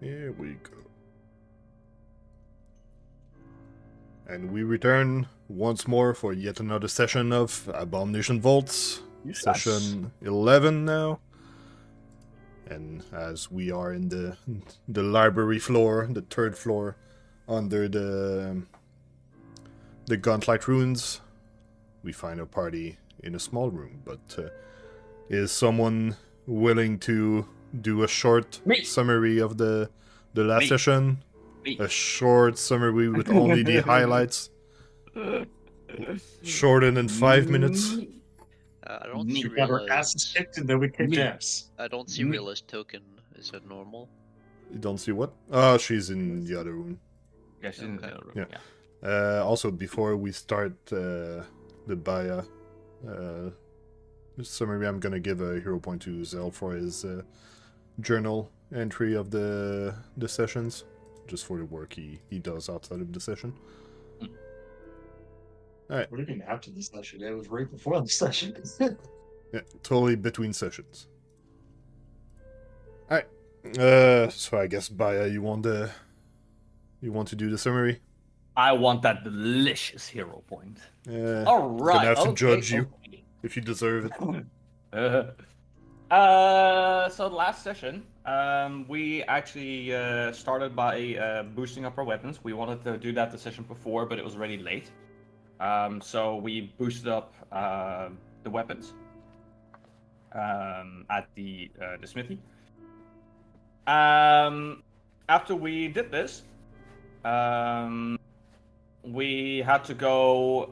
Here we go. And we return once more for yet another session of Abomination Vaults. Yes. Session 11 now. And as we are in the library floor, the third floor, under the Gauntlight Ruins, we find a party in a small room. But is someone willing to do a short summary of the last session? A short summary with only the highlights. Shortened in 5 minutes. I don't see We got our Rilla's. asses kicked and then we kicked ass. I don't see Rilla's token. Is it normal? You don't see what? Oh, she's in the other room. Yeah, she's in the other room. Yeah. Also, before we start the Baya summary, I'm gonna give a hero point to Zael for his journal entry of the sessions, just for the work he does outside of the session. Alright. What do you mean after the session? It was right before the session. Yeah, totally between sessions. Alright. So I guess Baya, you want to do the summary? I want that delicious hero point. All right. Gonna have to judge you if you deserve it. So the last session, we actually started by boosting up our weapons. We wanted to do that the session before, but it was already late. So we boosted up the weapons at the smithy. After we did this, we had to go.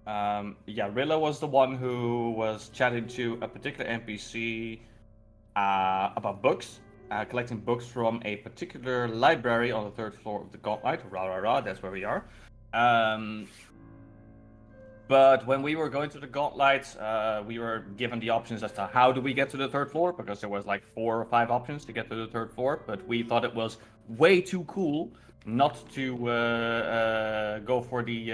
Rilla was the one who was chatting to a particular NPC about books, collecting books from a particular library on the third floor of the Gauntlight. That's where we are. But when we were going to the Gauntlight, we were given the options as to how do we get to the third floor, because there was like 4 or 5 options to get to the third floor. But we thought it was way too cool not to go for the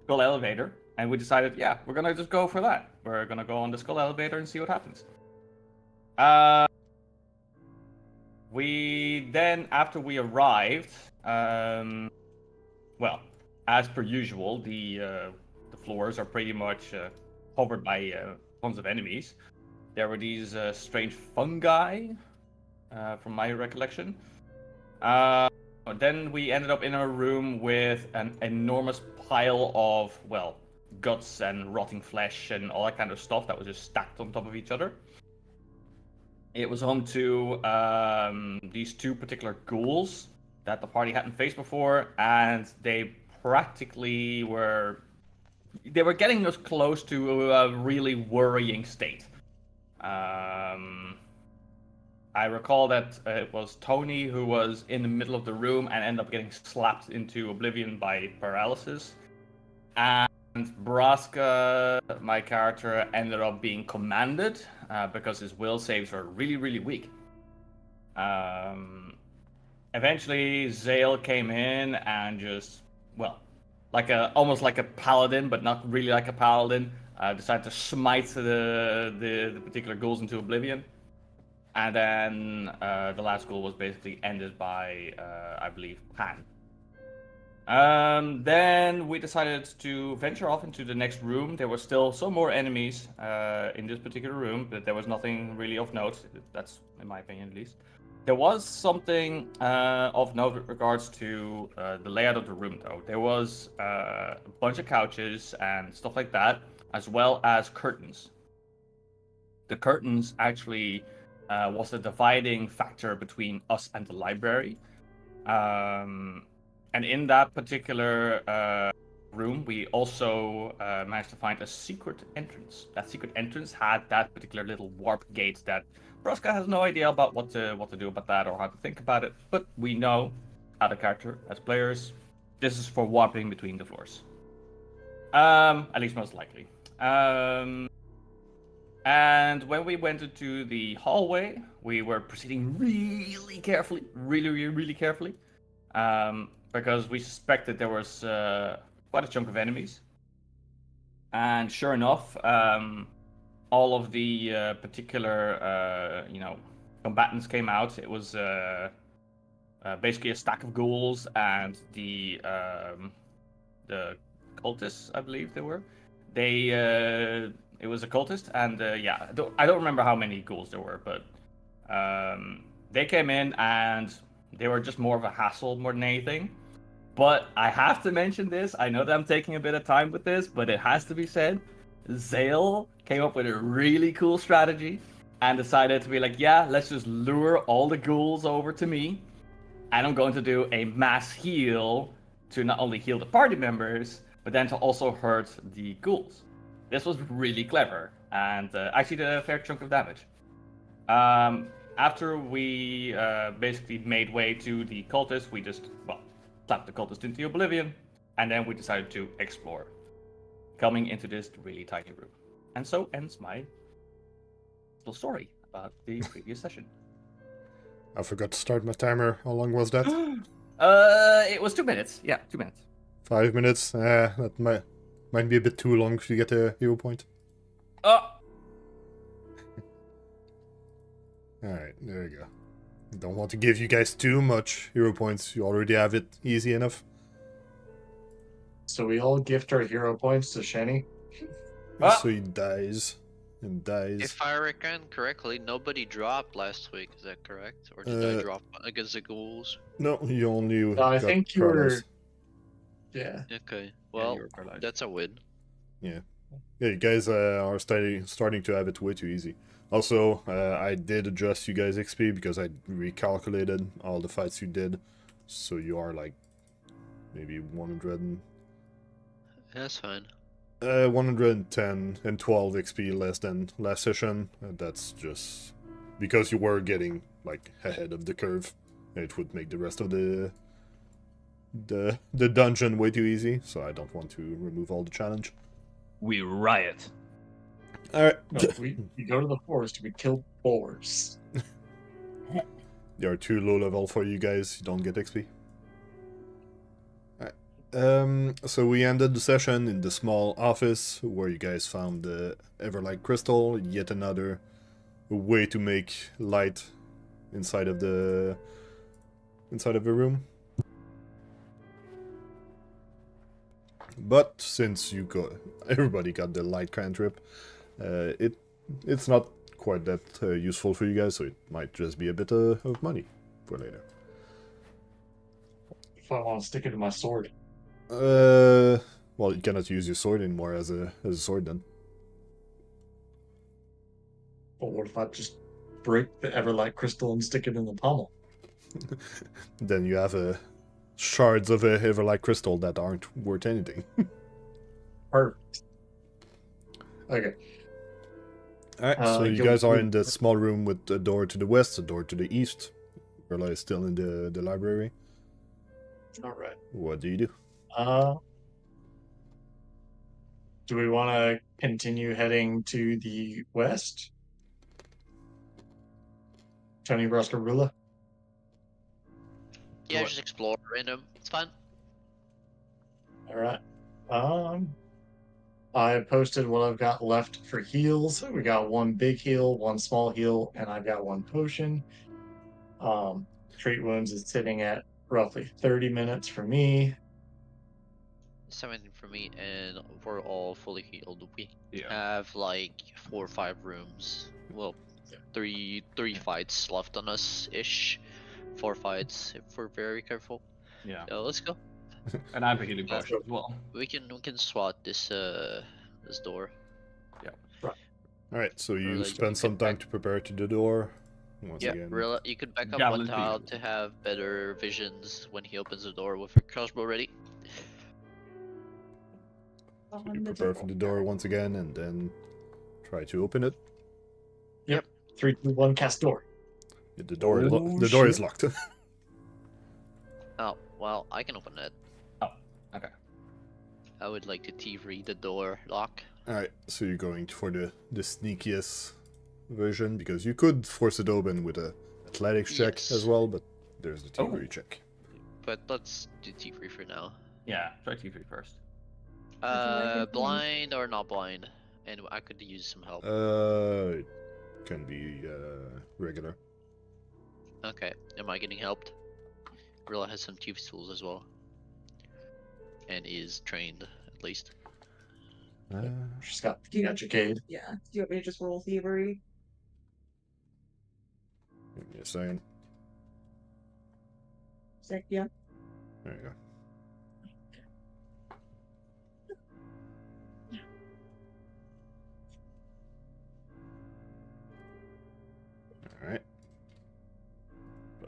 skull elevator, and we decided, yeah, we're gonna just go for that. We're gonna go on the skull elevator and see what happens. We then, after we arrived, well, as per usual, the floors are pretty much covered by tons of enemies. There were these strange fungi, from my recollection. Then we ended up in a room with an enormous pile of, well, guts and rotting flesh and all that kind of stuff that was just stacked on top of each other. It was home to these 2 particular ghouls that the party hadn't faced before, and they practically were getting us close to a really worrying state. I recall that it was Tony who was in the middle of the room and ended up getting slapped into oblivion by paralysis. And Braska, my character, ended up being commanded because his will saves were really, really weak. Eventually, Zael came in and just, well, almost like a paladin, but not really like a paladin, decided to smite the particular ghouls into oblivion. And then the last goal was basically ended by, I believe, Pan. Then we decided to venture off into the next room. There were still some more enemies in this particular room, but there was nothing really of note. That's in my opinion, at least. There was something of note with regards to the layout of the room, though. There was a bunch of couches and stuff like that, as well as curtains. The curtains actually was the dividing factor between us and the library. And in that particular room, we also managed to find a secret entrance. That secret entrance had that particular little warp gate that Braska has no idea about what to do about that or how to think about it. But we know, out of character, as players, this is for warping between the floors. At least most likely. And when we went into the hallway, we were proceeding really carefully, really carefully, because we suspected there was quite a chunk of enemies. And sure enough, all of the particular, combatants came out, it was basically a stack of ghouls and the cultists, I believe they were. It was a cultist, and yeah, I don't remember how many ghouls there were, but they came in and they were just more of a hassle more than anything. But I have to mention this. I know that I'm taking a bit of time with this, but it has to be said. Zael came up with a really cool strategy and decided to be like, yeah, let's just lure all the ghouls over to me. And I'm going to do a mass heal to not only heal the party members, but then to also hurt the ghouls. This was really clever and actually did a fair chunk of damage. After we basically made way to the cultists, we just, well, slapped the cultist into oblivion, and then we decided to explore, coming into this really tiny room. And so ends my little story about the previous session. I forgot to start my timer. How long was that? It was 2 minutes. Yeah, 2 minutes. 5 minutes? That might be a bit too long if you get a hero point. Alright, there you go. Don't want to give you guys too much hero points. You already have it easy enough. So we all gift our hero points to Shenny. So he dies. And dies. If I reckon correctly, nobody dropped last week. Is that correct? Or did I drop against the ghouls? No, you only I got think you were. paralyzed. Yeah. Okay. Well, that's a win. Yeah, you guys are starting to have it way too easy. Also, I did adjust you guys' XP because I recalculated all the fights you did. So you are like maybe 100 and... That's fine. 110 and 12 XP less than last session. That's just because you were getting like ahead of the curve. It would make the rest of the dungeon way too easy, so I don't want to remove all the challenge. We riot. Alright. No, we go to the forest, we kill boars. They are too low level for you guys, you don't get XP. Alright. So we ended the session in the small office where you guys found the Everlight Crystal, yet another way to make light inside of the room. But since everybody got the light cantrip, it's not quite that useful for you guys, so it might just be a bit of money for later. If I want to stick it in my sword. Well, you cannot use your sword anymore as a sword then. But what if I just break the Everlight Crystal and stick it in the pommel? Then you have shards of a Everlight Crystal that aren't worth anything. Perfect. Okay. Alright, so you guys are in the small room with a door to the west, a door to the east. Rilla is still in the library. Alright. What do you do? Do we want to continue heading to the west? Tony, Braska, Rilla? Yeah, just explore random. It's fine. Alright. I posted what I've got left for heals. We got one big heal, one small heal, and I've got one potion. Treat wounds is sitting at roughly 30 minutes for me. 17 for me, and we're all fully healed. We have like 4 or 5 rooms. Well, three fights left on us ish. 4 fights if we're very careful. Yeah. So let's go. And I have a healing potion as well. We can swat this door. Alright, so you Rilla, spend some time to prepare to the door. Once again. Rilla, you could back up Yeah, one let's tile do it. to have better visions when he opens the door with a crossbow ready. You prepare for the door once again and then try to open it. 3, 2, 1, cast door. The door, Oh, the door is shit. locked. Oh, well, I can open it. Oh, okay. I would like to TV the door lock. Alright, so you're going for the sneakiest version, because you could force it open with a athletics check Yes. as well, but there's the TV check. But let's do TV for now. Yeah, try TV first. Blind or not blind? And I could use some help. It can be regular. Okay, am I getting helped? Rilla has some thieves tools as well. And is trained, at least. She's got the educated. Yeah. Do you want me to just roll thievery? Give me a second. Yeah. There you go. Alright.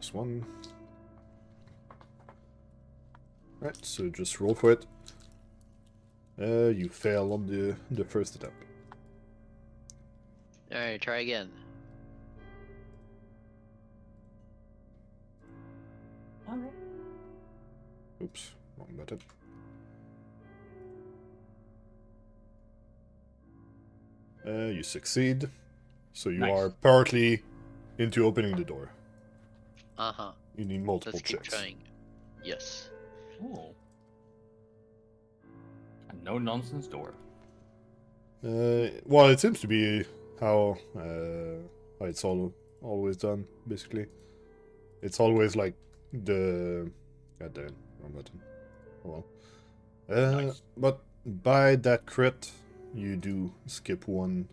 +1. Right, so just roll for it. You fail on the first attempt. Alright, try again. Alright. Oops, wrong button. You succeed. So you Nice. are partly into opening the door. Uh-huh. You need multiple Let's keep checks. trying. Yes. Cool. A no-nonsense door. Well, it seems to be how it's always done, basically. It's always like the... God damn, wrong button. Oh well. Nice. But by that crit, you do skip one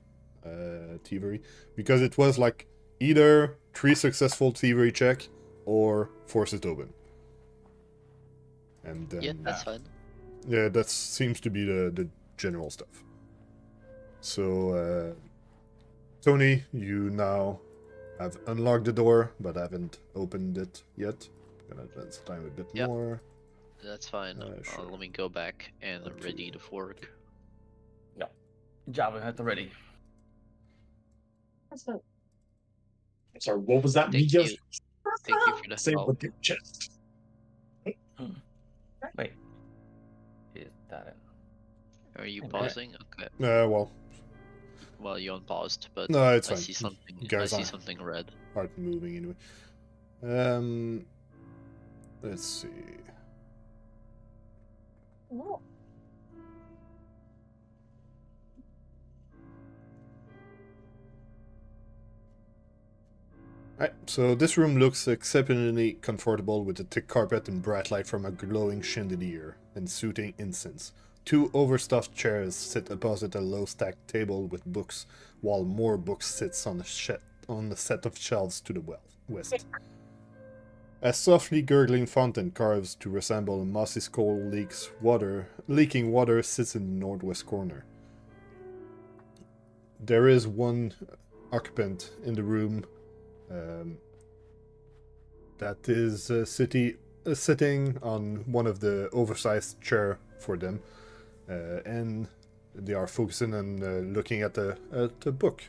thievery. Because it was like either 3 successful thievery check or force it open. And then... Yeah, that's fine. Yeah, that seems to be the general stuff. So, Tony, you now have unlocked the door, but haven't opened it yet. Gonna advance time a bit Yep. more. That's fine. Sure. Let me go back and Okay. ready to fork. Java at the ready. That's not. Sorry, what was that? Thank Miguel? you. Thank you for the Say help. with your chest. Wait. Is that it? Are you Okay. pausing? Okay. Well, Well, you unpaused, but no, it's I fine. see something. Guys I see are- something red. Aren't moving anyway. Let's see. Oh. Right, so this room looks exceptionally comfortable with a thick carpet and bright light from a glowing chandelier and soothing incense. 2 overstuffed chairs sit opposite a low-stacked table with books, while more books sits on a set of shelves to the west. A softly gurgling fountain carves to resemble a mossy skull leaking water sits in the northwest corner. There is one occupant in the room that is sitting on one of the oversized chair for them, and they are focusing on looking at the book.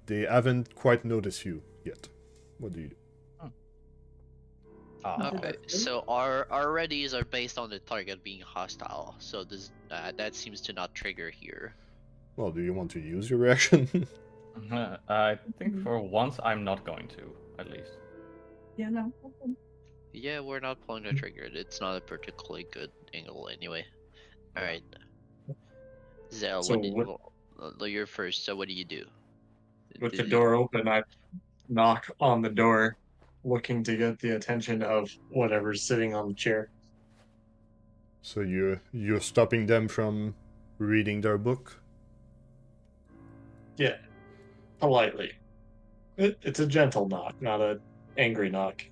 They haven't quite noticed you yet. What do you do? Okay, so our readies are based on the target being hostile, so this that seems to not trigger here. Well, do you want to use your reaction? I think for once I'm not going to, at least. Yeah, no. Yeah, we're not pulling the trigger. It's not a particularly good angle anyway. All right, Zael, So you're first. So what do you do? With the door open, I knock on the door, looking to get the attention of whatever's sitting on the chair. So you're stopping them from reading their book? Yeah, politely. It's a gentle knock, not an angry knock.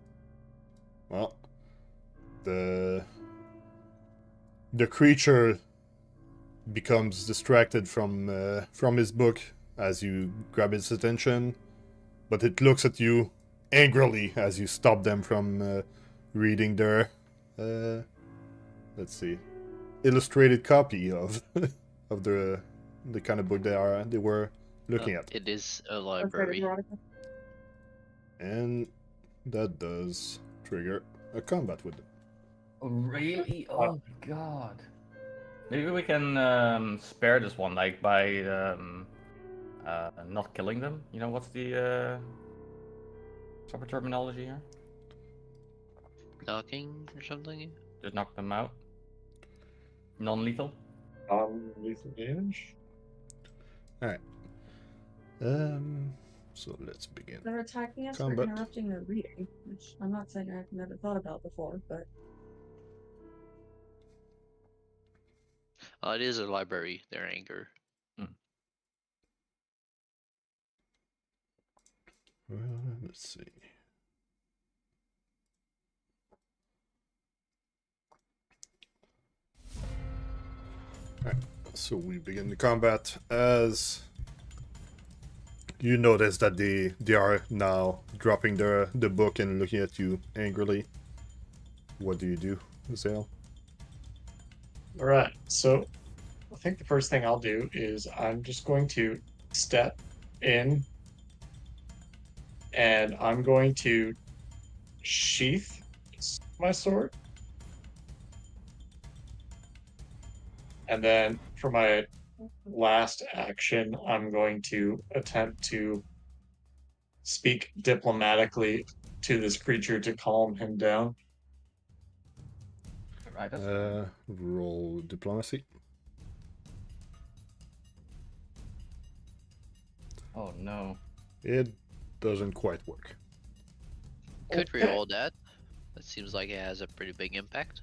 Well, the creature becomes distracted from his book as you grab its attention, but it looks at you angrily as you stop them from reading their let's see, illustrated copy of of the kind of book they were looking at. It is a library. And that does trigger a combat with them. Really? Oh my god. Maybe we can spare this one, like by not killing them. You know, what's the proper terminology here? Knocking or something? Just knock them out. Non-lethal. Lethal damage. Alright. So let's begin. They're attacking us Combat. for interrupting their reading, which I'm not saying I've never thought about before, but It is a library, their anger. Let's see. Alright, so we begin the combat as you notice that they are now dropping the book and looking at you angrily. What do, Zael? All right. So I think the first thing I'll do is I'm just going to step in and I'm going to sheath my sword. And then for my last action, I'm going to attempt to speak diplomatically to this creature to calm him down. Right. Roll diplomacy. Oh no. It doesn't quite work. Could Okay. reroll that. That seems like it has a pretty big impact.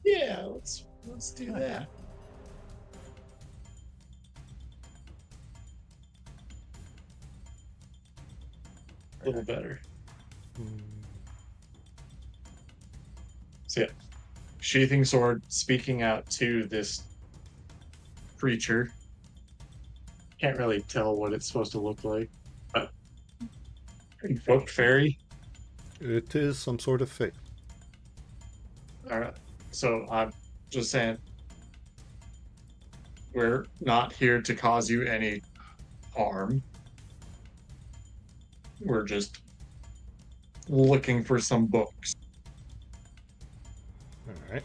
Yeah, let's do that. A little better. So yeah, sheathing sword, speaking out to this creature. Can't really tell what it's supposed to look like, but invoked fairy. It is some sort of fate. All right. So I'm just saying, we're not here to cause you any harm. We're just looking for some books. Alright.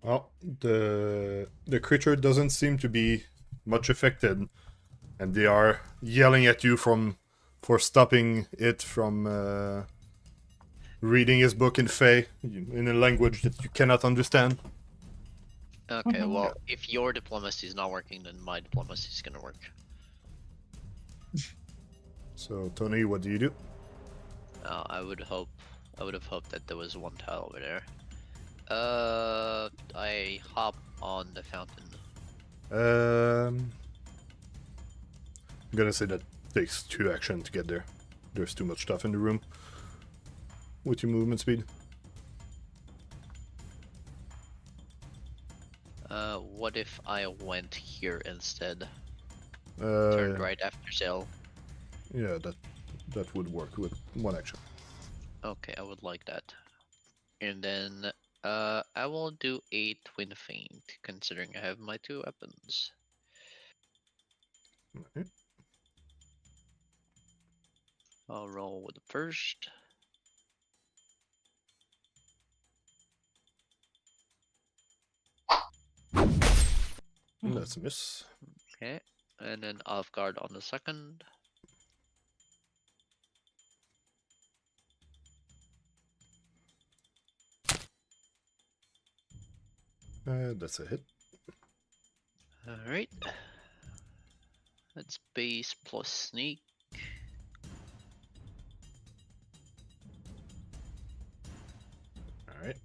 Well, the creature doesn't seem to be much affected, and they are yelling at you for stopping it from reading his book in Fey in a language that you cannot understand. Okay, well, if your diplomacy is not working, then my diplomacy is gonna work. So, Tony, what do you do? I would have hoped that there was one tile over there. I hop on the fountain. I'm gonna say that takes 2 action to get there. There's too much stuff in the room. What's your movement speed? What if I went here instead? Turned right after Zael. Yeah, that would work with 1 action. Okay, I would like that. And then, I will do a twin feint, considering I have my 2 weapons. Okay. I'll roll with the first. That's a miss. Okay, and then off guard on the second. That's a hit. Alright. That's base plus sneak. Alright.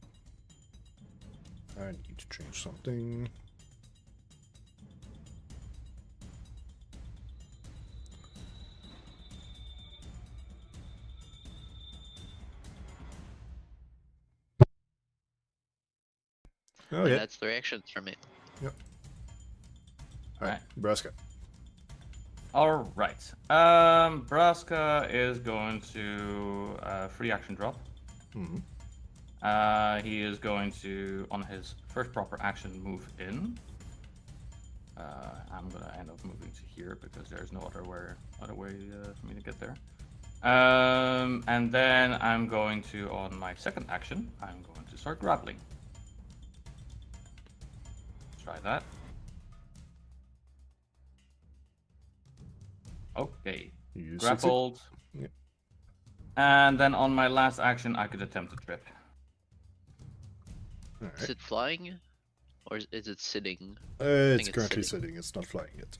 I need to change something. Oh, And yeah. that's the reactions from it. Alright, Braska. All right. Braska is going to free action drop. Mm-hmm. He is going to, on his first proper action, move in. I'm gonna end up moving to here because there's no other way for me to get there. And then I'm going to, on my second action, I'm going to start grappling. Try that. Okay. You Grappled. Yep. And then on my last action, I could attempt a trip. Alright. Is it flying? Or is it sitting? It's it's currently sitting. sitting. It's not flying yet.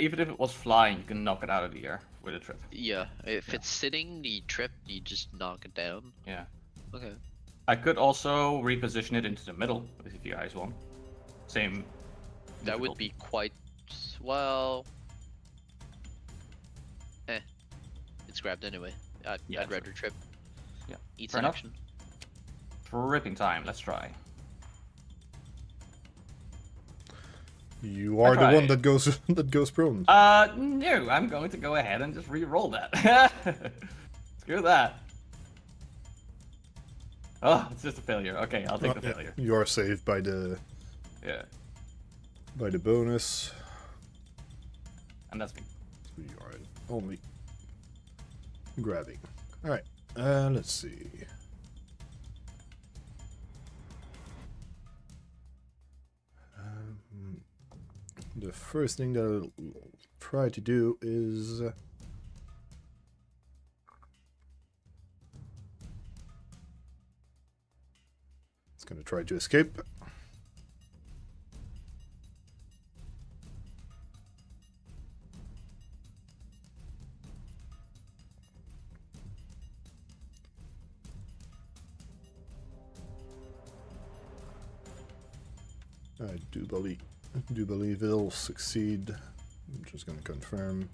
Even if it was flying, you can knock it out of the air with a trip. Yeah, if Yeah. it's sitting, the trip, you just knock it down. Yeah. Okay. I could also reposition it into the middle if you guys want. Same. That would difficulty. be quite well. It's grabbed anyway. I'd Yeah, rather trip. Yeah. Eats Fair an enough. action. Tripping time. Let's try. You are the one tried. that goes that goes prone. No. I'm going to go ahead and just re-roll that. Screw that. Oh, it's just a failure. Okay, I'll take the failure. You are saved by the Yeah. bonus. And that's me. So you are only grabbing. All right. Let's see. The first thing that I'll try to do is it's gonna try to escape. I do believe it'll succeed. I'm just gonna confirm.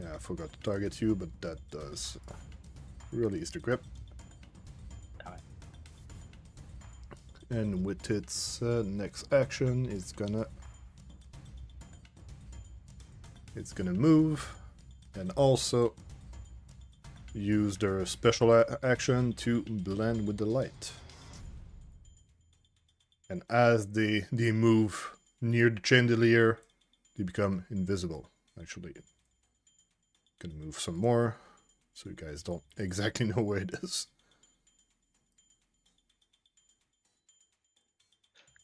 Yeah, I forgot to target you, but that does release the grip. Alright. And with its next action, it's gonna move and also use their special action to blend with the light. And as they move near the chandelier, they become invisible. Actually, gonna move some more, so you guys don't exactly know where it is.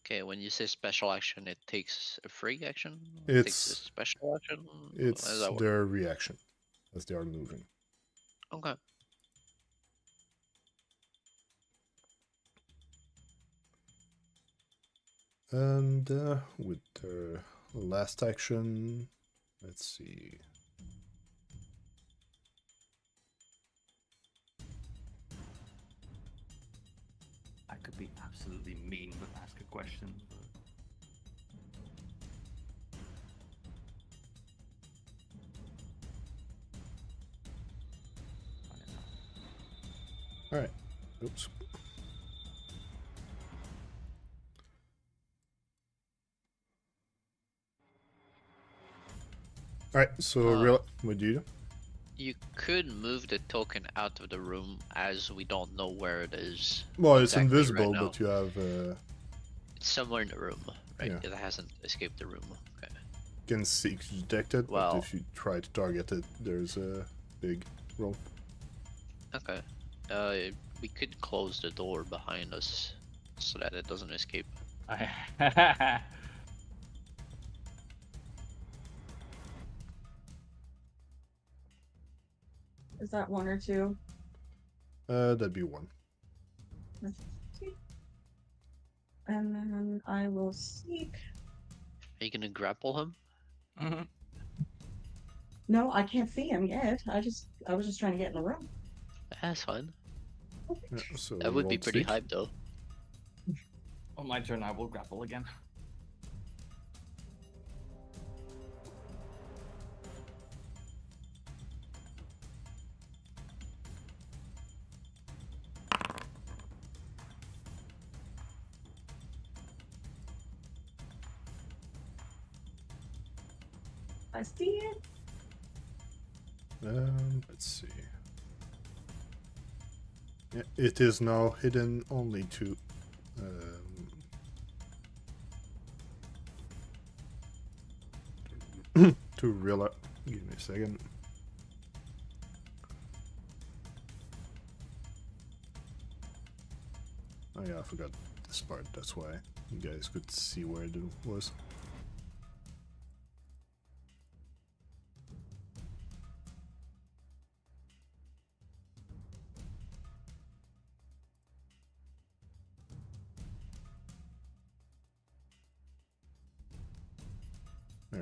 Okay, when you say special action, it takes a free action? It's- takes a special action? How It's does that work? their reaction as they are moving. Okay. And with their last action, let's see. I could be absolutely mean but ask a question. All right. Oops. All right. So, Rilla, what do you do? You could move the token out of the room as we don't know where it is. Well, it's exactly invisible, right now. but you have It's somewhere in the room, right? Yeah. It hasn't escaped the room. Okay. can seek to detect it. Well- But if you try to target it, there's a big roll. Okay. We could close the door behind us so that it doesn't escape. Is that one or two? That'd be one. Let's see. And then I will sneak. Are you gonna grapple him? Mhm. No, I can't see him yet. I was just trying to get in the room. That's fine. Yeah, so That would be roll pretty sneak. hype though. On my turn, I will grapple again. I see it. Let's see. Yeah, it is now hidden only to to Rilla. Give me a second. Oh yeah, I forgot this part. That's why you guys could see where it was.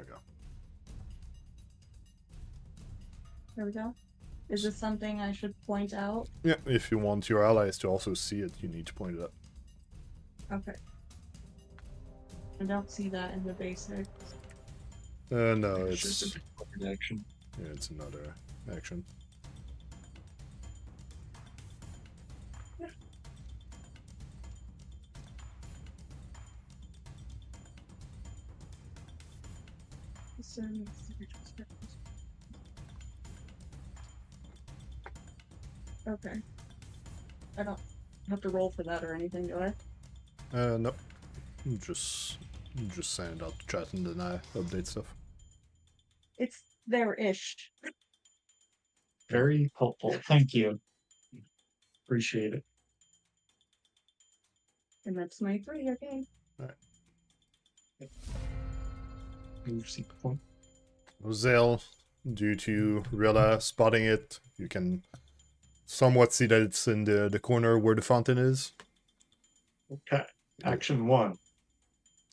There we go. There we go. Is this something I should point out? Yeah, if you want your allies to also see it, you need to point it out. Okay. I don't see that in the basics. No, It's it's just a corporate action. yeah, it's another action. Okay. I don't have to roll for that or anything, do I? No, just send out the chat and then I update stuff. It's there-ish. Very helpful. Thank you. Appreciate it. And that's my 3, okay. Zael, due to Rilla spotting it, you can somewhat see that it's in the corner where the fountain is. Okay. Action 1.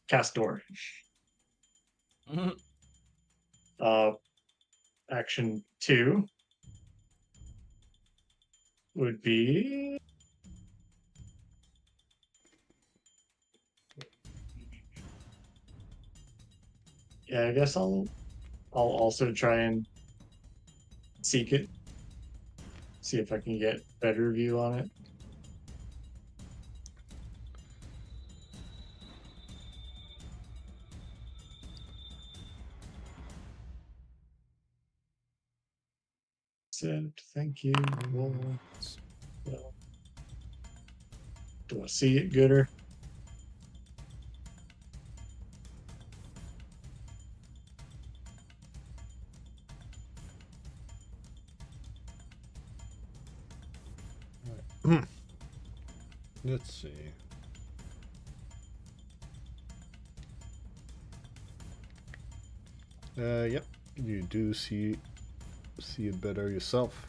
Cast door. Action 2 would be I guess I'll also try and seek it. See if I can get better view on it. Said thank you. Well, do I see it gooder? Let's see. Yep, you do see it better yourself.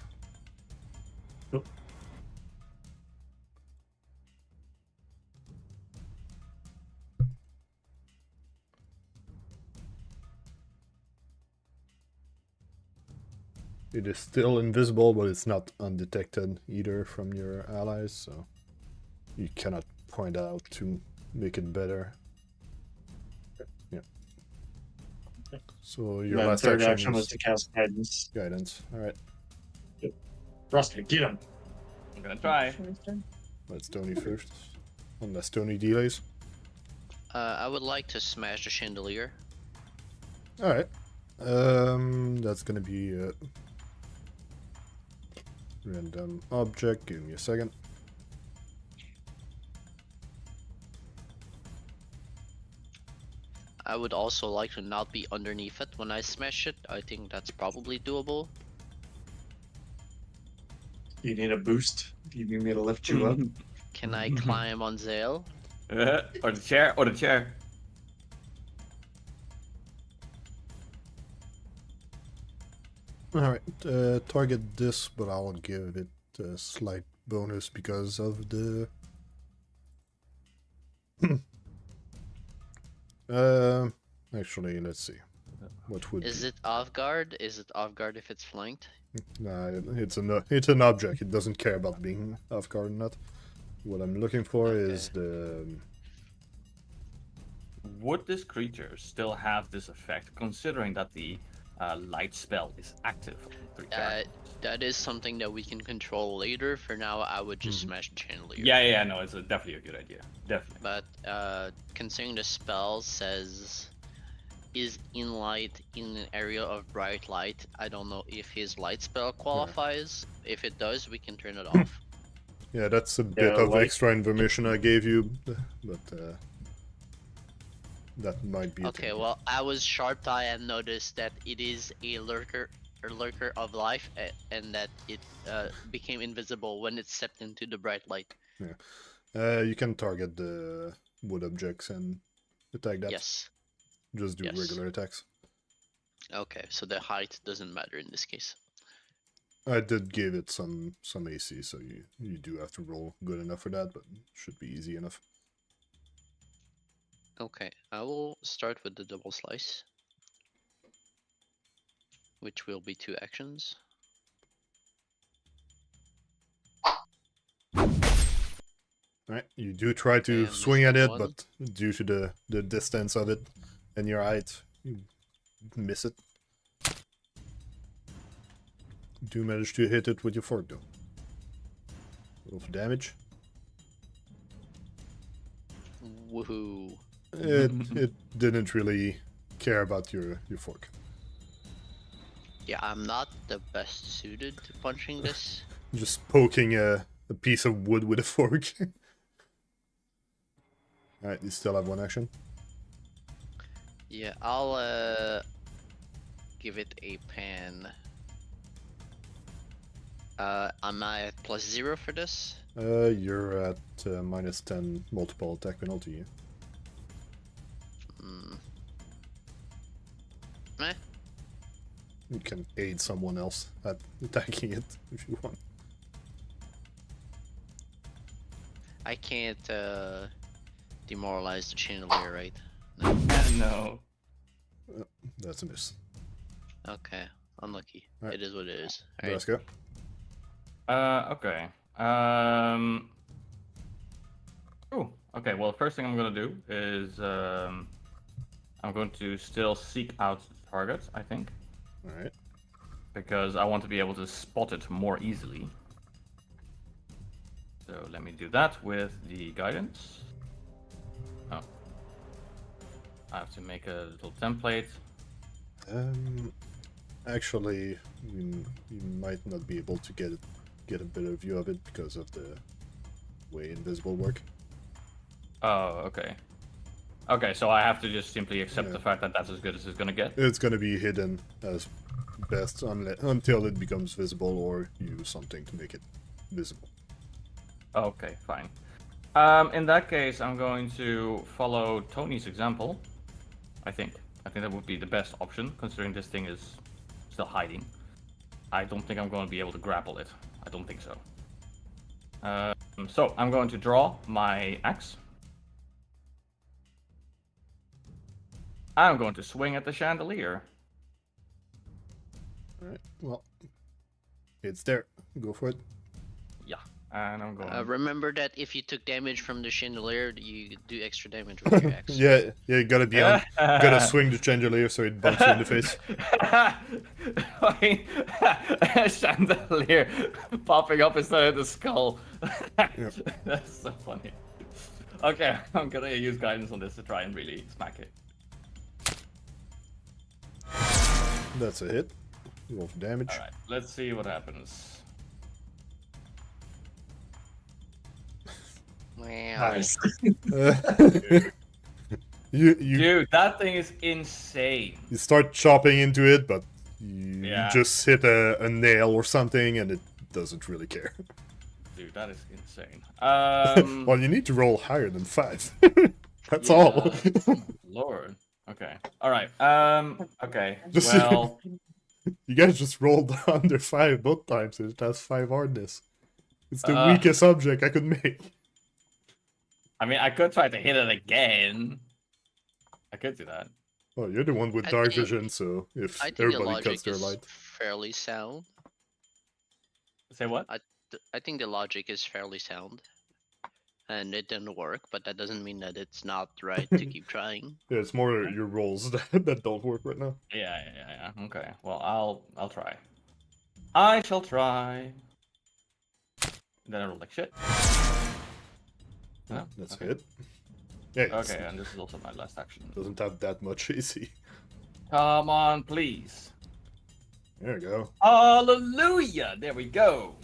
Yep. It is still invisible, but it's not undetected either from your allies, so you cannot point out to make it better. Yeah. So your Then last third action action was is to cast guidance. guidance. All right, Braska, get him. I'm gonna try. let's Tony first, unless Tony delays. I would like to smash the chandelier. All right, that's gonna be a random object. Give me a second. I would also like to not be underneath it when I smash it. I think that's probably doable. You need a boost. You need me to lift you up. Can I climb on Zael? Or the chair, or the chair. Alright, target this, but I'll give it a slight bonus because of the... actually, let's see. What would Is be? it off guard? Is it off guard if it's flanked? Nah, it's an object. It doesn't care about being off guard or not. What I'm looking for is the... Would this creature still have this effect, considering that the light spell is active on 3 characters? That is something that we can control later. For now, I would just smash the chandelier. Yeah, no, it's definitely a good idea. Definitely. But considering the spell says is in light in an area of bright light, I don't know if his light spell qualifies. If it does, we can turn it off. Yeah, that's a bit of light. extra information I gave you, but that might be. Okay, well, I was sharp eye and noticed that it is a lurker of life, and that it became invisible when it stepped into the bright light. Yeah, you can target the wood objects and attack that. Yes. Just do Yes. regular attacks. Okay, so the height doesn't matter in this case. I did give it some AC, so you do have to roll good enough for that, but should be easy enough. Okay, I will start with the double slice. which will be 2 actions. Alright, you do try to And swing at missed it, one. but due to the distance of it and your height, you miss it. Do manage to hit it with your fork though. Roll for damage. Woohoo. It didn't really care about your fork. Yeah, I'm not the best suited to punching this. Just poking a piece of wood with a fork. Alright, you still have 1 action. Yeah, I'll give it a pan. Am I at +0 for this? You're at -10 multiple attack penalty. Meh. You can aid someone else at attacking it if you want. I can't demoralize the chandelier, right? No. That's a miss. Okay, unlucky. Alright. It is what it is. Alright. Braska. Okay. Oh, okay. Well, the first thing I'm gonna do is I'm going to still seek out the target, I think, Alright. because I want to be able to spot it more easily. So let me do that with the guidance. Oh. I have to make a little template. Actually, you might not be able to get a better view of it because of the way invisible work. Oh, okay. Okay, so I have to just simply accept Yeah. the fact that that's as good as it's gonna get. It's gonna be hidden as best until it becomes visible, or use something to make it visible. Okay, fine. In that case, I'm going to follow Tony's example. I think that would be the best option, considering this thing is still hiding. I don't think I'm going to be able to grapple it. I don't think so. So I'm going to draw my axe. I'm going to swing at the chandelier. Alright, well, it's there. Go for it. Yeah, and I'm going. Remember that if you took damage from the chandelier, you do extra damage with your axe. Yeah, you gotta be on. Gotta swing the chandelier so it bumps you in the face. A chandelier popping up instead of the skull. Yep. That's so funny. Okay, I'm gonna use guidance on this to try and really smack it. That's a hit. Roll for damage. Alright, let's see what happens. Wow. Nice. You Dude, that thing is insane. you start chopping into it, but you Yeah. just hit a nail or something, and it doesn't really care. Dude, that is insane. Well, you need to roll higher than 5. That's yeah. all. Lord. Okay. Alright. Okay. Just- Well, You guys just rolled under 5 both times, and it has 5 hardness. It's the Uh. weakest object I could make. I mean, I could try to hit it again. I could do that. Well, you're the one with I dark think- vision, so if I think the everybody cuts logic their is light. fairly sound. Say what? I think the logic is fairly sound. And it didn't work, but that doesn't mean that it's not right to keep trying. Yeah, it's more your rolls that don't work right now. Yeah. Okay. Well, I'll try. I shall try. Then I roll like shit. No? That's Okay. it. Yeah, it's- Okay, and this is also my last action. doesn't have that much AC. Come on, please. There you go. Hallelujah! There we go.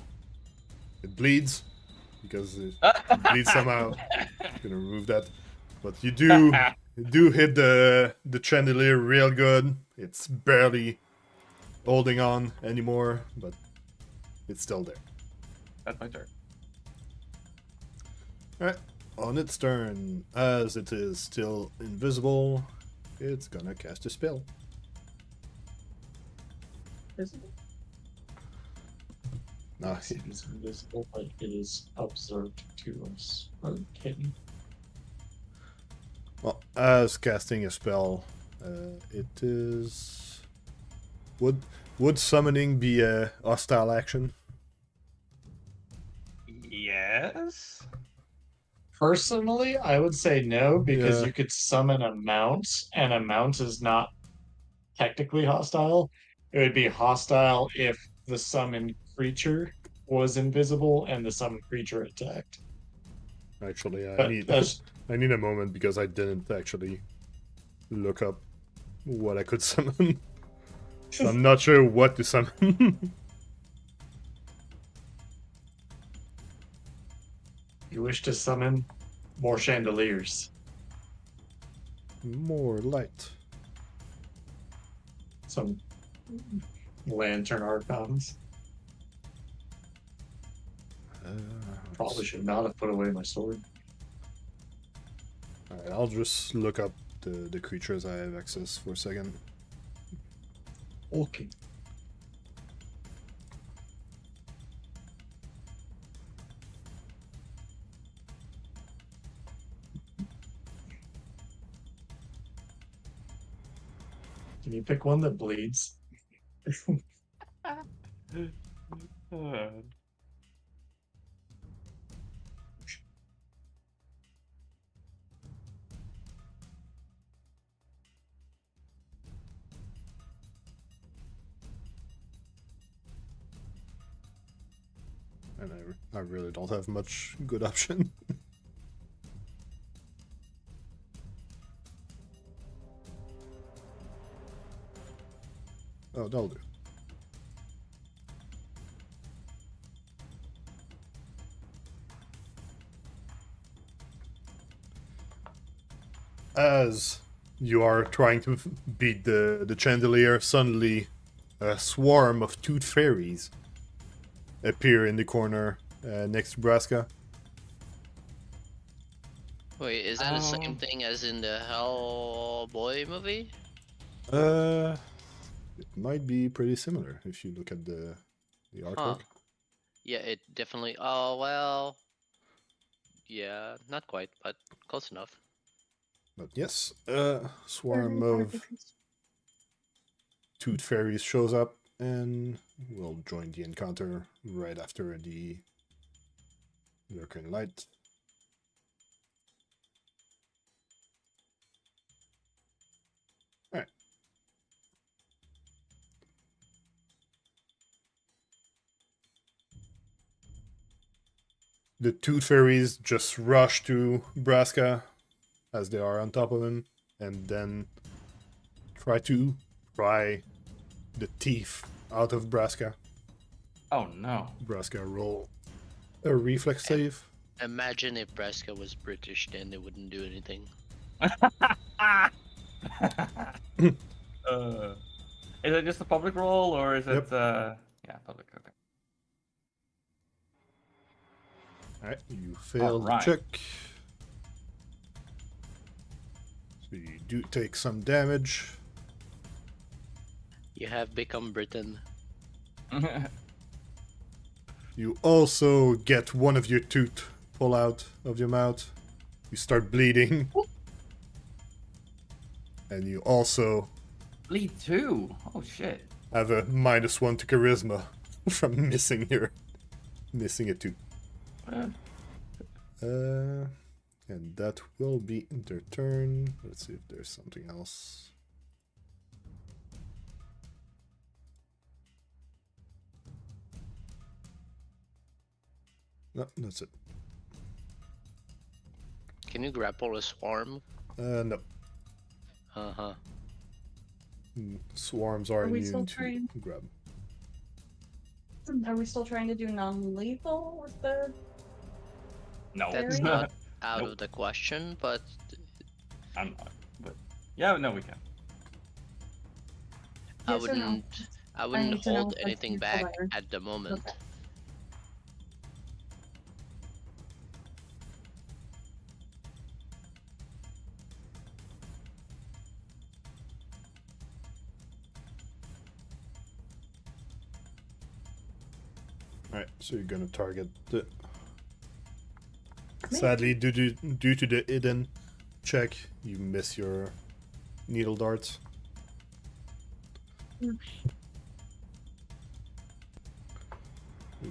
It bleeds because it bleeds somehow. Gonna remove that, but you do hit the chandelier real good. It's barely holding on anymore, but it's still there. That's my turn. Alright, on its turn, as it is still invisible, it's gonna cast a spell. Visible? Nah, It is invisible, but it is observed to us. Okay. well, as casting a spell, it is Would summoning be a hostile action? Yes. Personally, I would say no, because Yeah. you could summon a mount, and a mount is not technically hostile. It would be hostile if the summoned creature was invisible and the summoned creature attacked. Actually, I But need that's I need a moment because I didn't actually look up what I could summon. So I'm not sure what to summon. you wish to summon more chandeliers, More light. some lantern archons. Probably should not have put away my sword. Alright, I'll just look up the creatures I have access for a second. Okay. Can you pick one that bleeds? And I really don't have much good option. Oh, that'll do. As you are trying to beat the chandelier, suddenly a swarm of tooth fairies appear in the corner next to Braska. Wait, is that the same thing as in the Hellboy movie? It might be pretty similar if you look at the artwork. Huh. Yeah, it definitely. Oh well. Yeah, not quite, but close enough. But yes, swarm of tooth fairies shows up and will join the encounter right after the lurking light. Alright. The tooth fairies just rush to Braska as they are on top of him, and then try to pry the teeth out of Braska. Oh no. Braska, roll a reflex save. Imagine if Braska was British, then they wouldn't do anything. Is it just a public roll or is Yep. it yeah, public, okay. Alright, you failed Alright. the check. So you do take some damage. You have become Britain. You also get one of your tooth pull out of your mouth. You start bleeding. And you also Bleed too. Oh shit. have a -1 to charisma from missing a tooth. And that will be their turn. Let's see if there's something else. No, that's it. Can you grapple a swarm? No. Uh-huh. Swarms are Are we still immune to trying? grab. Are we still trying to do non-lethal with the? No. That's Very- not out Nope. of the question, but I'm not, but yeah, no, we can. I Yes or no? wouldn't need to know hold if anything you back fire. at the moment. Okay. Alright, so you're gonna target the. Me. Sadly, due to the hidden check, you miss your needle darts.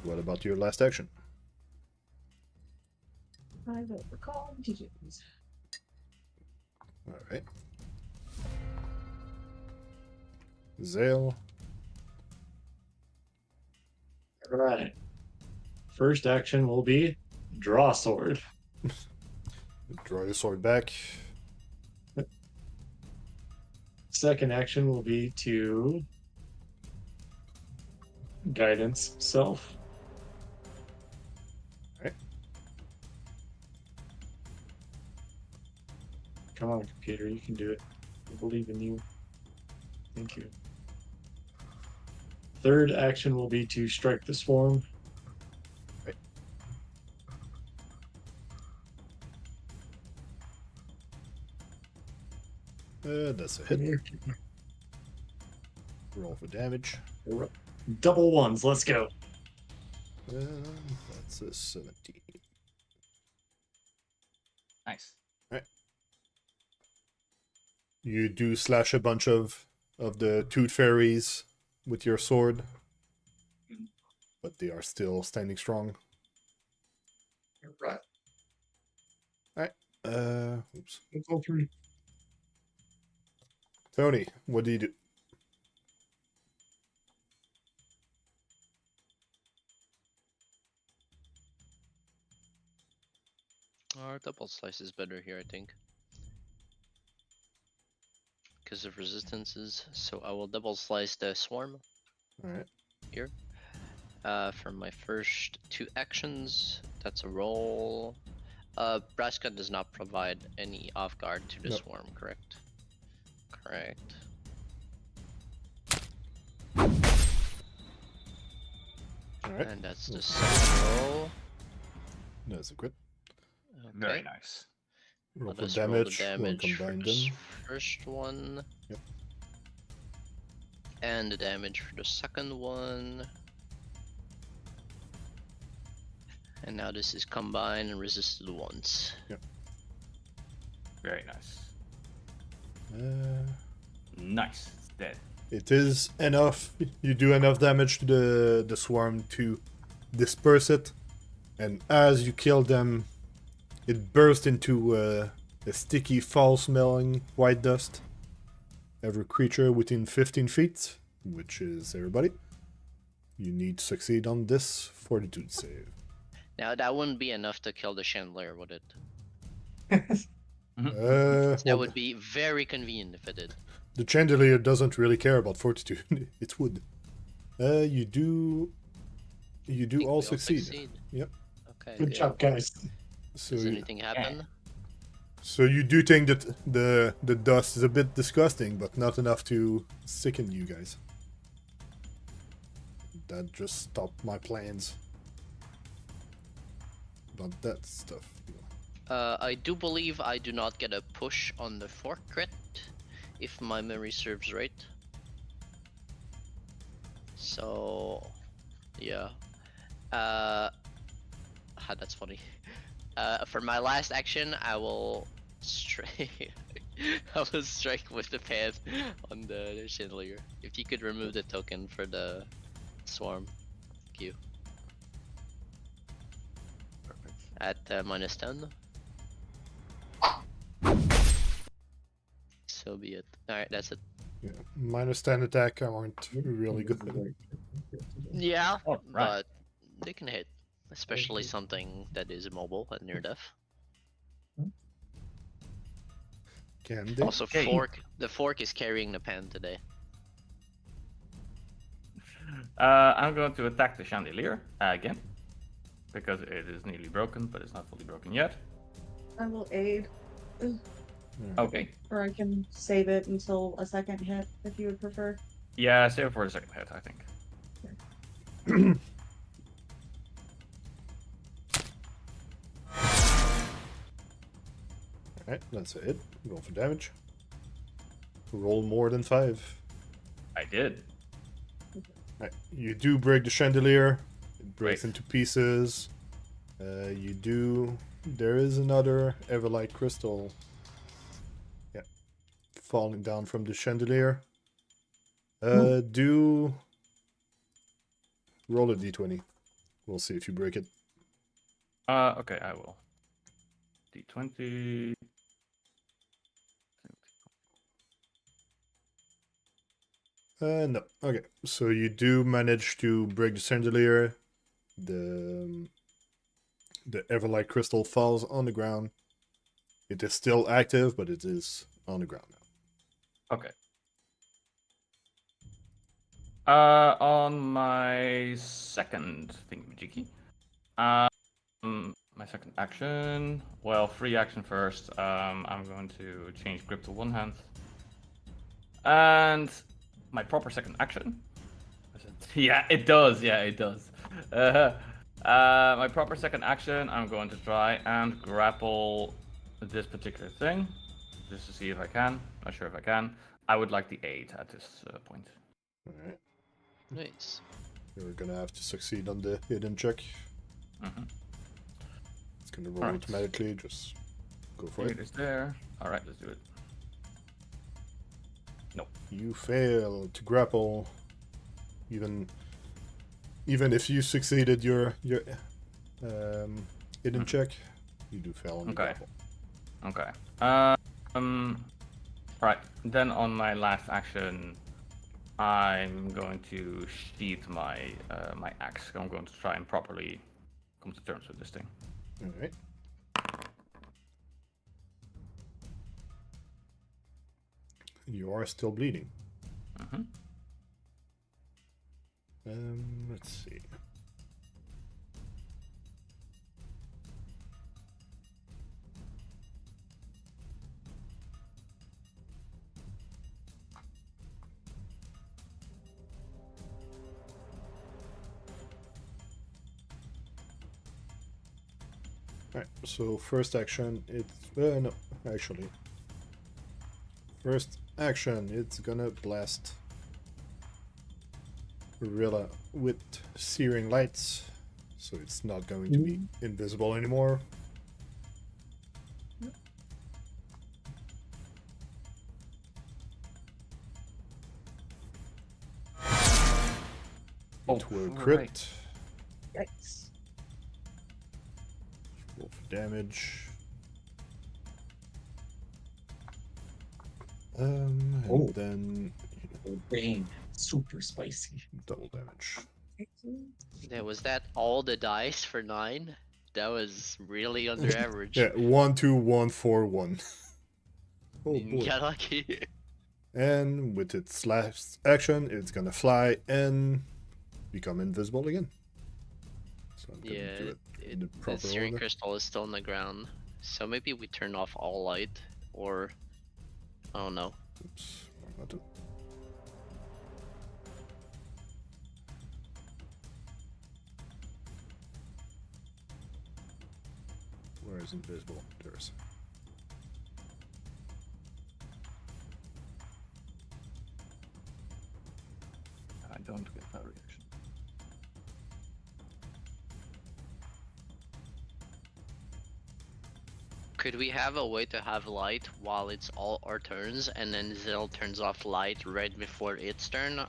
What about your last action? I will recall digits. All right. Zael. All right. First action will be draw sword. Draw your sword back. Second action will be to guidance self. Alright. Come on, computer, you can do it. I believe in you. Thank you. Third action will be to strike the swarm. Right. That's a hit. Roll for damage. Double ones, let's go. That's a 17. Nice. You do slash a bunch of the tooth fairies with your sword, but they are still standing strong. Right. Oops. Let's go through. Tony, what do you do? Our double slice is better here, I think. Because of resistances, so I will double slice the swarm Alright. here. For my first 2 actions, that's a roll. Braska does not provide any off guard to the Nope. swarm, correct? Correct. Alright. And that's the second roll. That's a crit. Very Okay. nice. Roll Let for us roll the damage. damage We'll for combine the them. first one. Yep. And the damage for the second one. And now this is combined and resisted once. Very nice. Nice. It's dead. It is enough. You do enough damage to the swarm to disperse it, and as you kill them, it bursts into a sticky, foul-smelling white dust. Every creature within 15 feet, which is everybody, you need to succeed on this fortitude save. Now that wouldn't be enough to kill the chandelier, would it? Well, That would be very convenient if it did. the chandelier doesn't really care about fortitude. It's wood. You do Think all we succeed. Yep. Okay. Good job, guys. So Does anything happen? So you do think that the dust is a bit disgusting, but not enough to sicken you guys. That just stopped my plans. But that stuff. I do believe I do not get a push on the 4th crit, if my memory serves right. So, yeah. That's funny. For my last action, I will strike. I will strike with the pan on the chandelier. If you could remove the token for the swarm, thank you. Perfect. At -10. So be it. Alright, that's it. Yeah. -10 attack aren't really good. Yeah, Oh, right. but they can hit. Especially something that is immobile and near death. Can they? Also, Okay. the fork is carrying the pan today. I'm going to attack the chandelier again. Because it is nearly broken, but it's not fully broken yet. I will aid, Okay. or I can save it until a second hit if you would prefer. Yeah, save it for the second hit, I think. Alright, that's a hit. Roll for damage. Roll more than 5. I did. Right. You do break the chandelier. It breaks Right. into pieces. You do. There is another Everlight crystal. Yeah. Falling down from the chandelier. Do. Roll a d20. We'll see if you break it. Okay, I will. D20. No. Okay, so you do manage to break the chandelier. The Everlight crystal falls on the ground. It is still active, but it is on the ground now. Okay. On my second thingamajiggy, my second action. Well, free action first. I'm going to change grip to one hand, and my proper second action. Yeah, it does. Yeah, it does. My proper second action. I'm going to try and grapple this particular thing, just to see if I can. Not sure if I can. I would like the 8 at this point. Alright. Nice. You're gonna have to succeed on the hidden check. Mm-hmm. It's gonna roll Alright. automatically, just go for It it. is there. Alright, let's do it. Nope. You fail to grapple. Even if you succeeded your hidden check, you do fail on the Okay. grapple. Okay. Right. Then on my last action, I'm going to sheath my my axe. I'm going to try and properly come to terms with this thing. Alright. You are still bleeding. Mm-hmm. Let's see. Alright, so first action, it's... no, actually. First action, it's gonna blast Rilla with searing lights, so it's not going to be invisible anymore. It will crit. right. Yikes. Roll for damage. And Oh. then Bane, super spicy. double damage. Yeah, was that all the dice for 9? That was really under average. Yeah, 1, 2, 1, 4, 1. Oh boy. Got lucky. And with its last action, it's gonna fly and become invisible again. So I'm gonna Yeah, do it in the the proper searing order. crystal is still on the ground. So maybe we turn off all light, or I don't know. Oops, wrong button. Where is invisible? There's. I don't get that reaction. Could we have a way to have light while it's all our turns, and then Zael turns off light right before its turn?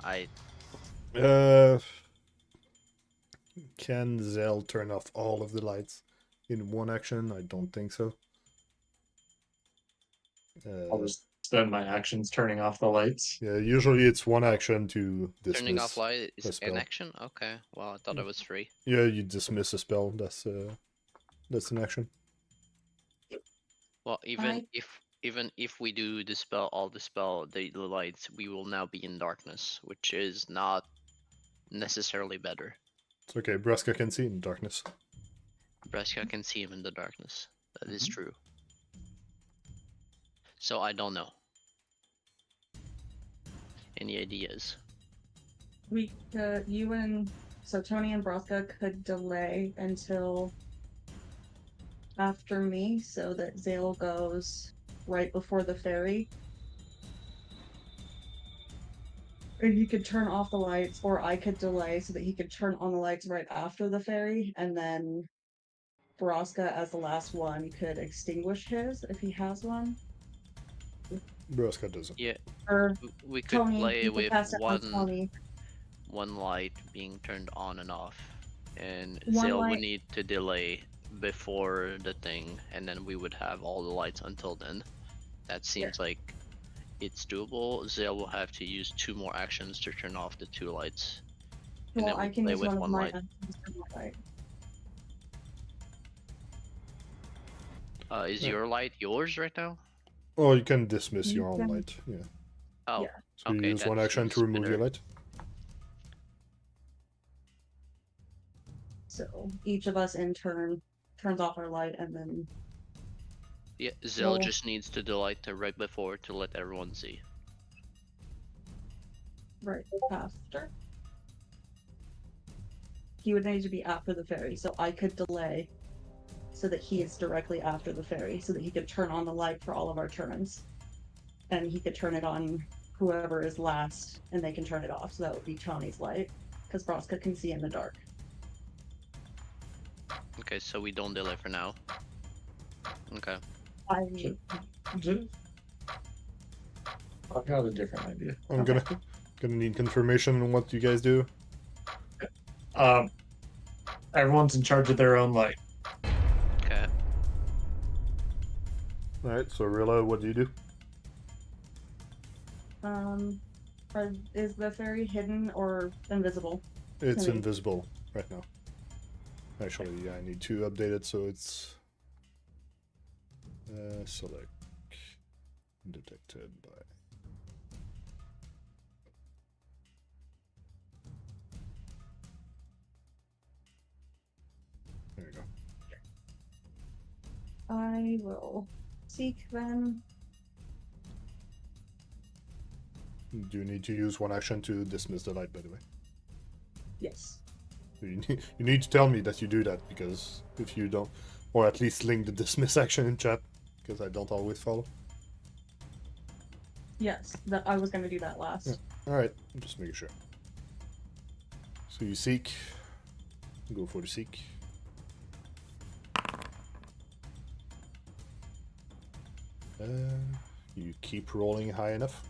Can Zael turn off all of the lights in one action? I don't think so. I'll just spend my actions turning off the lights. Yeah, usually it's one action to dismiss. Turning off light a is spell. an action? Okay, well I thought it was free. Yeah, you dismiss a spell. That's an action. Well, even if we do dispel all the lights, we will now be in darkness, which is not necessarily better. It's okay. Braska can see in darkness. Braska can see him in the darkness. That is true. So I don't know. Any ideas? We you and so Tony and Braska could delay until after me, so that Zael goes right before the ferry. And he could turn off the lights, or I could delay so that he could turn on the lights right after the ferry, and then Braska, as the last one, could extinguish his if he has one. Braska doesn't. Yeah, Or we could Tony, play you could with pass it on one Tony. light being turned on and off. and One Zael would light. need to delay before the thing, and then we would have all the lights until then. That seems like it's doable. Zael will have to use 2 more actions to turn off the 2 lights. And Well, then I we can play use with one of 1 my light. actions for my light. Is Yeah. your light yours right now? Or you can dismiss You your own can- light. Yeah. Oh, Yeah. So you okay, use one that action to seems remove your better. light. So each of us in turn turns off our light, and then Yeah, Zael Well- just needs to delight to right before to let everyone see. right after. He would need to be after the fairy, so I could delay so that he is directly after the fairy, so that he could turn on the light for all of our turns. And he could turn it on whoever is last, and they can turn it off. So that would be Tony's light, because Braska can see in the dark. Okay, so we don't delay for now. Okay. I've got a different idea. I'm Okay. gonna need confirmation on what you guys do. Everyone's in charge of their own light. Okay. Alright, so Rilla, what do you do? Is the fairy hidden or invisible? It's Hmm. invisible right now. Actually, yeah, I need to update it so it's select detected by. There you go. I will seek then. Do you need to use one action to dismiss the light, by the way? Yes. You need to tell me that you do that, because if you don't, or at least link the dismiss action in chat, because I don't always follow. Yes, that I was gonna do that last. Yeah. Alright, I'm just making sure. So you seek, go for the seek. You keep rolling high enough.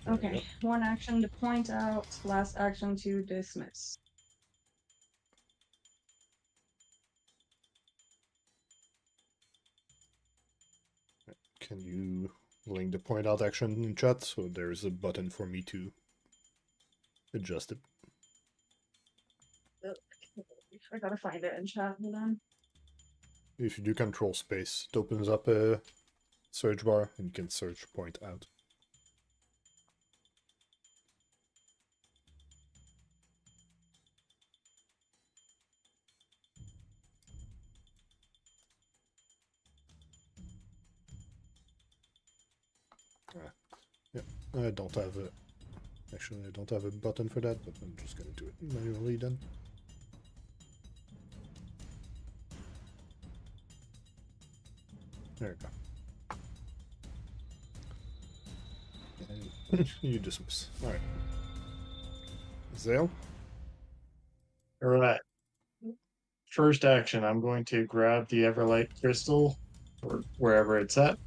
There you Okay, one action to point out, last action to dismiss. go. Can you link the point out action in chat? So there's a button for me to adjust it. I gotta find it in chat, hold on. If you do control space, it opens up a search bar and you can search point out. Yeah, I don't have a. Actually, I don't have a button for that, but I'm just gonna do it manually then. There you go. And you dismiss. Alright. Zael? All right. First action, I'm going to grab the Everlight crystal, or wherever it's at.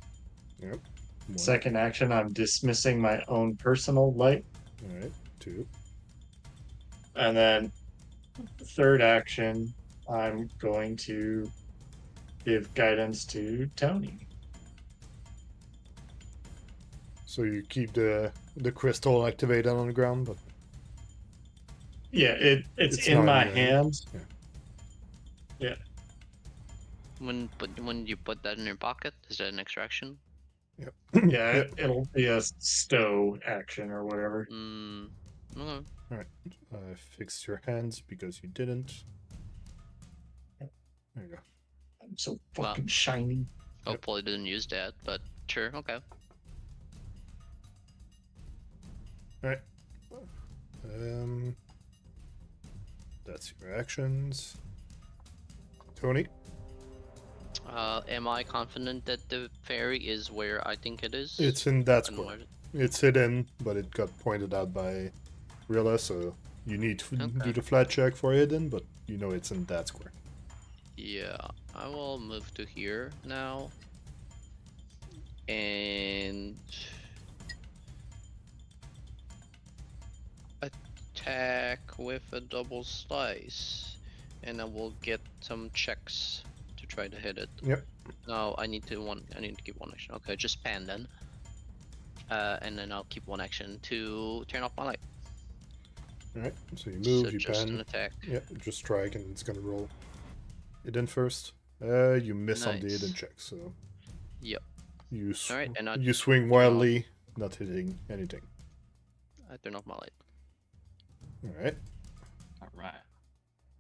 Yep. One. Second action, I'm dismissing my own personal light. Alright. 2. And then third action, I'm going to give guidance to Tony. So you keep the crystal activated on the ground, but Yeah, it's It's in not my in your hand. Yeah. When you put that in your pocket, is that an extraction? Yep. Yeah, Yep. it'll be a stow action or whatever. Okay. Alright. I fixed your hands because you didn't. There you go. I'm so Wow. fucking shiny. Hopefully didn't use that, but sure, okay. Alright. That's your actions. Tony? Am I confident that the fairy is where I think it is? It's in that And square. where- It's hidden, but it got pointed out by Rilla, so you need to do Okay. the flat check for hidden, but you know it's in that square. Yeah, I will move to here now. And attack with a double slice, and I will get some checks to try to hit it. Yep. No, I need to keep one action. Okay, just pan then. And then I'll keep one action to turn off my light. Alright, so you So move, you just an pan. attack. Yep, just strike and it's gonna roll. Hidden first. You miss on the Nice. hidden check, so Yep. you Alright, and I you swing wildly, not hitting anything. turn off my light. Alright. Alright.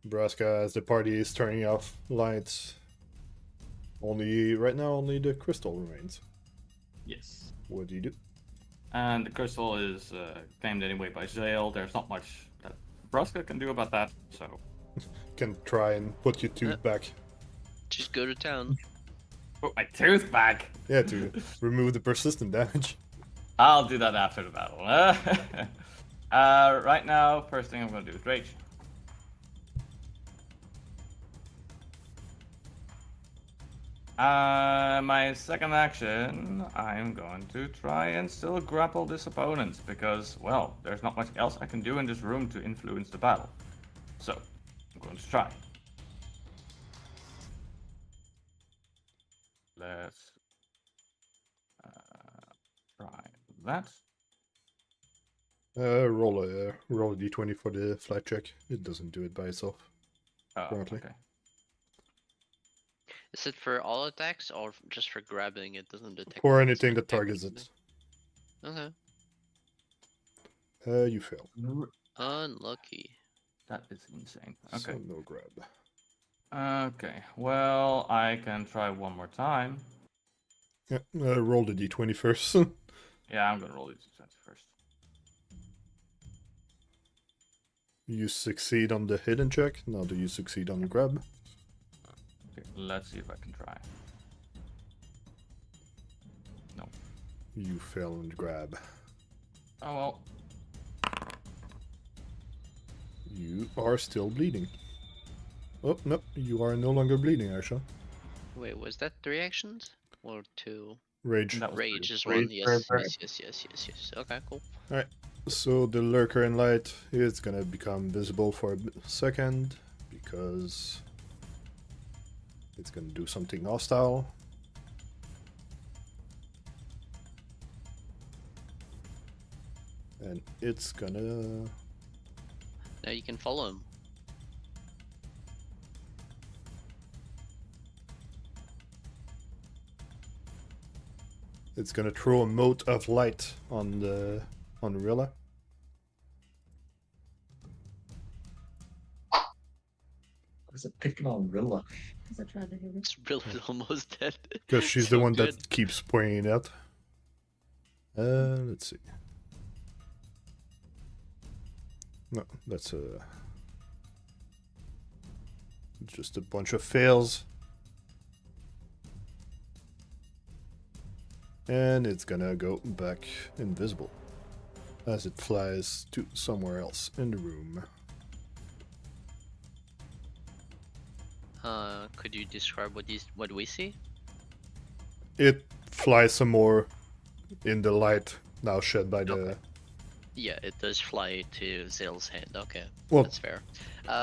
Braska, as the party is turning off lights, right now only the crystal remains. Yes. What do you do? And the crystal is claimed anyway by Zael. There's not much that Braska can do about that, so. Can try and put your tooth back. Just go to town. Put my tooth back! Yeah, to remove the persistent damage. I'll do that after the battle. Right now, first thing I'm gonna do is rage. My second action, I'm going to try and still grapple this opponent because, well, there's not much else I can do in this room to influence the battle. So, I'm going to try. Let's try that. Roll a d20 for the flight check. It doesn't do it by itself. Oh, Currently. okay. Is it for all attacks or just for grabbing? It doesn't detect. For it, anything doesn't that detect targets it. Okay. You fail. Unlucky. That is insane. So Okay. no grab. Okay. Well, I can try one more time. Yeah, roll the d20 first. Yeah, I'm gonna roll these first. You succeed on the hidden check. Now do you succeed on the grab? Okay, let's see if I can try. No. You fail on the grab. Oh well. You are still bleeding. Oh, no, you are no longer bleeding, Aisha. Wait, was that 3 actions or 2? Rage. That was Rage three. is Rage, one. Yes, right. yes. Okay, cool. So the lurker in light is gonna become visible for a second because it's gonna do something hostile. And it's gonna... Now you can follow him. It's gonna throw a mote of light on Rilla. Was it picking on Rilla? Because I tried to hit him. It's really almost dead. Because she's the So one good. that keeps pointing it out. Let's see. No, that's just a bunch of fails. And it's gonna go back invisible as it flies to somewhere else in the room. Could you describe what we see? It flies some more in the light now shed by the... Okay. Yeah, it does fly to Zael's hand. Okay, Well, that's fair.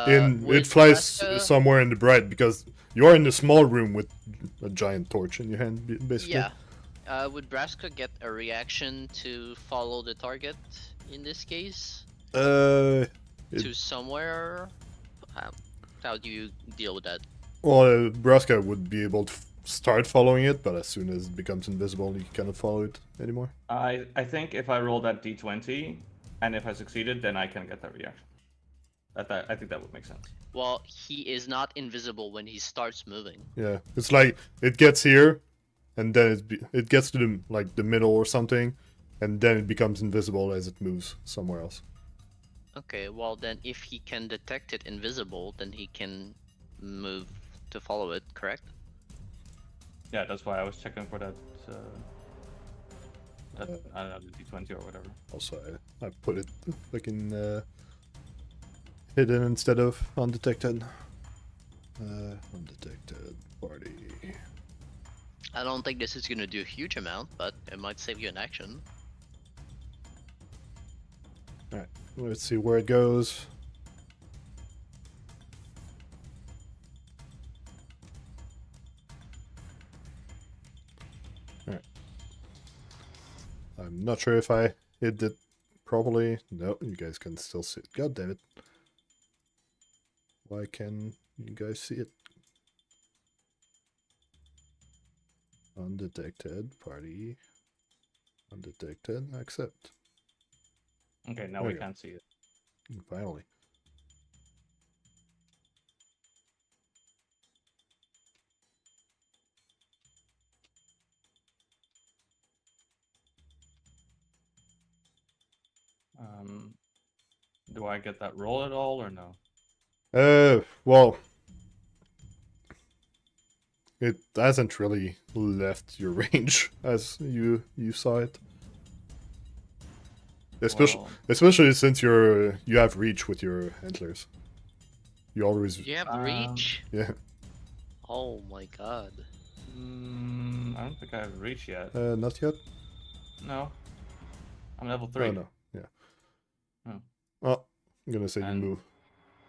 it Would flies Braska- somewhere in the bright because you're in a small room with a giant torch in your hand, basically. Yeah. Would Braska get a reaction to follow the target in this case? It- To somewhere? How do you deal with that? Well, Braska would be able to start following it, but as soon as it becomes invisible, he cannot follow it anymore. I think if I roll that d20, and if I succeeded, then I can get that reaction. I think that would make sense. Well, he is not invisible when he starts moving. Yeah, it's like it gets here, and then it gets to the middle or something, and then it becomes invisible as it moves somewhere else. Okay, well then if he can detect it invisible, then he can move to follow it, correct? Yeah, that's why I was checking for that. I don't know, the d20 or whatever. Also, I put it like in hidden instead of undetected. Undetected party. I don't think this is gonna do a huge amount, but it might save you an action. let's see where it goes. Alright. I'm not sure if I hit it properly. No, you guys can still see it. God damn it. Why can you guys see it? Undetected, party. Undetected, accept. Okay, now There we you go. can't see it. Finally. Do I get that roll at all or no? Well, it hasn't really left your range as you saw it. Especially since you have reach with your antlers. You always You have reach? yeah. Oh my god. I don't think I have reach yet. Not yet. No. I'm level 3. Oh no, yeah. Hmm. Oh, I'm gonna say And- you move.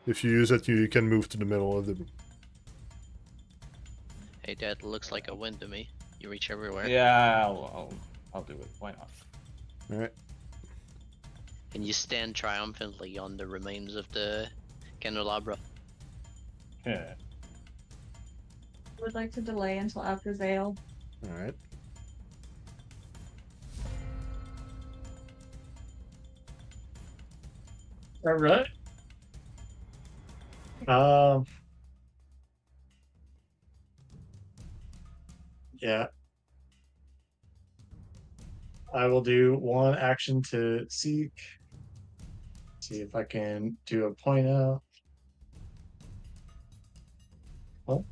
If you use it, you can move to the middle of the room. Hey, that looks like a win to me. You reach everywhere. Yeah, I'll do it. Why not? All right. And you stand triumphantly on the remains of the candelabra. Yeah. Would like to delay until after Zael. All right. All right. Yeah. I will do one action to seek. See if I can do a point out. Well,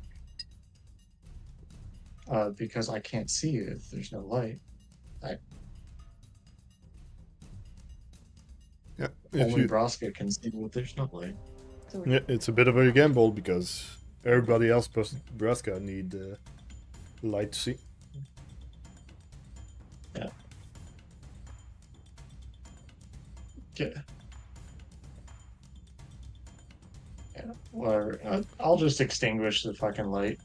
because I can't see you if there's no light. Yeah. Only Braska can see if there's no light. So Yeah, it's a bit of a gamble because everybody else plus Braska need light to see. Yeah. Yeah. Yeah. Whatever. I'll just extinguish the fucking light.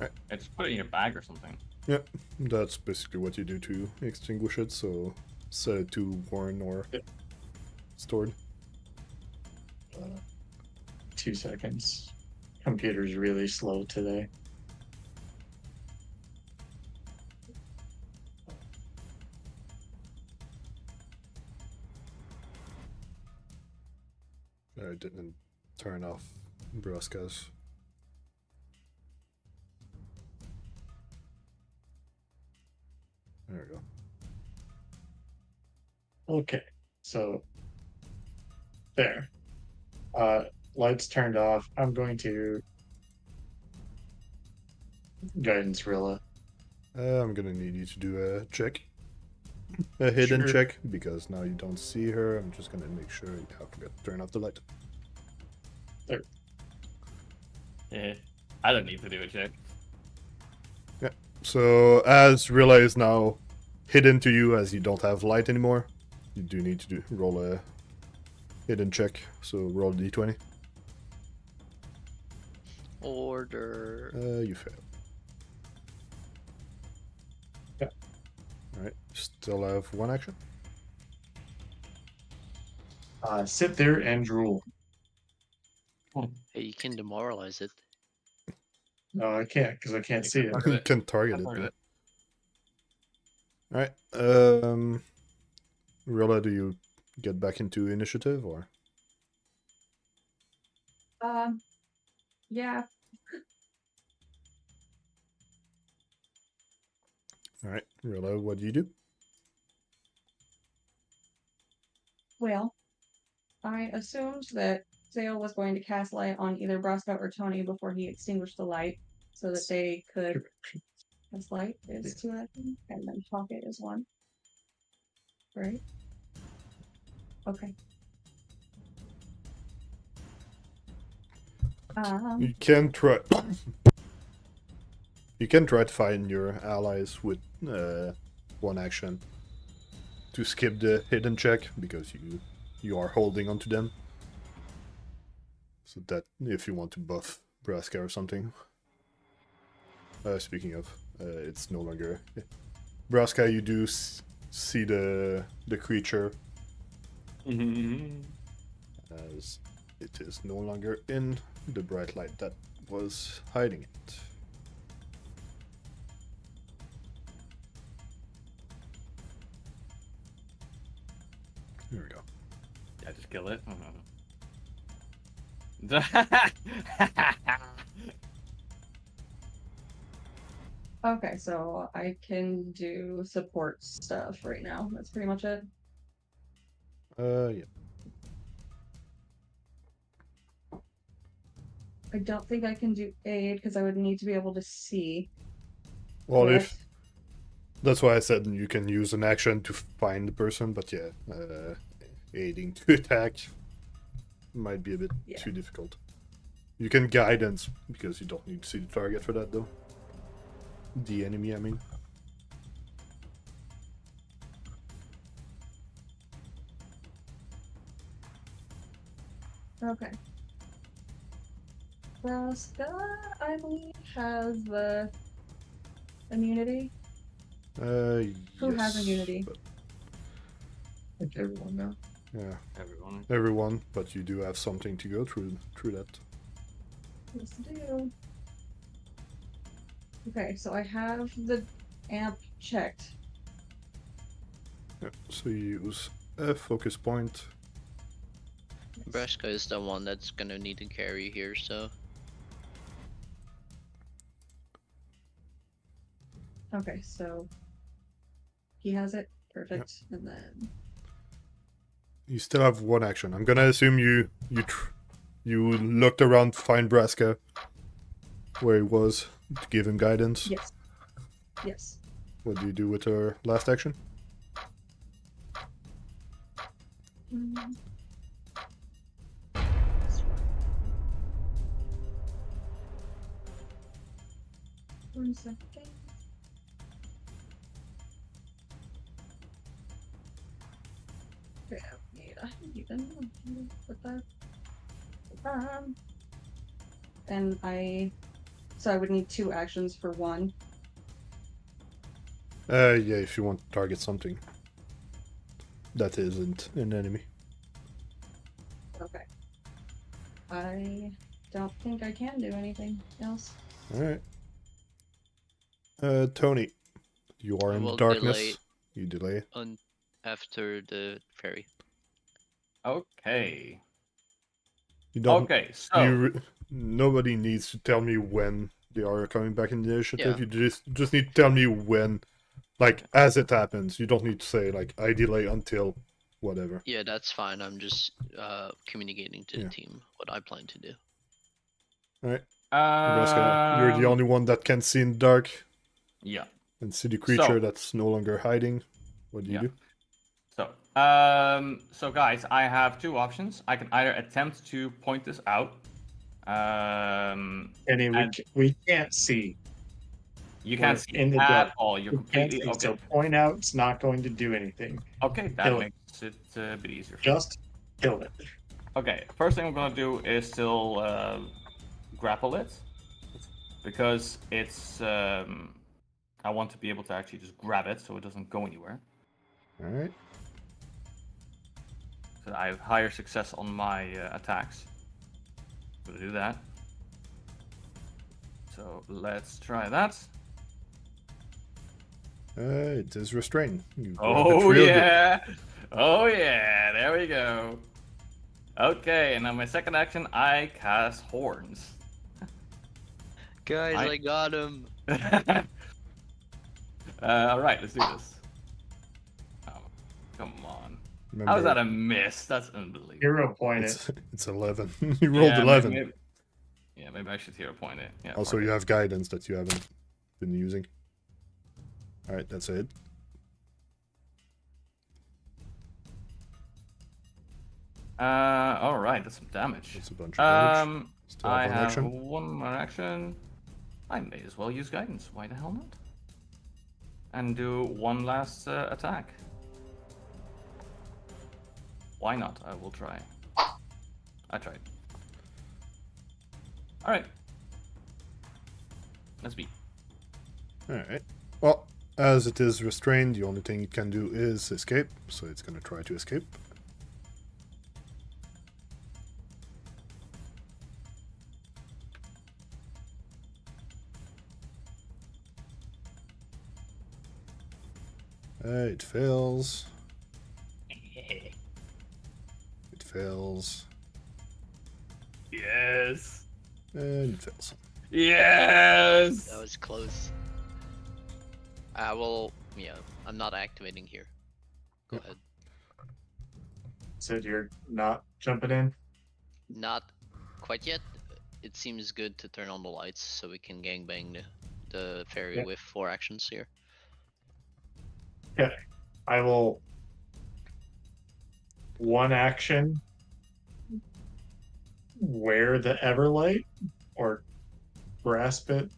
Yeah, just put it in your bag or something. Yep, that's basically what you do to extinguish it, so set it to worn or stored. 2 seconds. Computer's really slow today. I didn't turn off Braska's. There we go. Okay, so there. Lights turned off. I'm going to guidance Rilla. I'm gonna need you to do a check. A hidden Sure. check, because now you don't see her. I'm just gonna make sure you have to turn off the light. Yeah. I don't need to do a check. So, as Rilla is now hidden to you, as you don't have light anymore, you do need to roll a hidden check. So, roll a d20. Order. You fail. Yeah. Alright, still have one action. Sit there and drool. Hey, you can demoralize it. No, I can't because I can't see it. You can target it. Target Alright, Rilla, do you get back into initiative, or? yeah. Alright, Rilla, what do you do? Well, I assumed that Zael was going to cast light on either Braska or Tony before he extinguished the light, so that they could. Cast light is 2 actions, and then pocket is 1. Right? Okay. You can try. You can try to find your allies with one action. to skip the hidden check because you are holding onto them. So that if you want to buff Braska or something. Speaking of, it's no longer Braska. You do see the creature as it is no longer in the bright light that was hiding it. There we go. Yeah, just kill it. Okay, so I can do support stuff right now. That's pretty much it. Yeah. I don't think I can do aid because I would need to be able to see. Well, with- if that's why I said you can use an action to find the person, but yeah, aiding to attack might be a bit too difficult. You can guidance because you don't need to see the target for that, though. The enemy, I mean. Okay. Braska, I believe, has the immunity. Who has immunity? But, I think everyone now. yeah, Everyone. everyone, but you do have something to go through that. Yes, do. Okay, so I have the amp checked. Yeah, so you use a focus point. Braska is the one that's gonna need to carry here, so. Okay, so he has it. Perfect. And then You still have one action. I'm gonna assume you looked around to find Braska where he was to give him guidance. yes. Yes. What do you do with her last action? Mm. 1 second. Okay, I need even put that. And so I would need 2 actions for 1. Yeah, if you want to target something that isn't an enemy. Okay. I don't think I can do anything else. Alright. Tony, you are I in will darkness. delay. You delay. After the ferry. Okay. You don't. Okay, so Nobody needs to tell me when they are coming back in the initiative. Yeah. You just need to tell me when, like as it happens. You don't need to say like I delay until whatever. Yeah, that's fine. I'm just communicating to Yeah. the team what I plan to do. Alright. Braska, you're the only one that can see in the dark Yeah. and see the creature that's no longer hiding. What do you do? So guys, I have 2 options. I can either attempt to point this out. We can't see. You can't We're see in the at dark. all. You're We can't completely see, okay. So point out's not going to do anything. Okay, that Kill it. makes it a bit easier. Just kill it. Okay, first thing I'm gonna do is still grapple it because it's I want to be able to actually just grab it so it doesn't go anywhere. Alright. So I have higher success on my attacks. Gonna do that. So let's try that. It is restrained. You grab it Oh real good. yeah! Oh yeah! There we go. Okay, and on my second action, I cast horns. Guys, I got him. All right, let's do this. Oh, come on. Remember, How is that a miss? That's unbelievable. Hero point it. it's 11. You rolled 11. Maybe I should hero point it. Yeah. Also, mark you it. have guidance that you haven't been using. Alright, that's it. All right, that's some damage. That's a bunch of damage. Still I have one have action. one more action. I may as well use guidance. Why the hell not? And do one last attack. Why not? I will try. I tried. Alright. Let's be. Alright. Well, as it is restrained, the only thing it can do is escape, so it's gonna try to escape. It fails. It fails. Yes. And it fails. Yes. That was close. I will. Yeah, I'm not activating here. Go ahead. So you're not jumping in? Not quite yet. It seems good to turn on the lights so we can gangbang the ferry Yeah. with 4 actions here. Okay. I will. One action. Wear the Everlight or grasp it.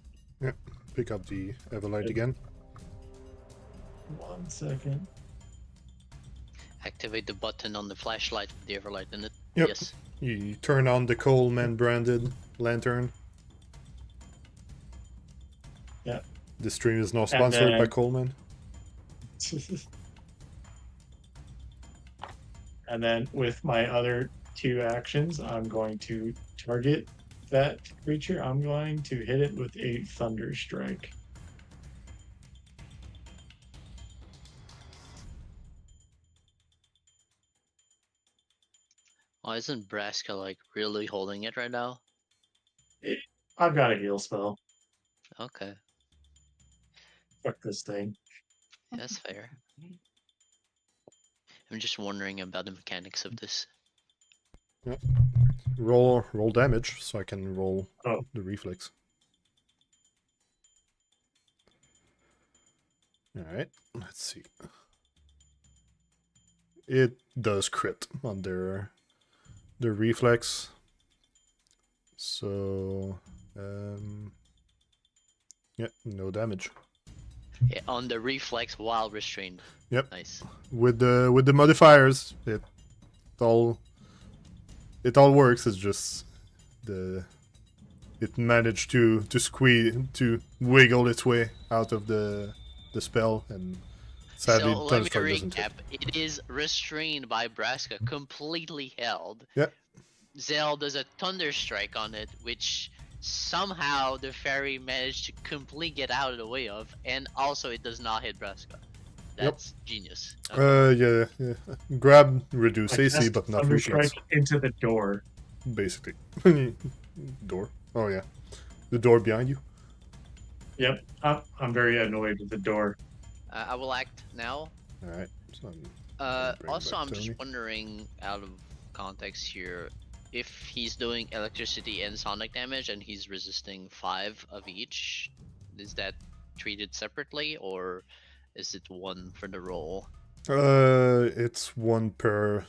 Pick up the Everlight again. 1 second. Activate the button on the flashlight with the Everlight in it. Yep. Yes. You turn on the Coleman branded lantern. Yeah. This stream is not sponsored by then- Coleman. And then with my other 2 actions, I'm going to target that creature. I'm going to hit it with a Thunder Strike. Why isn't Braska like really holding it right now? I've got a heal spell. Okay, Fuck this thing. that's fair. I'm just wondering about the mechanics of this. Roll damage, so I can roll Oh. the reflex. Alright, let's see. It does crit on their reflex. So yeah, no damage. Yeah, on the reflex while restrained. Yep. Nice. With the modifiers, it all works. It's just it managed to wiggle its way out of the spell, and sadly So let me Thunderstrike doesn't hit. recap. It is restrained by Braska, completely held. Yep. Zael does a thunder strike on it, which somehow the fairy managed to completely get out of the way of, and also it does not hit Braska. That's genius. Okay. Yeah. Grab, reduce I AC, cast but not Thunder reflex. Strike into the door. Basically, door. Oh yeah, the door behind you. Yep. I'm very annoyed with the door. I will act now. All right. So bring Also, back I'm just Tony. wondering, out of context here, if he's doing electricity and sonic damage and he's resisting 5 of each, is that treated separately, or is it 1 for the roll? It's 1 per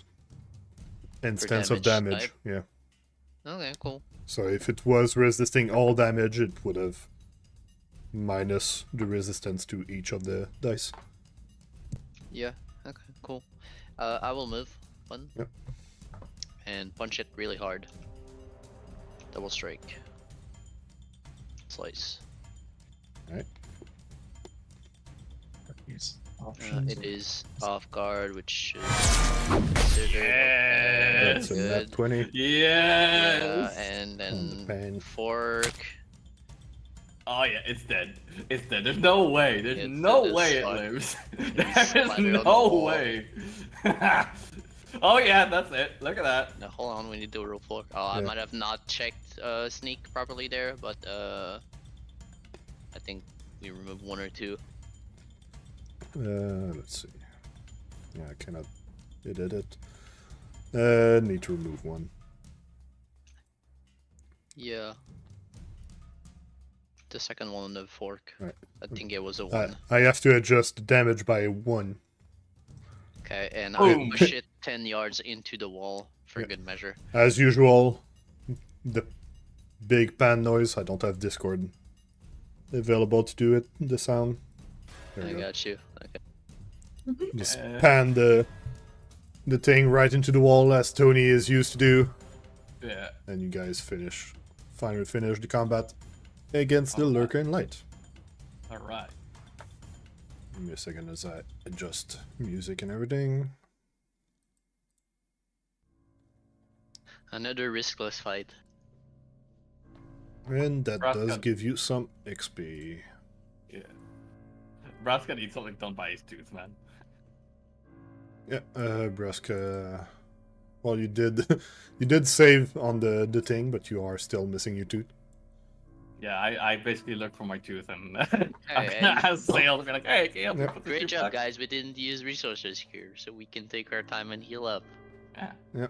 instance of damage damage. type? Yeah. Okay, cool. So if it was resisting all damage, it would have minus the resistance to each of the dice. Yeah, okay, cool. I will move 1. Yep. And punch it really hard. Double strike. Slice. These options. It is off guard, which is considered That's a nat good. 20. Yes. And On the then pen. fork. Oh yeah, it's dead. It's dead. There's no way. There's It's no dead as way it fuck. lives. It's There splattered on is the no wall. way. Oh yeah, that's it. Look at that. Now hold on, we need to do a roll fork. Oh, I Yeah. might have not checked sneak properly there, but I think we removed 1 or 2. Let's see. Yeah, I cannot edit it. Need to remove 1. Yeah. The second one on the fork. Right. I think it was a 1. I have to adjust the damage by 1. Okay, and Boom. I'll push it 10 yards into the wall for Yeah. good measure. As usual, the big pan noise. I don't have Discord available to do it. The sound. There I we go. got you. Okay. Just Uh. pan the the thing right into the wall as Tony is used to do. Yeah. And you guys finally finish the combat against the Lurker in Light. Alright. Give me a second as I adjust music and everything. Another riskless fight. And that does Braska. give you some XP. Yeah. Braska needs something done by his tooth, man. Yeah, Braska. Well, you did you did save on the thing, but you are still missing your tooth. Yeah, I basically looked for my tooth and I'm Hey, gonna ask Zael to be like, hey, can you help me Yeah. put the Great tooth job, back? guys. We didn't use resources here, so we can take our time and heal up. Yeah.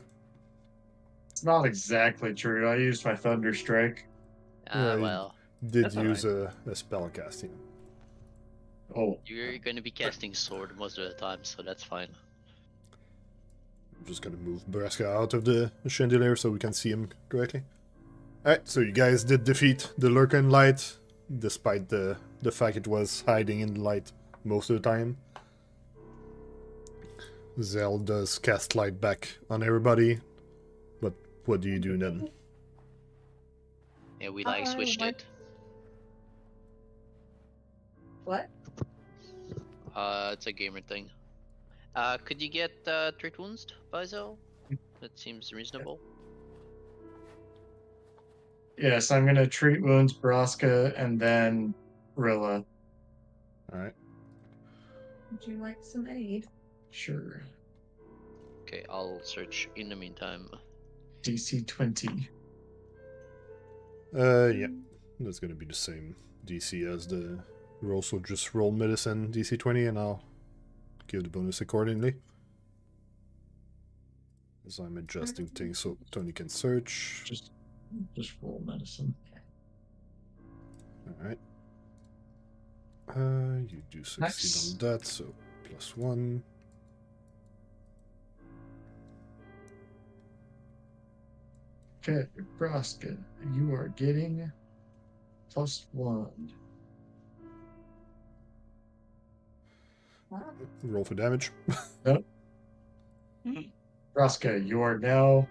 It's not exactly true. I used my Thunder Strike. Yeah, Well, Did That's use a spell casting. Oh, you're going to be casting sword most of the time, so that's fine. I'm just gonna move Braska out of the chandelier so we can see him correctly. Alright, so you guys did defeat the Lurker in Light, despite the fact it was hiding in the light most of the time. Zael does cast light back on everybody, but what do you do then? Yeah, we like switched what? it. What? It's a gamer thing. Could you get treat wounds by Zael? That seems reasonable. yes, I'm gonna treat wounds Braska and then Rilla. Alright. Would you like some aid? Sure. Okay, I'll search in the meantime. DC 20. Yeah. That's gonna be the same DC as the roll, so just roll medicine DC 20 and I'll give the bonus accordingly. As I'm adjusting things so Tony can search. Just roll medicine. Alright. You do succeed Nice. on that, so +1. Okay, Braska, you are getting +1. Wow. Roll for damage. Braska, you are now.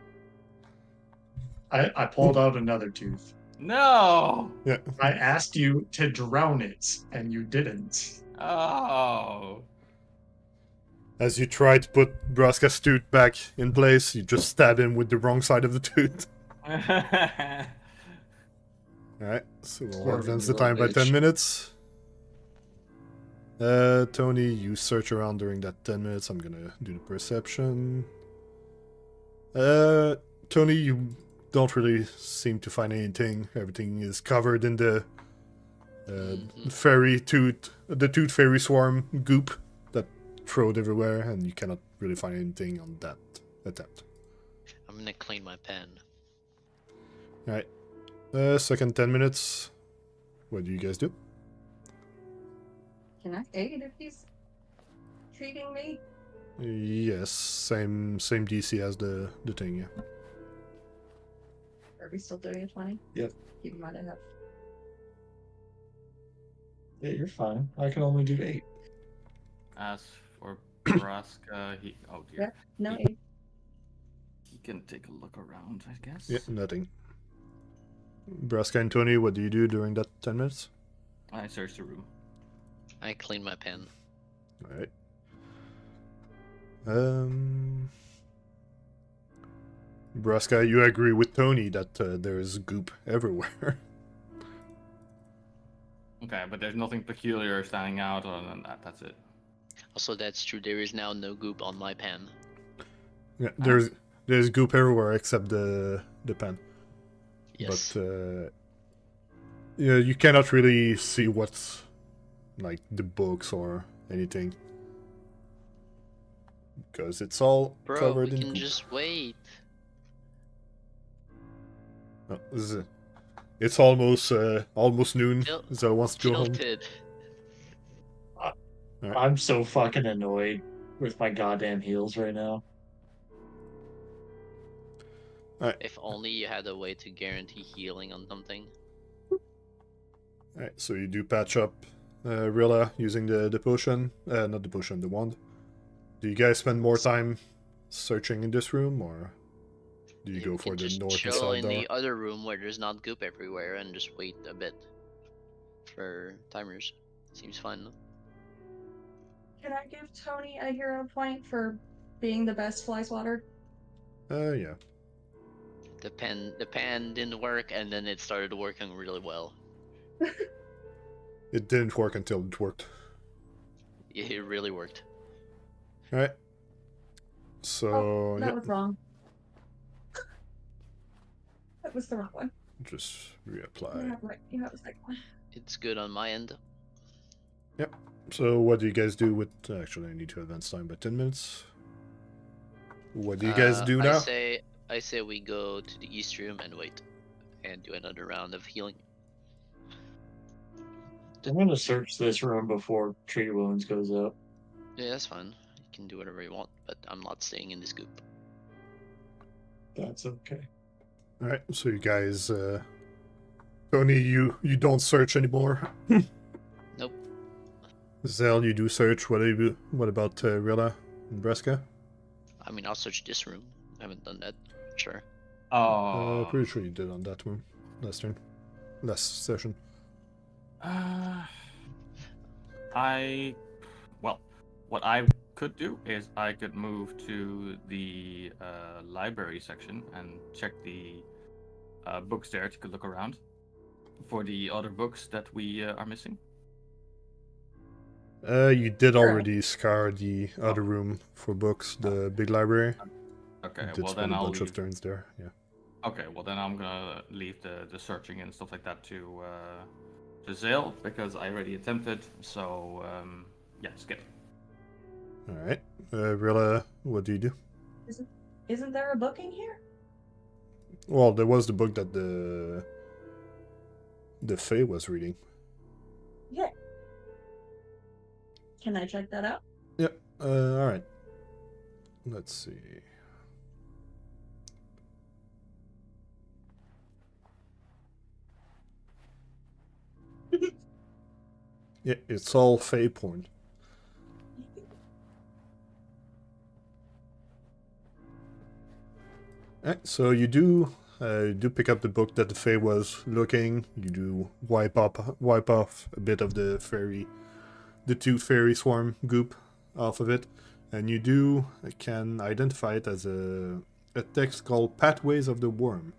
I pulled out another tooth. No! Yeah. I asked you to drown it, and you didn't. Oh. As you try to put Braska's tooth back in place, you just stab him with the wrong side of the tooth. Alright, so we'll Poor advance the little time by 10 bitch. minutes. Tony, you search around during that 10 minutes. I'm gonna do the perception. Tony, you don't really seem to find anything. Everything is covered in the fairy tooth, the tooth fairy swarm goop that trod everywhere, and you cannot really find anything on that attempt. I'm gonna clean my pen. Alright. Second 10 minutes. What do you guys do? Can I aid if he's treating me? Yes, same DC as the thing, yeah. Are we still doing a 20? Yep. Keep in mind I have. Yeah, you're fine. I can only do 8. As for Braska, he. Oh dear. Yeah. No He- aid. He can take a look around, I guess. Yeah, nothing. Braska and Tony, what do you do during that 10 minutes? I searched the room. I clean my pen. Alright. Braska, you agree with Tony that there's goop everywhere. Okay, but there's nothing peculiar standing out other than that. That's it. Also, that's true. There is now no goop on my pen. Yeah, there's goop everywhere except the pen. Yes. But yeah, you cannot really see what's like the books or anything. Because it's all Bro, covered we in can goop. just wait. Oh, it's almost noon, Fil- so I wants to go home. Tilted. I'm so fucking annoyed with my goddamn heals right now. If only you had a way to guarantee healing on something. Alright, so you do patch up Rilla using the potion. Not the potion, the wand. Do you guys spend more time searching in this room, or do you go for can the just north and chill south in door? the other room where there's not goop everywhere and just wait a bit for timers. Seems fun. Can I give Tony a hero point for being the best fly swatter? Yeah. The pen didn't work, and then it started working really well. It didn't work until it worked. Yeah, it really worked. Alright. So, That yeah, was wrong. That was the wrong one. just You reapply. have right. You have the second one. It's good on my end. So, what do you guys do with... Actually, I need to advance time by 10 minutes. What do you guys do now? I say we go to the east room and wait, and do another round of healing. I'm gonna search this room before Treat Wounds goes up. Yeah, that's fine. You can do whatever you want, but I'm not staying in this goop. That's okay. Alright, so you guys... Tony, you don't search anymore? Nope. Zael, you do search. What about Rilla and Braska? I mean, I'll search this room. I haven't done that. Sure. Oh. Pretty sure you did on that one last turn. Last session. Well, what I could do is I could move to the library section and check the books there to look around for the other books that we are missing. You did Sure. already scour the other room for books, the big library. Okay, You did well spend then a I'll bunch leave. of turns there, yeah. Okay, well then I'm gonna leave the searching and stuff like that to Zael because I already attempted. So yeah, skip. Alright. Rilla, what do you do? Isn't there a book in here? Well, there was the book that the Fae was reading. Yeah. Can I check that out? Yep. Alright. Let's see. Yeah, it's all Fae porn. Alright, so you do pick up the book that the Fae was looking. You do wipe off a bit of the two fairy swarm goop off of it, and you can identify it as a text called Pathways of the Worm.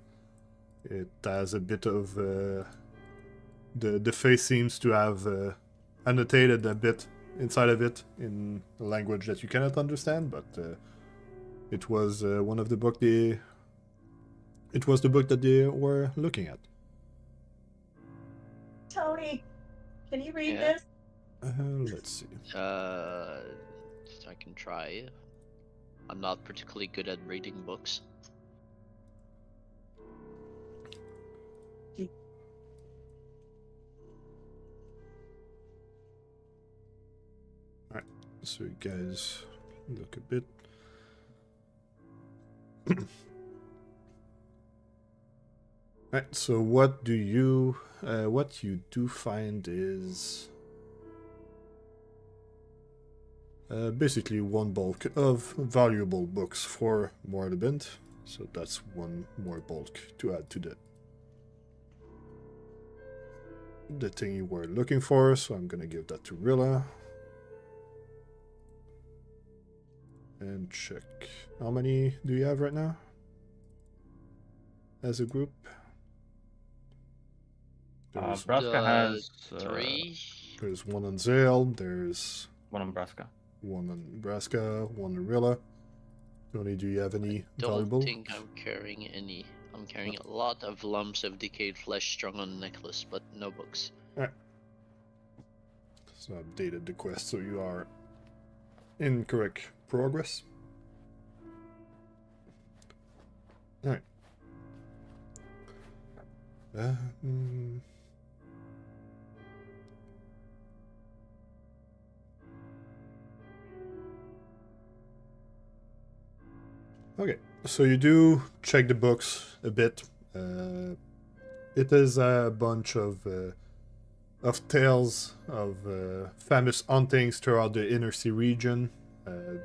It has a bit of the Fae seems to have annotated a bit inside of it in a language that you cannot understand, but it was one of the book it was the book that they were looking at. Tony, can you read Yeah. this? Let's see. I can try. I'm not particularly good at reading books. So you guys look a bit. Alright, so what you do find is basically one bulk of valuable books for Mordebent. So that's one more bulk to add to the thing you were looking for. So I'm gonna give that to Rilla. And check. How many do you have right now? As a group? Braska has 3. There's one on Zael, there's one on Braska. one on Braska, one on Rilla. Tony, do you have any Don't valuable? think I'm carrying any. I'm carrying a lot of lumps of decayed flesh strung on a necklace, but no books. Alright. So I updated the quest so you are in correct progress. Alright. Okay, so you do check the books a bit. It is a bunch of tales of famous hauntings throughout the Inner Sea region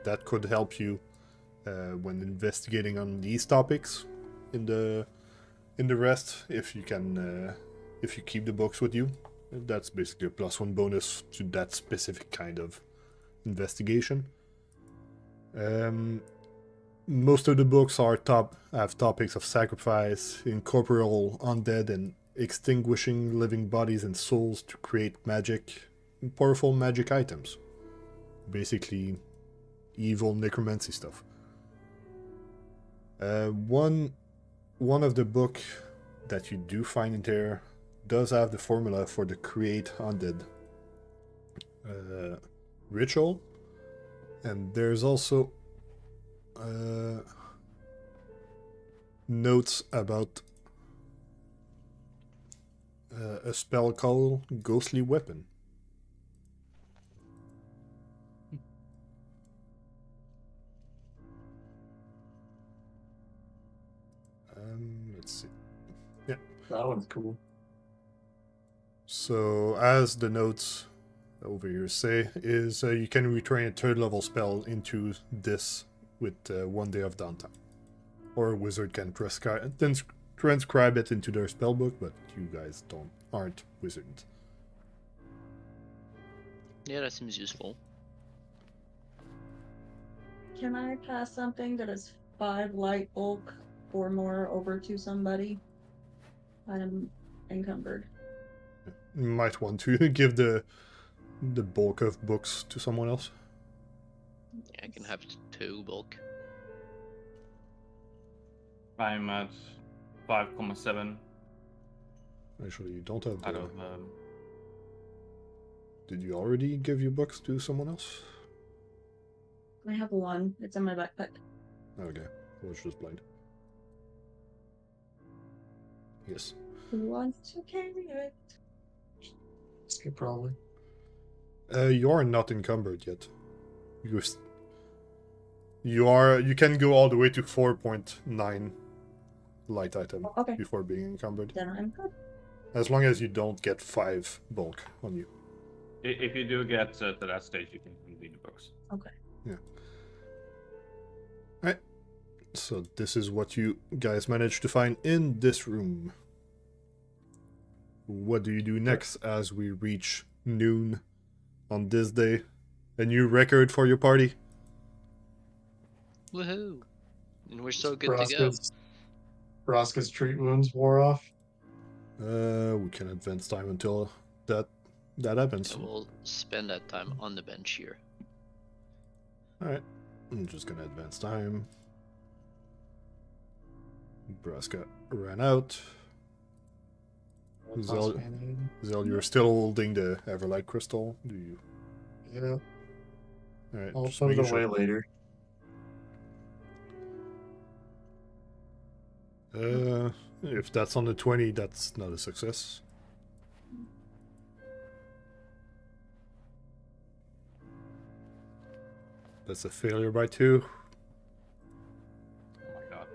that could help you when investigating on these topics in the rest, if you can, if you keep the books with you. That's basically a +1 bonus to that specific kind of investigation. Most of the books have topics of sacrifice, incorporeal undead, and extinguishing living bodies and souls to create magic, powerful magic items. Basically, evil necromancy stuff. One of the book that you do find in there does have the formula for the create undead ritual, and there's also notes about a spell called Ghostly Weapon. Let's see. Yeah. That one's cool. So, as the notes over here say, is you can retrain a 3rd level spell into this with 1 day of downtime. Or a wizard can transcribe it into their spellbook, but you guys aren't wizards. Yeah, that seems useful. Can I pass something that is 5 light bulk or more over to somebody? I'm encumbered. You might want to give the bulk of books to someone else. Yeah, I can have 2 bulk. I'm at 5,7 Actually, you don't have out the... of. Did you already give your books to someone else? I have 1. It's in my backpack. Okay, I was just blind. Yes. Who wants to carry it? Skip probably. You are not encumbered yet. You can go all the way to 4.9 light item Okay. before being encumbered. Then I'm good. As long as you don't get 5 bulk on you. If you do get to that stage, you can read the books. Okay. Yeah. Alright. So this is what you guys managed to find in this room. What do you do next as we reach noon on this day? A new record for your party? Woohoo! And we're so good to go. Braska's treat wounds wore off. We can advance time until that happens. So we'll spend that time on the bench here. Alright. I'm just gonna advance time. Braska ran out. Zael, you're still holding the Everlight crystal, do you? Yeah. Alright, I'll just put it making away sure. later. If that's on the 20, that's not a success. That's a failure by 2. Oh my god.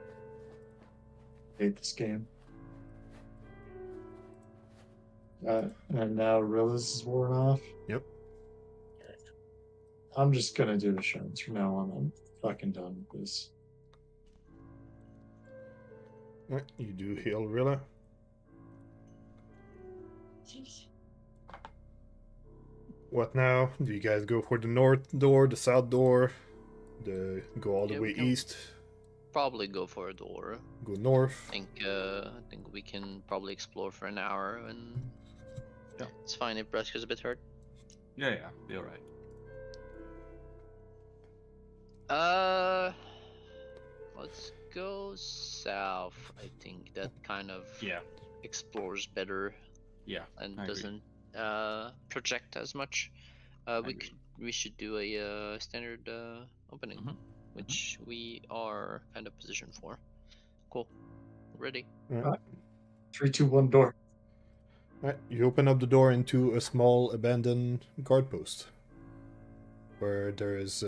Hate this game. And now Rilla's is worn off. Yep. I'm just gonna do assurance from now on. I'm fucking done with this. Alright, you do heal Rilla. Jeez. What now? Do you guys go for the north door, the south door? Go all the Yeah, way we can- east? Probably go for a door. Go north? I think we can probably explore for an hour, and Yeah. it's fine if Braska's a bit hurt. Yeah, be alright. Let's go south. I think that kind of Yeah, explores better yeah. and I agree. doesn't project as much. agree. We should do a standard opening, Mhm. which we are kind of positioned for. Cool, ready. Alright. 3, 2, 1 door. Alright, you open up the door into a small abandoned guard post. Where there is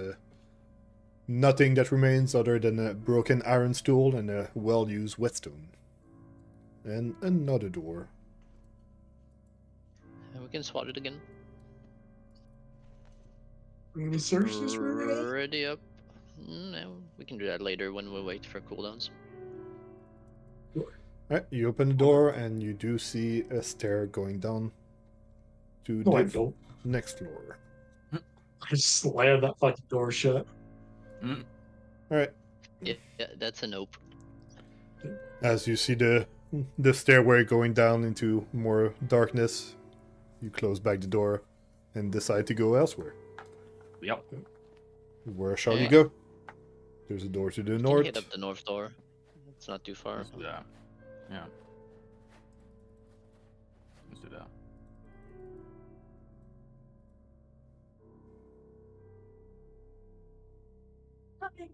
nothing that remains other than a broken iron stool and a well-used whetstone. And another door. And we can swat it again. We're gonna search this room. Ready up. No, we can do that later when we wait for cooldowns. Alright, you open the door and you do see a stair going down to No, I the don't. next floor. I slammed that fucking door shut. Alright, Yeah, that's a nope. as you see the stairway going down into more darkness, you close back the door and decide to go elsewhere. Yep. Where shall you Yeah. go? There's a door to the We can north. hit up the north door. It's not too far. Let's do that. Yeah. Let's do that. Trying.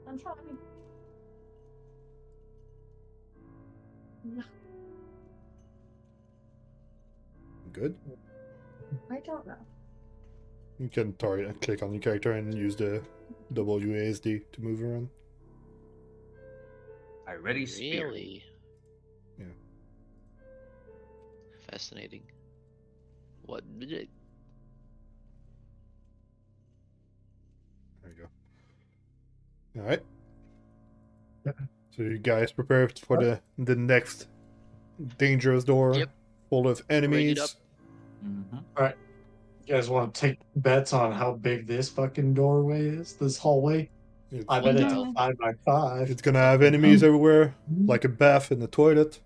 I'm trying. Good. I don't know. You can target and click on your character and use the WASD to move around. I ready spear. Really? Yeah. Fascinating. What did it? There you go. Alright. So you guys prepared for the next dangerous door Yep. full of enemies. up. Mm-hmm. You guys want to take bets on how big this fucking doorway is? This hallway? It's, I bet it's a Mhm. 5x5. it's gonna have enemies everywhere, like a bath and a toilet.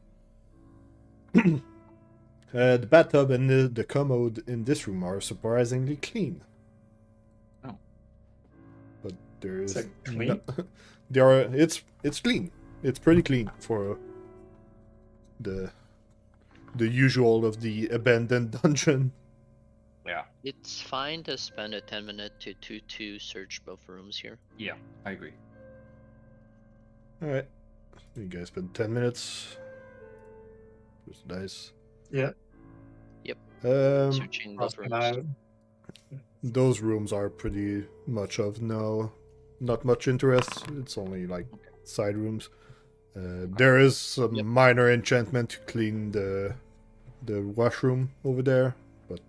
The bathtub and the commode in this room are surprisingly clean. Oh. But there is Is it clean? there are it's clean. It's pretty clean for the usual of the abandoned dungeon. Yeah. It's fine to spend a 10-minute to 2 search both rooms here. Yeah, I agree. Alright. You guys spend 10 minutes. Where's the dice? Yeah. Searching both And rooms. Those rooms are pretty much of not much interest. It's only like side rooms. There is some Yep. minor enchantment to clean the washroom over there, but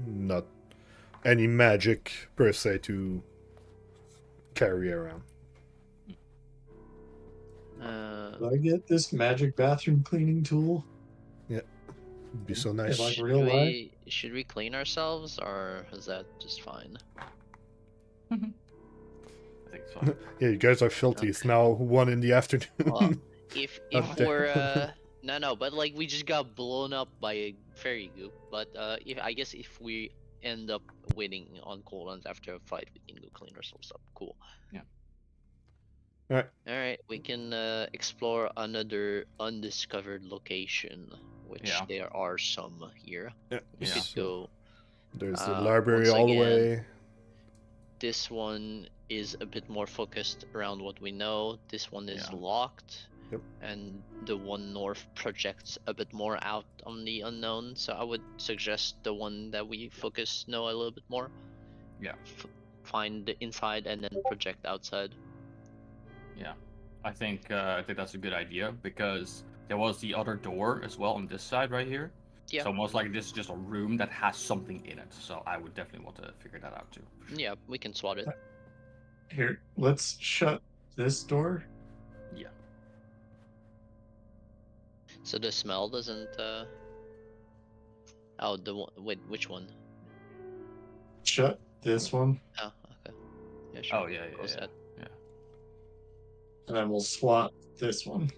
not any magic per se to carry around. Do I get this magic bathroom cleaning tool? It'd be so In nice. like real life? Should we clean ourselves, or is that just fine? I think so. Yeah, you guys are filthy. It's now 1 in the afternoon. Well, if Okay. we're no, but like we just got blown up by a fairy goop. But if we end up winning on cooldowns after a fight, we can go clean ourselves up. Cool. Yeah. Alright. All right, we can explore another undiscovered location, which Yeah. there are some here. Yeah. We Yeah. could go. There's the Uh, library once all the again, way. This one is a bit more focused around what we know. This one is Yeah. locked. Yep. And the one north projects a bit more out on the unknown. So I would suggest the one that we know a little bit more. Yeah. Find the inside and then project outside. Yeah, I think that's a good idea because there was the other door as well on this side right here. Yeah. So most likely this is just a room that has something in it. So I would definitely want to figure that out too. Yeah, we can swat it. Here, let's shut this door. Yeah. So the smell doesn't. Oh, the one. Wait, which one? Shut this one. Oh, okay. Yeah, sure. Oh yeah, yeah, Close yeah. that. And then we'll swap this one.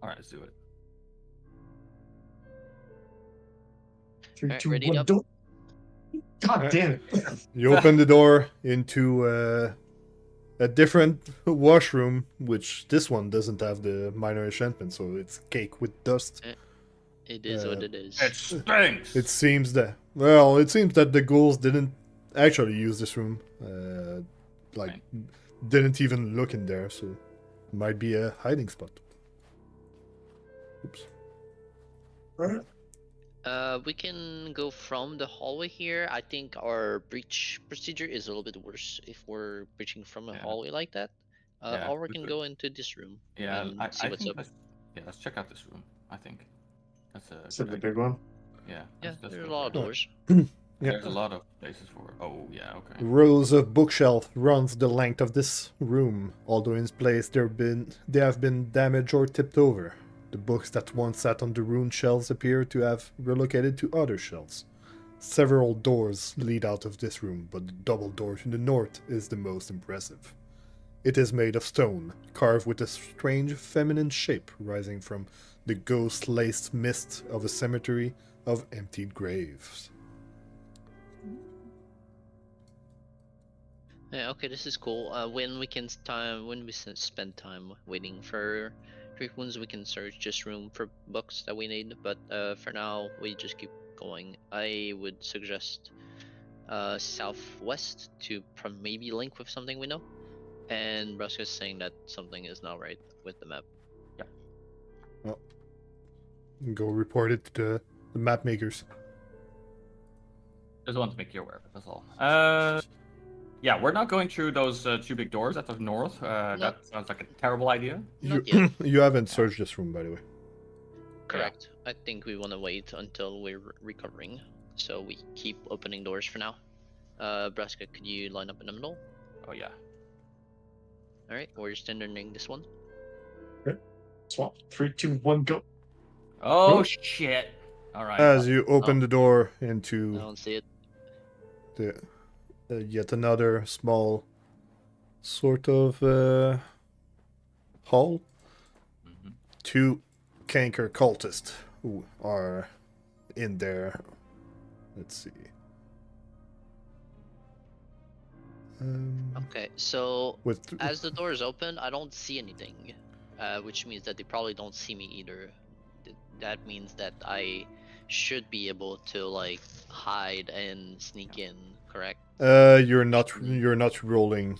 All right, let's do it. 3, Alright, 2, ready 1, up? don't. God Alright. damn it. You open the door into a different washroom, which this one doesn't have the minor enchantment, so it's cake with dust. It is what it is. It stinks. It seems that the ghouls didn't actually use this room. Right. Didn't even look in there, so it might be a hiding spot. Oops. We can go from the hallway here. I think our breach procedure is a little bit worse if we're breaching from a Yeah. hallway like that. Yeah, Or we we can could- go into this room. Yeah, and I see what's think up. let's check out this room. I think that's a Is it good the idea. big one? Yeah. Yeah, let's there's a go lot of for it. doors. Yeah. There's a lot of places for. Oh yeah, okay. Rows of bookshelf runs the length of this room. Although in place they have been damaged or tipped over. The books that once sat on the ruined shelves appear to have relocated to other shelves. Several doors lead out of this room, but the double door to the north is the most impressive. It is made of stone, carved with a strange feminine shape rising from the ghost-laced mist of a cemetery of emptied graves. Yeah, okay, this is cool. When we spend time waiting for Greek ones, we can search this room for books that we need. But for now, we just keep going. I would suggest southwest to maybe link with something we know. And Braska's saying that something is not right with the map. Well, go report it to the map makers. Just want to make you aware of it. That's all. Yeah, we're not going through those two big doors at the north. That sounds like a terrible idea. Not yet. You haven't searched this room, by the way. Correct. I think we want to wait until we're recovering, so we keep opening doors for now. Braska, could you line up in the middle? Oh yeah. All right, we're standarding this one. Swap. 3, 2, 1, go. Oh shit! All right. As you open the door into I don't see it. the yet another small sort of hall, Mhm. two canker cultists who are in there. Let's see. Okay, so With as the doors open, I don't see anything, which means that they probably don't see me either. That means that I should be able to like hide and sneak in, correct? you're not rolling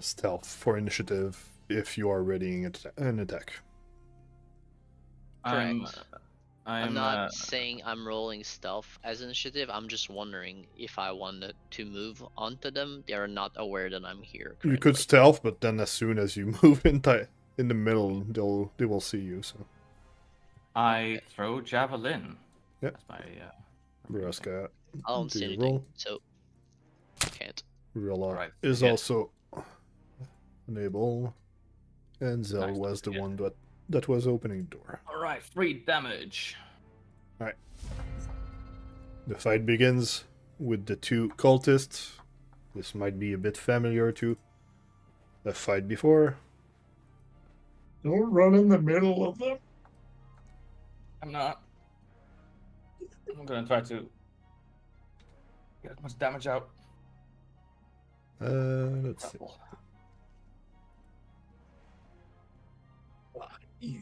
stealth for initiative if you are readying an attack. I'm not saying I'm rolling stealth as initiative. I'm just wondering if I wanted to move onto them. They are not aware that I'm here. You could currently. stealth, but then as soon as you move in the middle, they will see you. So I throw javelin. Yep. That's my. Braska, I don't do see you anything, roll? so can't. Rilla Right, is yeah. also unable, and Zael Nice, was the yeah. one that was opening the door. All right, 3 damage. The fight begins with the two cultists. This might be a bit familiar to a fight before. Don't run in the middle of them. I'm not. I'm gonna try to get as much damage out. Let's see. Double. You.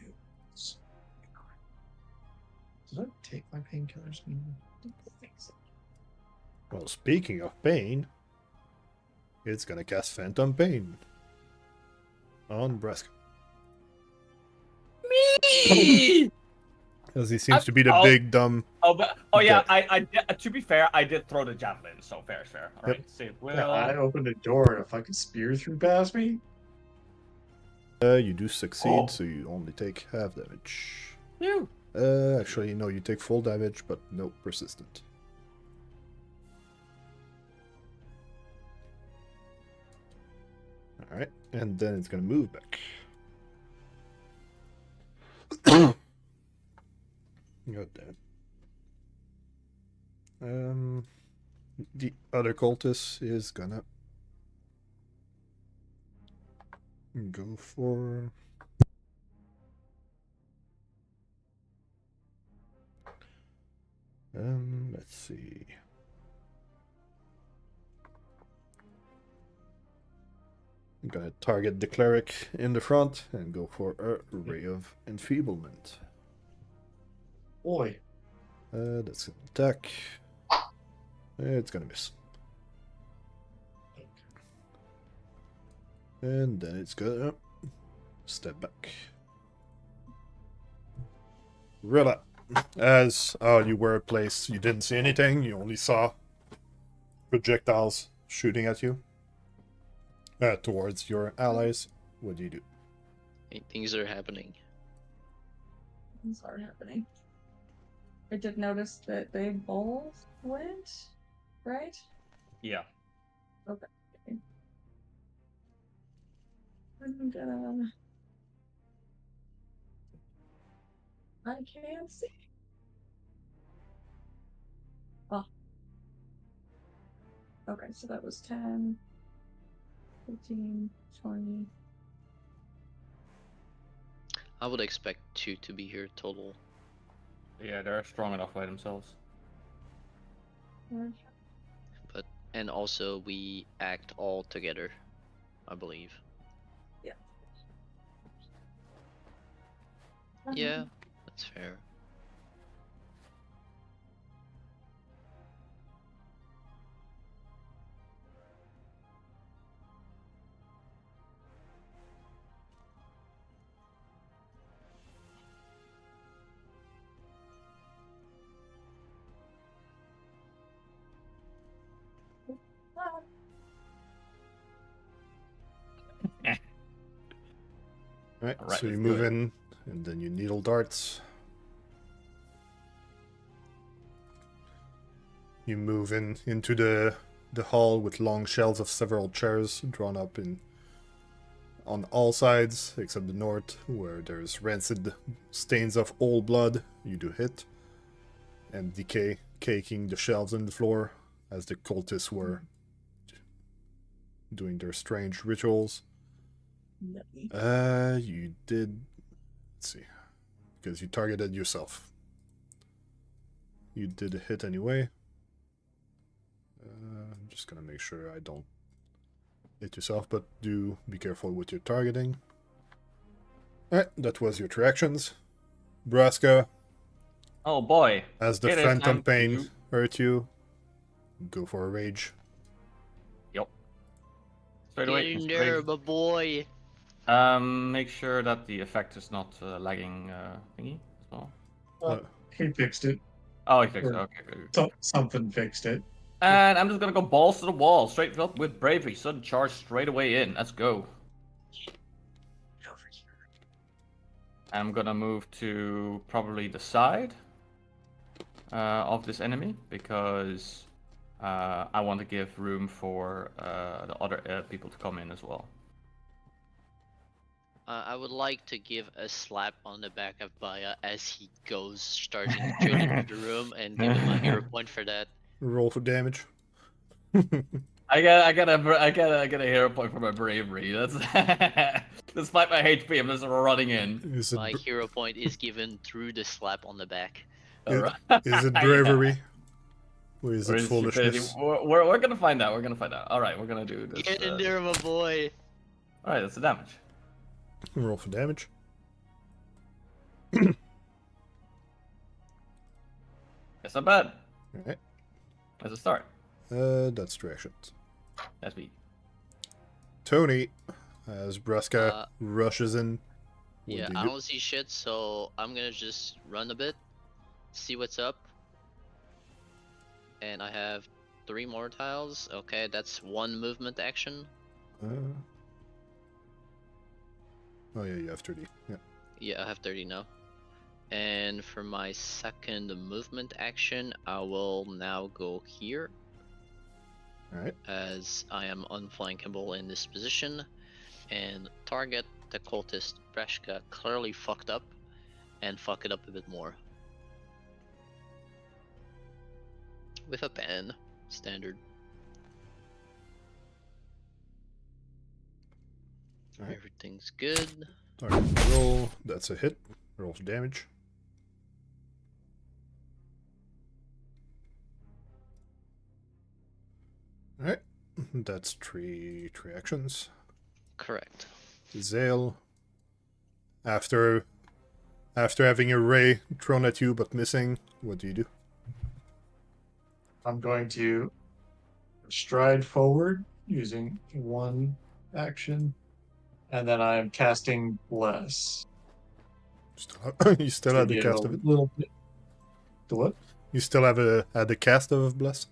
Did I take my painkillers? I don't think so. Well, speaking of pain, it's gonna cast Phantom Pain on Braska. Me! As he seems to be the big dumb. Yeah. I to be fair, I did throw the javelin, so fair is fair. All right, Yep. save will. Yeah, I opened a door and a fucking spear threw past me. You do succeed, Oh. so you only take half damage. Phew. Actually, no, you take full damage, but no persistent. Alright, and then it's gonna move back. God damn it. The other cultist is gonna go for let's see. I'm gonna target the cleric in the front and go for a ray of enfeeblement. Boy. That's an attack. It's gonna miss. And then it's gonna step back. Rilla, as you were placed, you didn't see anything. You only saw projectiles shooting at you. Towards your allies. What do you do? Things are happening. Things are happening. I did notice that they both went, right? Yeah. Okay. I'm gonna... I can't see. Oh. Okay, so that was 10, 15, 20. I would expect 2 to be here total. Yeah, they're strong enough by themselves. But and also we act all together, I believe. Yeah. Yeah, that's fair. Alright, Alright, so you let's move do it. in, and then you needle darts. You move in into the hall with long shelves of several chairs drawn up on all sides except the north, where there's rancid stains of old blood. You do hit, and decay caking the shelves and the floor as the cultists were doing their strange rituals. You did. Let's see, because you targeted yourself. You did a hit anyway. I'm just gonna make sure I don't hit yourself, but do be careful with your targeting. Alright, that was your 3 actions. Braska, Oh boy. as the It is phantom time pain to- hurt you, go for a rage. Yep. Straight Get away. in straight. there, my boy. Make sure that the effect is not lagging thingy as well. He fixed it. Oh, he fixed it. Or- Okay, good. Something fixed it. And I'm just gonna go balls to the wall, straight up with bravery. Sudden charge straight away in. Let's go. I'm gonna move to probably the side of this enemy because I want to give room for the other people to come in as well. I would like to give a slap on the back of Baya as he goes starting straight into the room and give him a hero point for that. Roll for damage. I get a hero point for my bravery. That's despite my HP, I'm just running in. Is it, My hero point is given through the slap on the back. Alright. is it Yeah. bravery? Or is Or it is it stupidity? foolishness? We're gonna find out. We're gonna find out. All right, we're gonna do this. Get in there, my boy. All right, that's the damage. Roll for damage. That's not bad. Alright. That's a start. That's 3 actions. That's me. Tony, as Braska Uh, rushes in. What Yeah, do you I do? don't see shit, so I'm gonna just run a bit, see what's up. And I have 3 more tiles. Okay, that's 1 movement action. Oh yeah, you have 30. Yeah. Yeah, I have 30 now. And for my second movement action, I will now go here, Alright. as I am unflankable in this position, and target the cultist Braska clearly fucked up, and fuck it up a bit more. With a pen, standard. Alright. Everything's good. Target roll. That's a hit. Roll for damage. Alright. That's three actions. Correct. Zael, after having a ray thrown at you but missing, what do you do? I'm going to stride forward using 1 action, and then I'm casting Bless. You still to had the give cast a of it? little bit. The what? You still had the cast of Bless?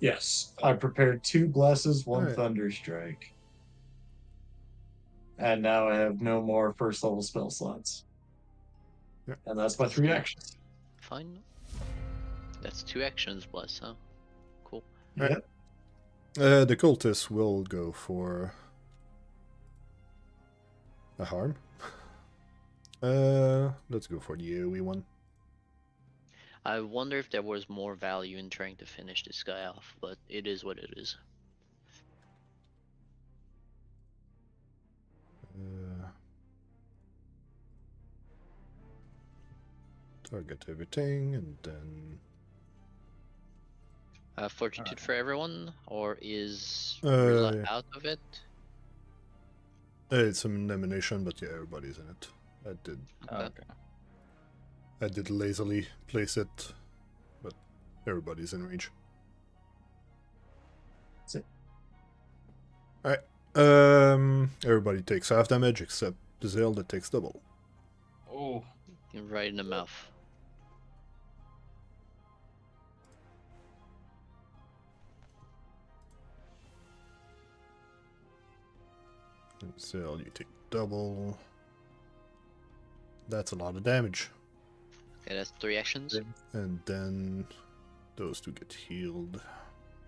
Yes, I prepared 2 Blesses, 1 Alright. Thunder Strike. And now I have no more first level spell slots. Yeah. And that's my 3 actions. fine. That's 2 actions, bless, huh? Cool. Yeah. The cultists will go for a harm. Let's go for the AoE one. I wonder if there was more value in trying to finish this guy off, but it is what it is. Target everything, and then Fortitude for everyone, or is Yeah. Rilla out of it? it's an elimination, but yeah, everybody's in it. Okay. I did lazily place it, but everybody's in range. That's it. Alright. Everybody takes half damage except Zael that takes double. Oh, Right in the mouth. And Zael, you take double. That's a lot of damage. Okay, that's 3 actions. And then those two get healed.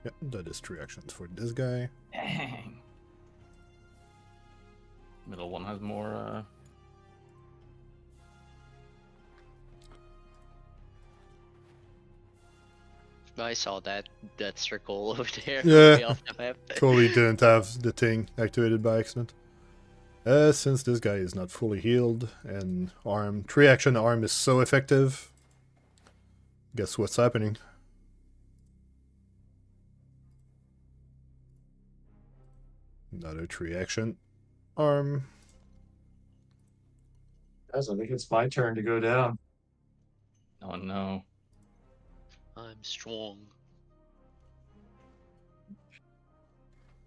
Yeah, that is 3 actions for this guy. dang. Middle one has more. I saw that circle over there. Yeah. Way off the map. Totally didn't have the thing activated by accident. Since this guy is not fully healed and arm 3 action arm is so effective, guess what's happening? Another 3 action arm. Guys, I think it's my turn to go down. Oh no. I'm strong.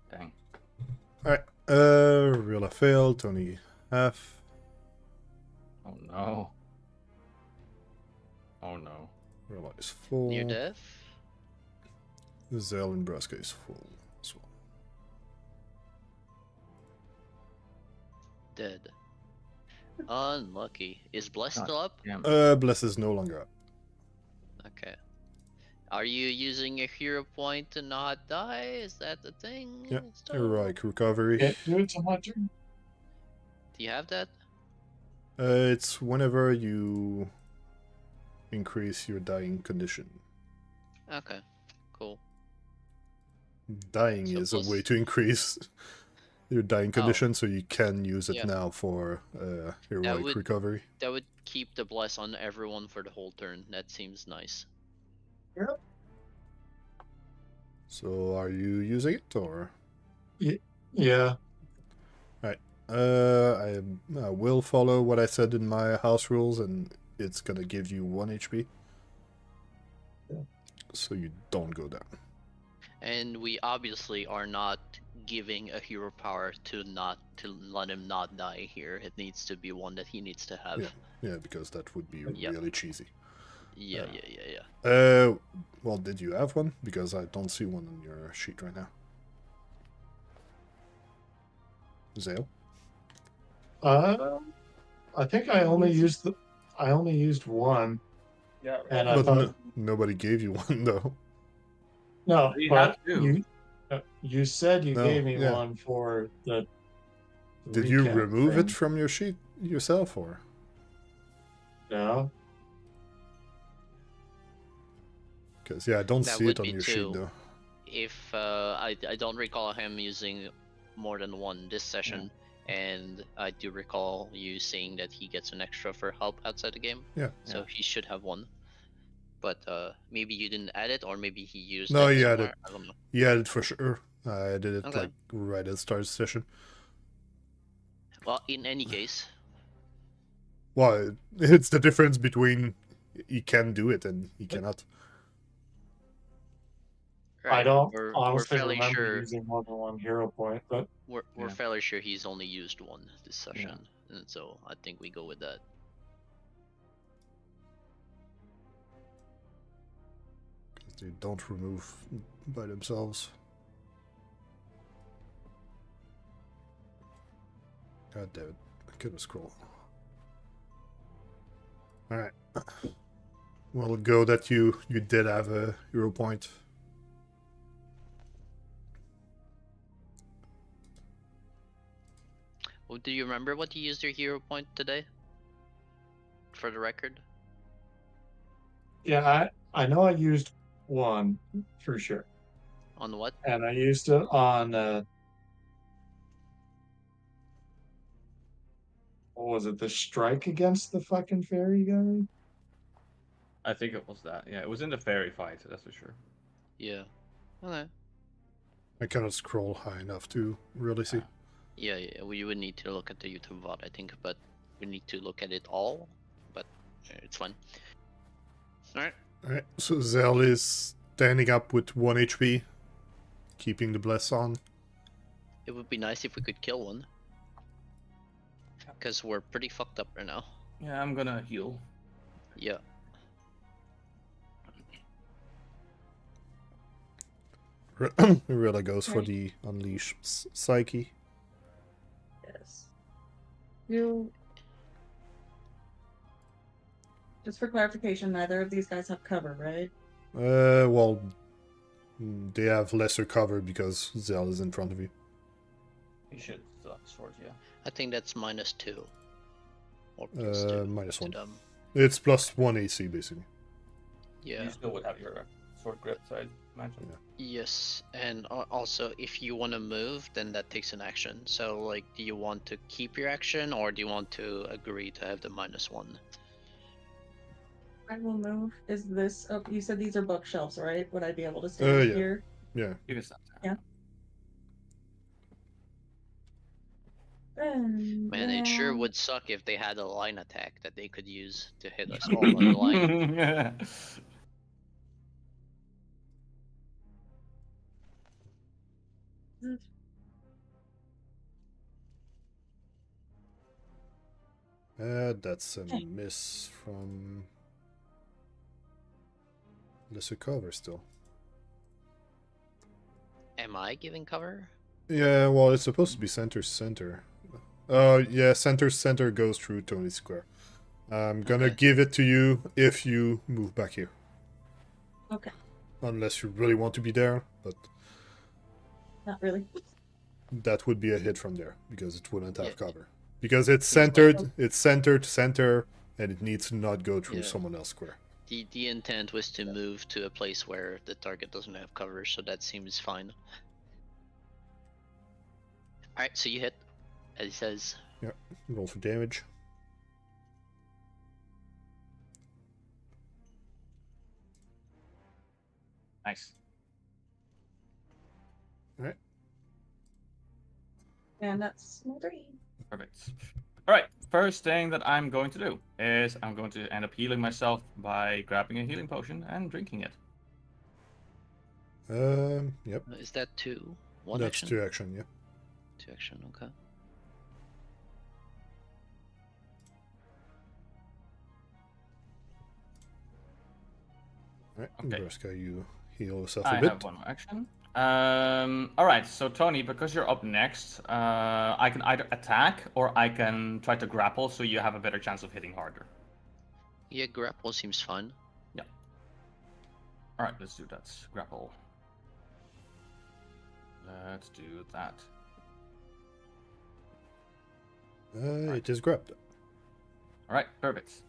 Dang. Alright, Rilla failed, Tony half. Oh no. Oh no. Rilla is full. Near death? Zael and Braska is full as well. Dead. Unlucky. Is Bless still up? Yeah. Bless is no longer up. Okay. Are you using a hero point to not die? Is that the thing? Yeah, Still? heroic recovery. Can't do it till my turn. Do you have that? It's whenever you increase your dying condition. Okay. Cool. Dying So is plus- a way to increase your dying condition, so you can use it Yeah. now for heroic would- recovery. That would keep the Bless on everyone for the whole turn. That seems nice. So are you using it or? Yeah. I will follow what I said in my house rules, and it's gonna give you 1 HP. Yeah. So you don't go down. And we obviously are not giving a hero power to let him not die here. It needs to be one that he needs to have. Yeah, because that would be Yeah. really cheesy. Yeah. Well, did you have one? Because I don't see one on your sheet right now. Zael? I think I only used one, Yeah. and I But thought nobody gave you one, though. no. You But had two. you said you No, gave me yeah. one for the. Did you recap remove thing. it from your sheet yourself, or? No. Because, yeah, I don't That see would it on be your two. sheet, though. If I don't recall him using more than one this session, and I do recall you saying that he gets an extra for help outside the game. Yeah. So he should have one. But maybe you didn't add it, or maybe he used No, it he had somewhere. it. I don't know. You had it for sure. I did it, Okay. like, right at the start of the session. Well, in any case, Well, it's the difference between he can do it and he cannot. I right, don't we're honestly fairly remember sure using more than one hero point, but we're Yeah. fairly sure he's only used one this session, and so I think we go with that. They don't remove by themselves. God damn it. I couldn't scroll. Alright. Well, go that you did have a hero point. Oh, do you remember what you used your hero point today? For the record? Yeah, I know I used one for sure. On what? And I used it on what was it, the strike against the fucking fairy guy? I think it was that. Yeah, it was in the fairy fight, that's for sure. Yeah. Okay. I cannot scroll high enough to really see. Yeah, we would need to look at the YouTube VOD, I think, but we need to look at it all. But it's fine. Alright. Alright, so Zael is standing up with 1 HP, keeping the bless on. It would be nice if we could kill one. Because we're pretty fucked up right now. Yeah, I'm gonna heal. Yeah. Rilla goes for the Unleash Psyche. Yes. You. Just for clarification, neither of these guys have cover, right? Well, they have lesser cover because Zael is in front of you. You should still have sword, yeah. I think that's -2. Or +2. -1. To them. It's +1 AC, basically. Yeah. You still would have your sword grip, so I imagine. Yes, and also if you want to move, then that takes an action. So, like, do you want to keep your action, or do you want to agree to have the -1? I will move. Is this? Oh, you said these are bookshelves, right? Would I be able to stay Yeah. here? Yeah. You can stand there. Yeah. Man, it sure would suck if they had a line attack that they could use to hit us all on the line. That's a miss from lesser cover still. Am I giving cover? Yeah, well, it's supposed to be center. Yeah, center goes through Tony's square. I'm gonna Okay. give it to you if you move back here. Okay. Unless you really want to be there, but Not really. that would be a hit from there because it wouldn't have Yeah. cover. Because it's Yeah. centered, and it needs to not go through Yeah. someone else's square. The intent was to move to a place where the target doesn't have cover, so that seems fine. Alright, so you hit, as he says. Roll for damage. Nice. And that's my 3. Perfect. Alright, first thing that I'm going to do is I'm going to end up healing myself by grabbing a healing potion and drinking it. Yep. Is that 2? 1 That's action? 2 action, yeah. 2 action, okay. Alright, Okay. Braska, you heal yourself a I bit. have 1 more action. Alright, so Tony, because you're up next, I can either attack or I can try to grapple so you have a better chance of hitting harder. Yeah, grapple seems fine. Alright, let's do that. Grapple. Let's do that. It is grabbed. Alright, perfect.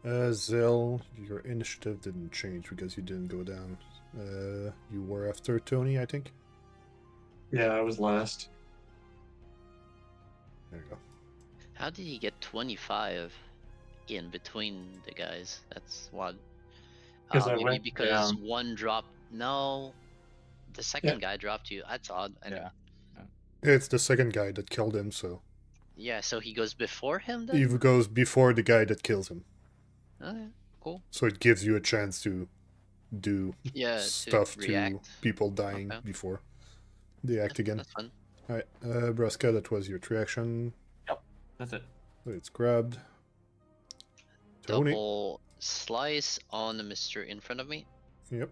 Zael, your initiative didn't change because you didn't go down. You were after Tony, I think. Yeah, I was last. There you go. How did he get 25 in between the guys? That's wild. 'Cause I Maybe went because down. one dropped. No, the second guy dropped you. That's odd. Yeah. It's the second guy that killed him, so Yeah, so he goes before him then? he goes before the guy that kills him. Okay, cool. So it gives you a chance to do Yeah, stuff to to react. people dying Okay. before they act again. That's fun. Alright, Braska, that was your 3 action. That's it. So it's grabbed. Tony. Double slice on the mister in front of me. Yep.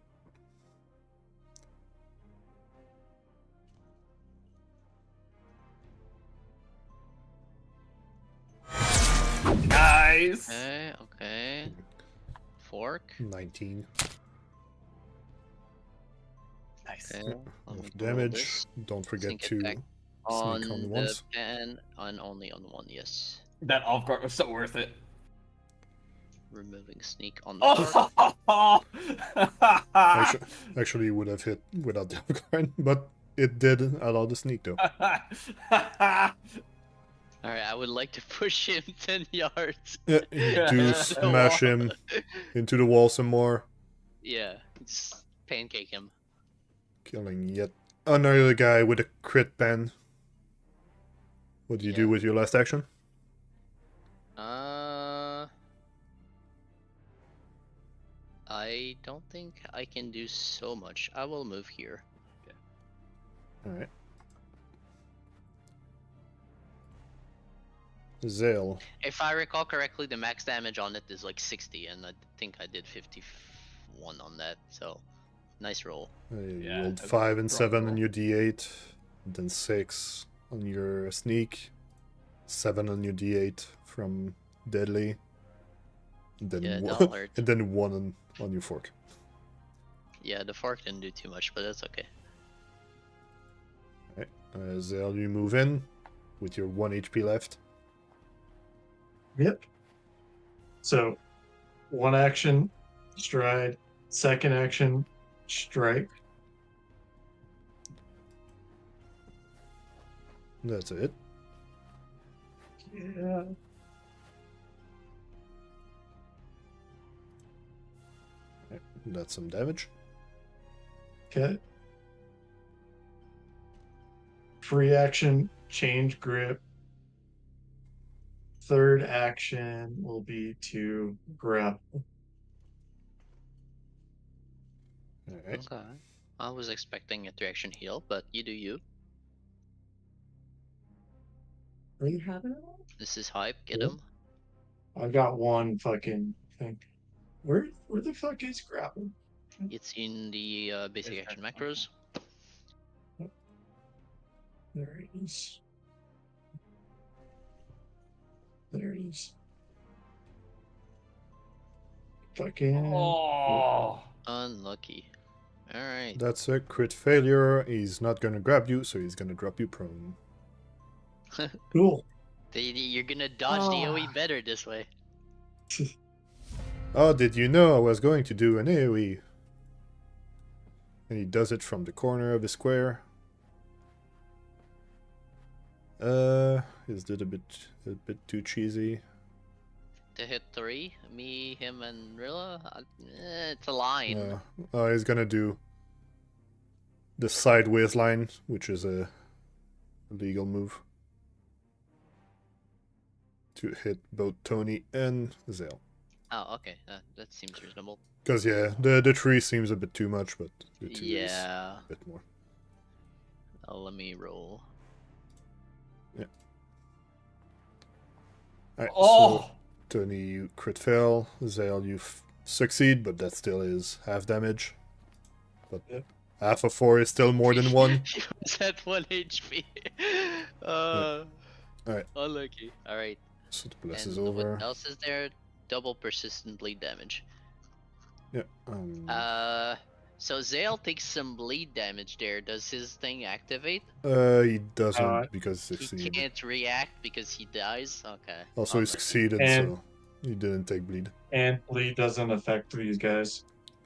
Nice. Okay, okay. Fork. 19. Nice. Okay. let Of me roll damage. this. Don't forget Sneak to attack sneak on on the once. pen and only on one. Yes. That off guard was so worth it. Removing sneak on the fork. Oh! Actually, would have hit without the upgrade, but it did allow the sneak though. Alright, I would like to push him 10 yards. Yeah, you do smash him into the wall some more, Yeah, just pancake him. killing yet another guy with a crit pen. What do you do Yeah. with your last action? I don't think I can do so much. I will move here. Alright. Zael. If I recall correctly, the max damage on it is like 60, and I think I did 51 on that, so nice roll. You Yeah, rolled that's 5 and strong 7 on roll. your d8, then 6 on your sneak, 7 on your d8 from deadly, and then Yeah, one, that'll hurt. and then 1 on your fork. Yeah, the fork didn't do too much, but that's okay. Zael, you move in with your 1 HP left. Yep. So, one action, stride. Second action, strike. That's it. Yeah. That's some damage. Okay. Free action, change grip. Third action will be to grapple. Alright. Okay. I was expecting a 3-action heal, but you do you. Are you having it all? This is hype, get Yep. him. I've got one fucking thing. Where the fuck is grapple? It's in the basic Basic action action, macros. There it is. There it is. Fucking. Oh. Unlucky. Alright. That's a crit failure. He's not gonna grab you, so he's gonna drop you prone. Cool. You're gonna dodge the AoE better this way. Oh, did you know I was going to do an AoE? And he does it from the corner of the square. Is that a bit too cheesy? To hit 3, me, him, and Rilla? It's a line. He's gonna do the sideways line, which is a legal move. To hit both Tony and Zael. Oh, okay. That seems reasonable. Because, yeah, the 3 seems a bit too much, but the 2 is Yeah. a bit more. Let me roll. Alright, Oh. so Tony, you crit fail. Zael, you succeed, but that still is half damage. But Yep. half of 4 is still more than 1. He was at 1 HP. Alright. Unlucky. Alright. So the bless And is over. what else is there? Double persistent bleed damage. Yeah. So Zael takes some bleed damage there. Does his thing activate? He doesn't Uh, because he He succeeded. can't react because he dies? Okay. Also, he Unlucky. succeeded, And- so he didn't take bleed. And bleed doesn't affect these guys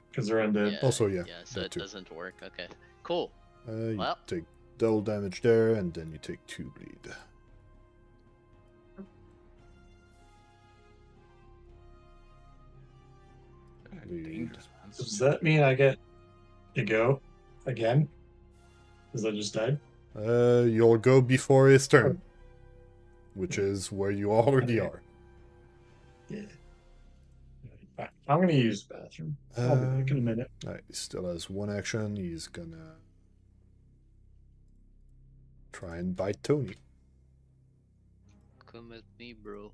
because they're undead. Yeah, Also, yeah, Yeah, so that it too. doesn't work. Okay. Cool. You Well. take double damage there, and then you take 2 bleed. Dangerous, man. Does that mean I get to go again? Because I just died? You'll go before his turn, which is where you already Okay. are. Yeah. Fine. I'm going to use the bathroom. I'll be back in a minute. Alright, he still has 1 action. He's gonna try and bite Tony. Come at me, bro.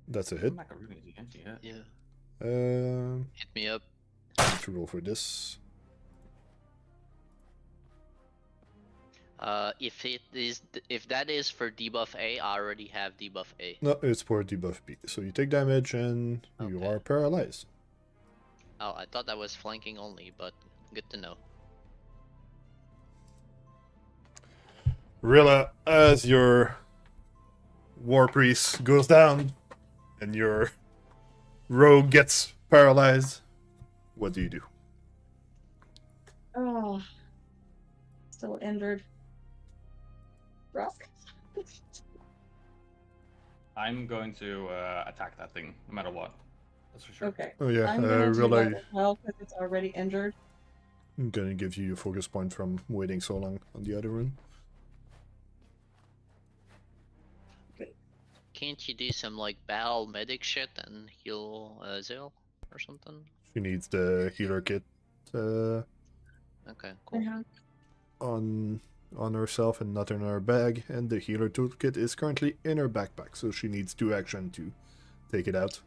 That's a hit. I'm not gonna really against you yet. Yeah. Hit me up. I need to roll for this. If that is for debuff A, I already have debuff A. No, it's for debuff B. So you take damage and you Okay. are paralyzed. Oh, I thought that was flanking only, but good to know. Rilla, as your war priest goes down and your rogue gets paralyzed, what do you do? Oh, still injured. Braska. I'm going to attack that thing, no matter what. That's for sure. Okay. Oh yeah, I'm gonna do Rilla, that as well because it's already injured. I'm gonna give you a focus point from waiting so long on the other rune. Can't you do some like battle medic shit and heal Zael or something? She needs the healer kit Okay, cool. on herself and not in her bag, and the healer toolkit is currently in her backpack, so she needs 2 action to take it out.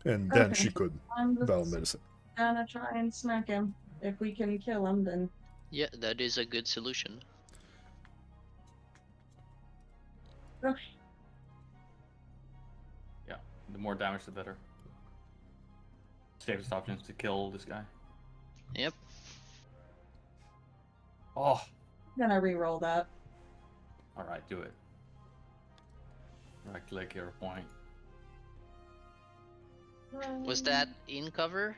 And then Okay. she could I'm just battle medicine. gonna try and smack him. If we can kill him, then Yeah, that is a good solution. okay. Yeah, the more damage, the better. Safest option is to kill this guy. Yep. Oh, I'm gonna re-roll that. alright, do it. Right click your point. Was that in cover?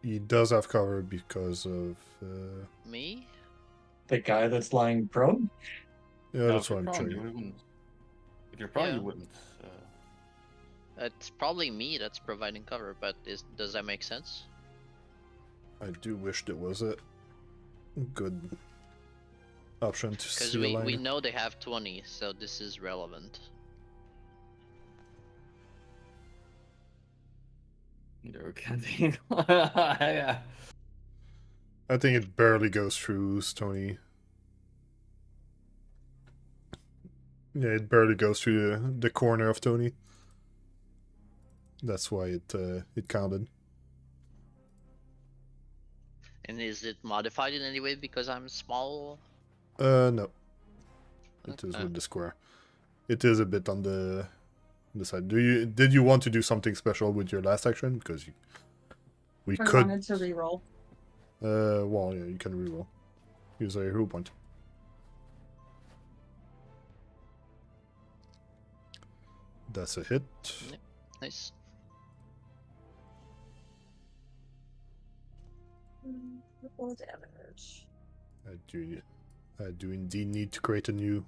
He does have cover because of Me? The guy that's lying prone? yeah, No, that's if what you're I'm prone, checking. you wouldn't. If you're prone, Yeah. you wouldn't. It's probably me that's providing cover, but does that make sense? I do wish there was a good option to Because see a line. we know they have 20, so this is relevant. Either canteen. Yeah. I think it barely goes through Stony. Yeah, it barely goes through the corner of Tony. That's why it counted. And is it modified in any way because I'm small? No. It is Okay. with the square. It is a bit on the side. Did you want to do something special with your last action? Because we I could. wanted to re-roll. Well, yeah, you can reroll. Use a hero point. That's a hit. Yep. Nice. Triple damage. I do indeed need to create a new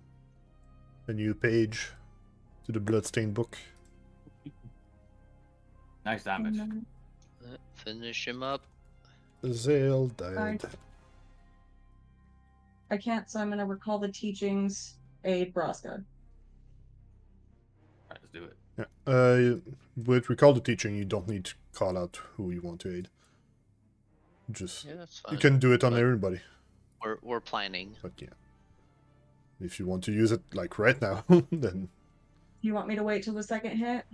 page to the Bloodstained book. Nice damage. Finish him up. Zael died. I can't, so I'm gonna recall the teachings. Aid Braska. Alright, let's do it. Yeah. With recall the teaching, you don't need to call out who you want to aid. Just Yeah, that's fine. you can do it on but- everybody. We're planning. But yeah, if you want to use it like right now, then You want me to wait till the second hit?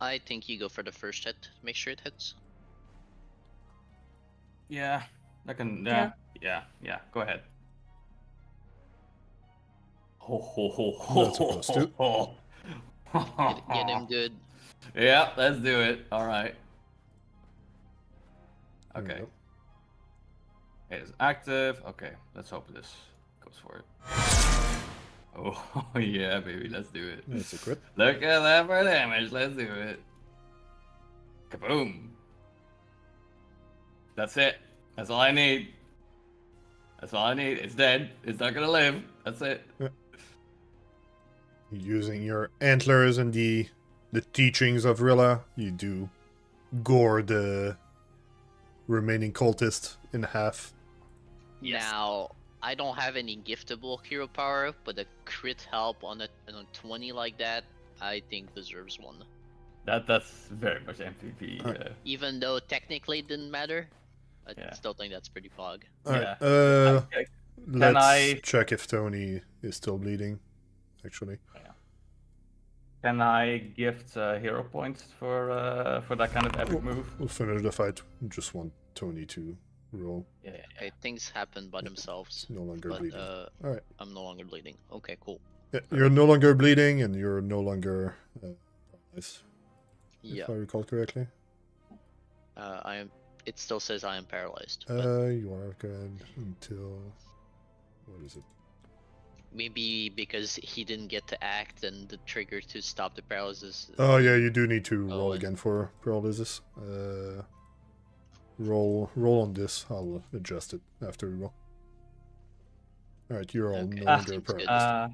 I think you go for the first hit. Make sure it hits. Yeah, I can. Yeah. Yeah. Go ahead. Ho ho ho ho. That's a plus two. ho. Get him good. Yeah, let's do it. All right. there you Okay. go. It is active. Okay, let's hope this goes for it. Oh yeah, baby, let's do it. That's a crit. Look at that for damage. Let's do it. Kaboom. That's it. That's all I need. That's all I need. It's dead. It's not gonna live. That's it. Using your antlers and the teachings of Rilla, you do gore the remaining cultist in half. Yes. Now, I don't have any giftable hero power, but a crit help on a 20 like that, I think deserves one. That's very much MVP. Alright. Even though technically it didn't matter, I Yeah. still think that's pretty pog. Alright, Okay. let's I- check if Tony is still bleeding, actually. Can I gift hero points for that kind of epic move? We'll finish the fight. Just want Tony to roll. Yeah. Okay, things happen by themselves. No longer But bleeding. Alright. I'm no longer bleeding. Okay, cool. Yeah, you're no longer bleeding and you're no longer paralyzed. Yeah. If I recall correctly. I am. It still says I am paralyzed. but You are good until... What is it? maybe because he didn't get to act and the trigger to stop the paralysis. Oh yeah, you do need to roll and- again for paralysis. Roll on this. I'll adjust it after we roll. Alright, you're all Okay, no that longer seems good. paralyzed.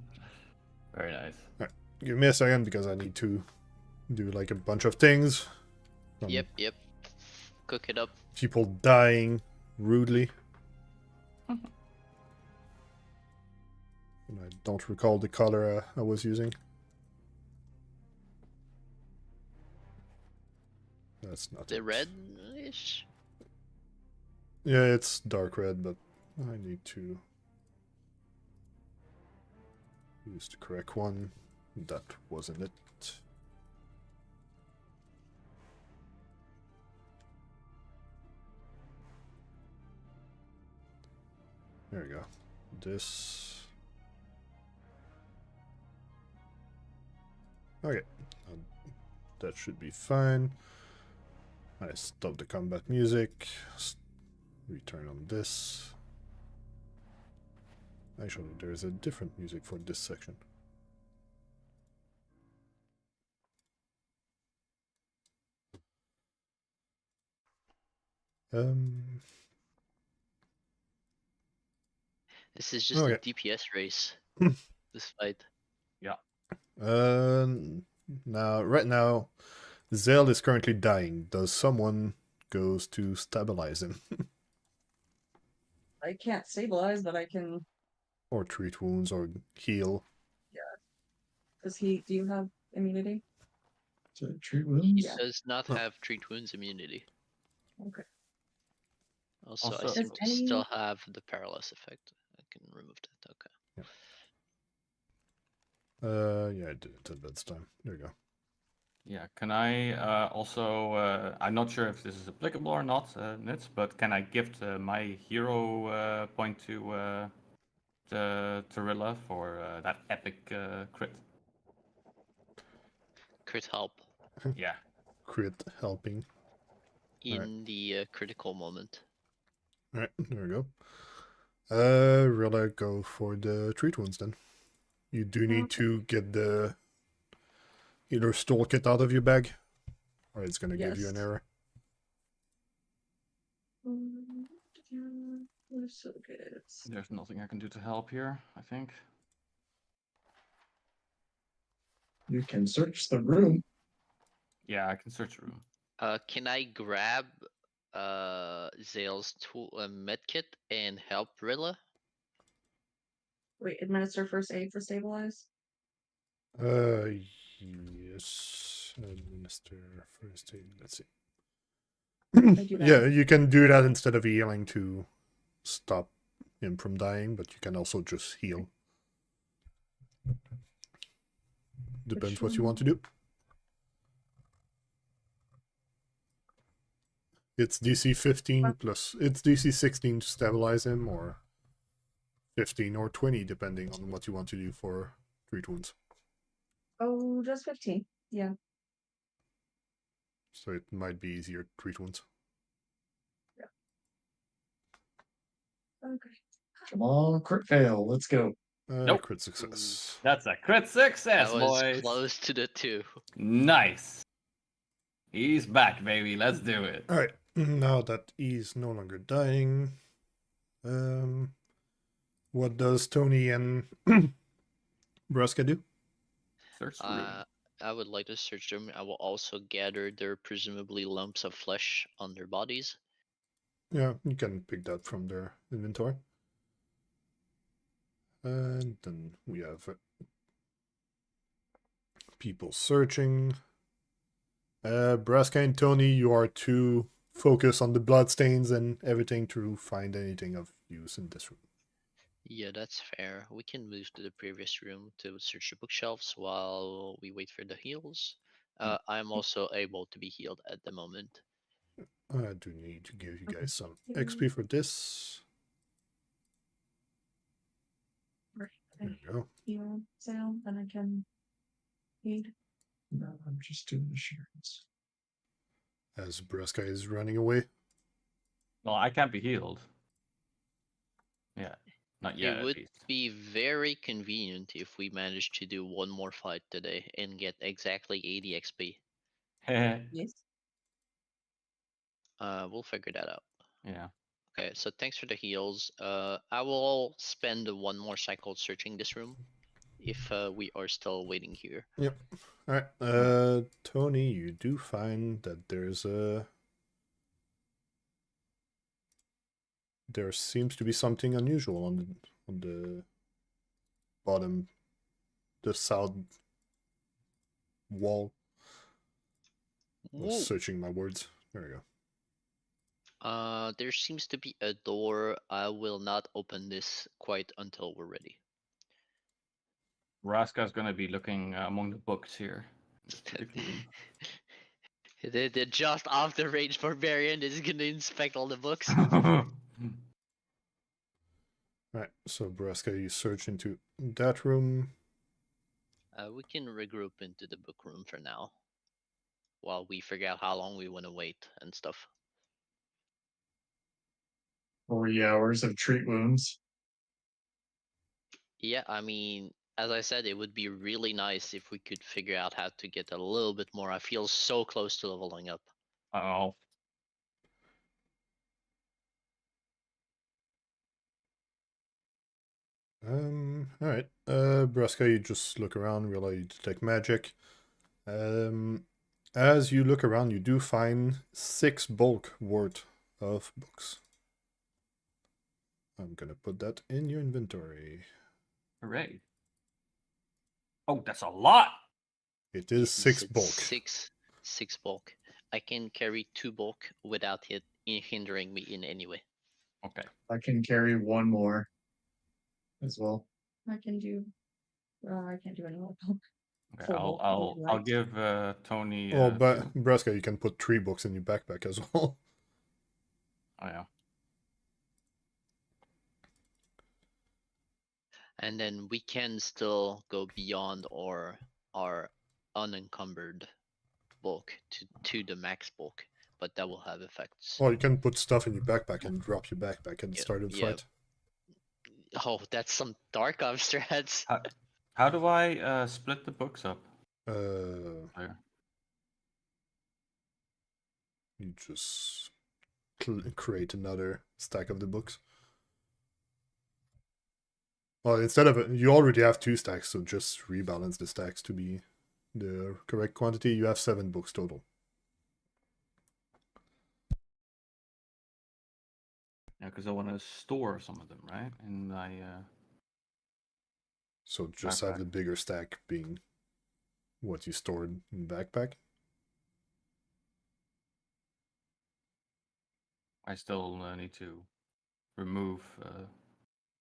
Very nice. Give me a second because I need to do like a bunch of things. From Yep. Cook it up. People dying rudely. And I don't recall the color I was using. That's not The it. red-ish? Yeah, it's dark red, but I need to use the correct one. That wasn't it. There we go. This. Okay. That should be fine. I stop the combat music. Return on this. Actually, there's a different music for this section. This is just Okay. a DPS race. This fight. Right now, Zael is currently dying. Does someone goes to stabilize him? I can't stabilize, but I can. Or treat wounds or heal? Does he? Do you have immunity? So treat wounds. He Yeah. does not Oh. have treat wounds immunity. Okay. Also, I Also- seem Does to any- still have the paralysis effect. I can remove that. Okay. Yeah, I did it at that time. There you go. Yeah, can I also, I'm not sure if this is applicable or not, Nits, but can I gift my hero point to Rilla for that epic crit? Crit help Yeah. Crit helping. in the critical moment. Alright, there we go. Rilla, go for the treat wounds then. You do need to get the either stole kit out of your bag, or it's gonna give you an Yes. error. We're so good. There's nothing I can do to help here, I think. You can search the room. Yeah, I can search the room. Can I grab Zael's tool medkit and help Rilla? Wait, administer first aid for stabilize. Yes. Administer first aid. Let's see. I do that. Yeah, you can do that instead of healing to stop him from dying, but you can also just heal. Depends what you want to do. It's DC 15 plus. It's DC 16 to stabilize him, or 15 or 20, depending on what you want to do for treat wounds. Oh, just 15. Yeah. So it might be easier to treat wounds. Okay. Come on, crit fail. Let's go. Nope. Crit success. That's a crit success, I was boys! close to the 2. Nice! He's back, baby. Let's do it. Alright, now that he's no longer dying, what does Tony and Braska do? Search the room. I would like to search them. I will also gather their presumably lumps of flesh on their bodies. Yeah, you can pick that from their inventory. And then we have people searching. Braska and Tony, you are to focus on the bloodstains and everything to find anything of use in this room. Yeah, that's fair. We can move to the previous room to search the bookshelves while we wait for the heals. I'm also able to be healed at the moment. I do need to give you guys some XP for this. There you go. Heal Zael, then I can feed. No, I'm just doing the shares. As Braska is running away. Well, I can't be healed. Yeah, not yet It at would least. be very convenient if we managed to do one more fight today and get exactly 80 XP. Yes. We'll figure that out. Yeah. Okay, so thanks for the heals. I will spend one more cycle searching this room if we are still waiting here. Yep. Alright. Tony, you do find that there seems to be something unusual on the bottom, the south wall. I was Whoa. searching my words. There we go. There seems to be a door. I will not open this quite until we're ready. Raska's gonna be looking among the books here. In this particular room. The just off the range barbarian is gonna inspect all the books. Alright, so Braska, you search into that room. We can regroup into the book room for now, while we figure out how long we want to wait and stuff. 40 hours of treat wounds. Yeah, I mean, as I said, it would be really nice if we could figure out how to get a little bit more. I feel so close to leveling up. Oh. Alright. Braska, you just look around, realize you detect magic. As you look around, you do find 6 bulk worth of books. I'm gonna put that in your inventory. Hooray. Oh, that's a lot! It is Yes, 6 it's bulk. Six bulk. I can carry 2 bulk without it hindering me in any way. Okay. I can carry one more as well. I can do. I can't do any more. Okay, Full I'll light. give Tony. Oh, but 2. Braska, you can put 3 books in your backpack as well. Oh yeah. And then we can still go beyond our unencumbered bulk to the max bulk, but that will have effects. Or you can put stuff in your backpack and drop your backpack at the Yeah, start of the yeah. fight. Oh, that's some dark off strats. How do I split the books up? You just create another stack of the books. Well, instead of you already have 2 stacks, so just rebalance the stacks to be the correct quantity. You have 7 books total. Yeah, because I want to store some of them, right? And So just have backpack. the bigger stack being what you stored in the backpack. I still need to remove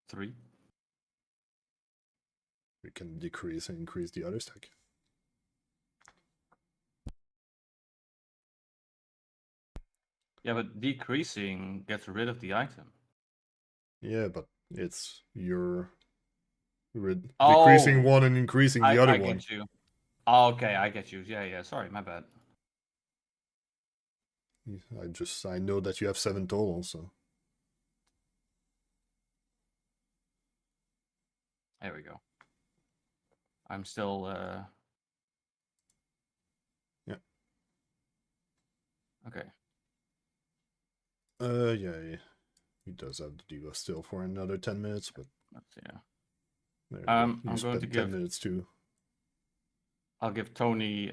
3. We can decrease and increase the other stack. Yeah, but decreasing gets rid of the item. Yeah, but it's your Oh, decreasing one and increasing the other I one. get you. Oh, okay, I get you. Yeah. Sorry, my bad. I know that you have 7 total, so. There we go. I'm still. Yeah. Okay. Yeah. He does have the debuff still for another 10 minutes, but. Let's see. Yeah. There you I'm go. You going to spent give 10 minutes too. I'll give Tony.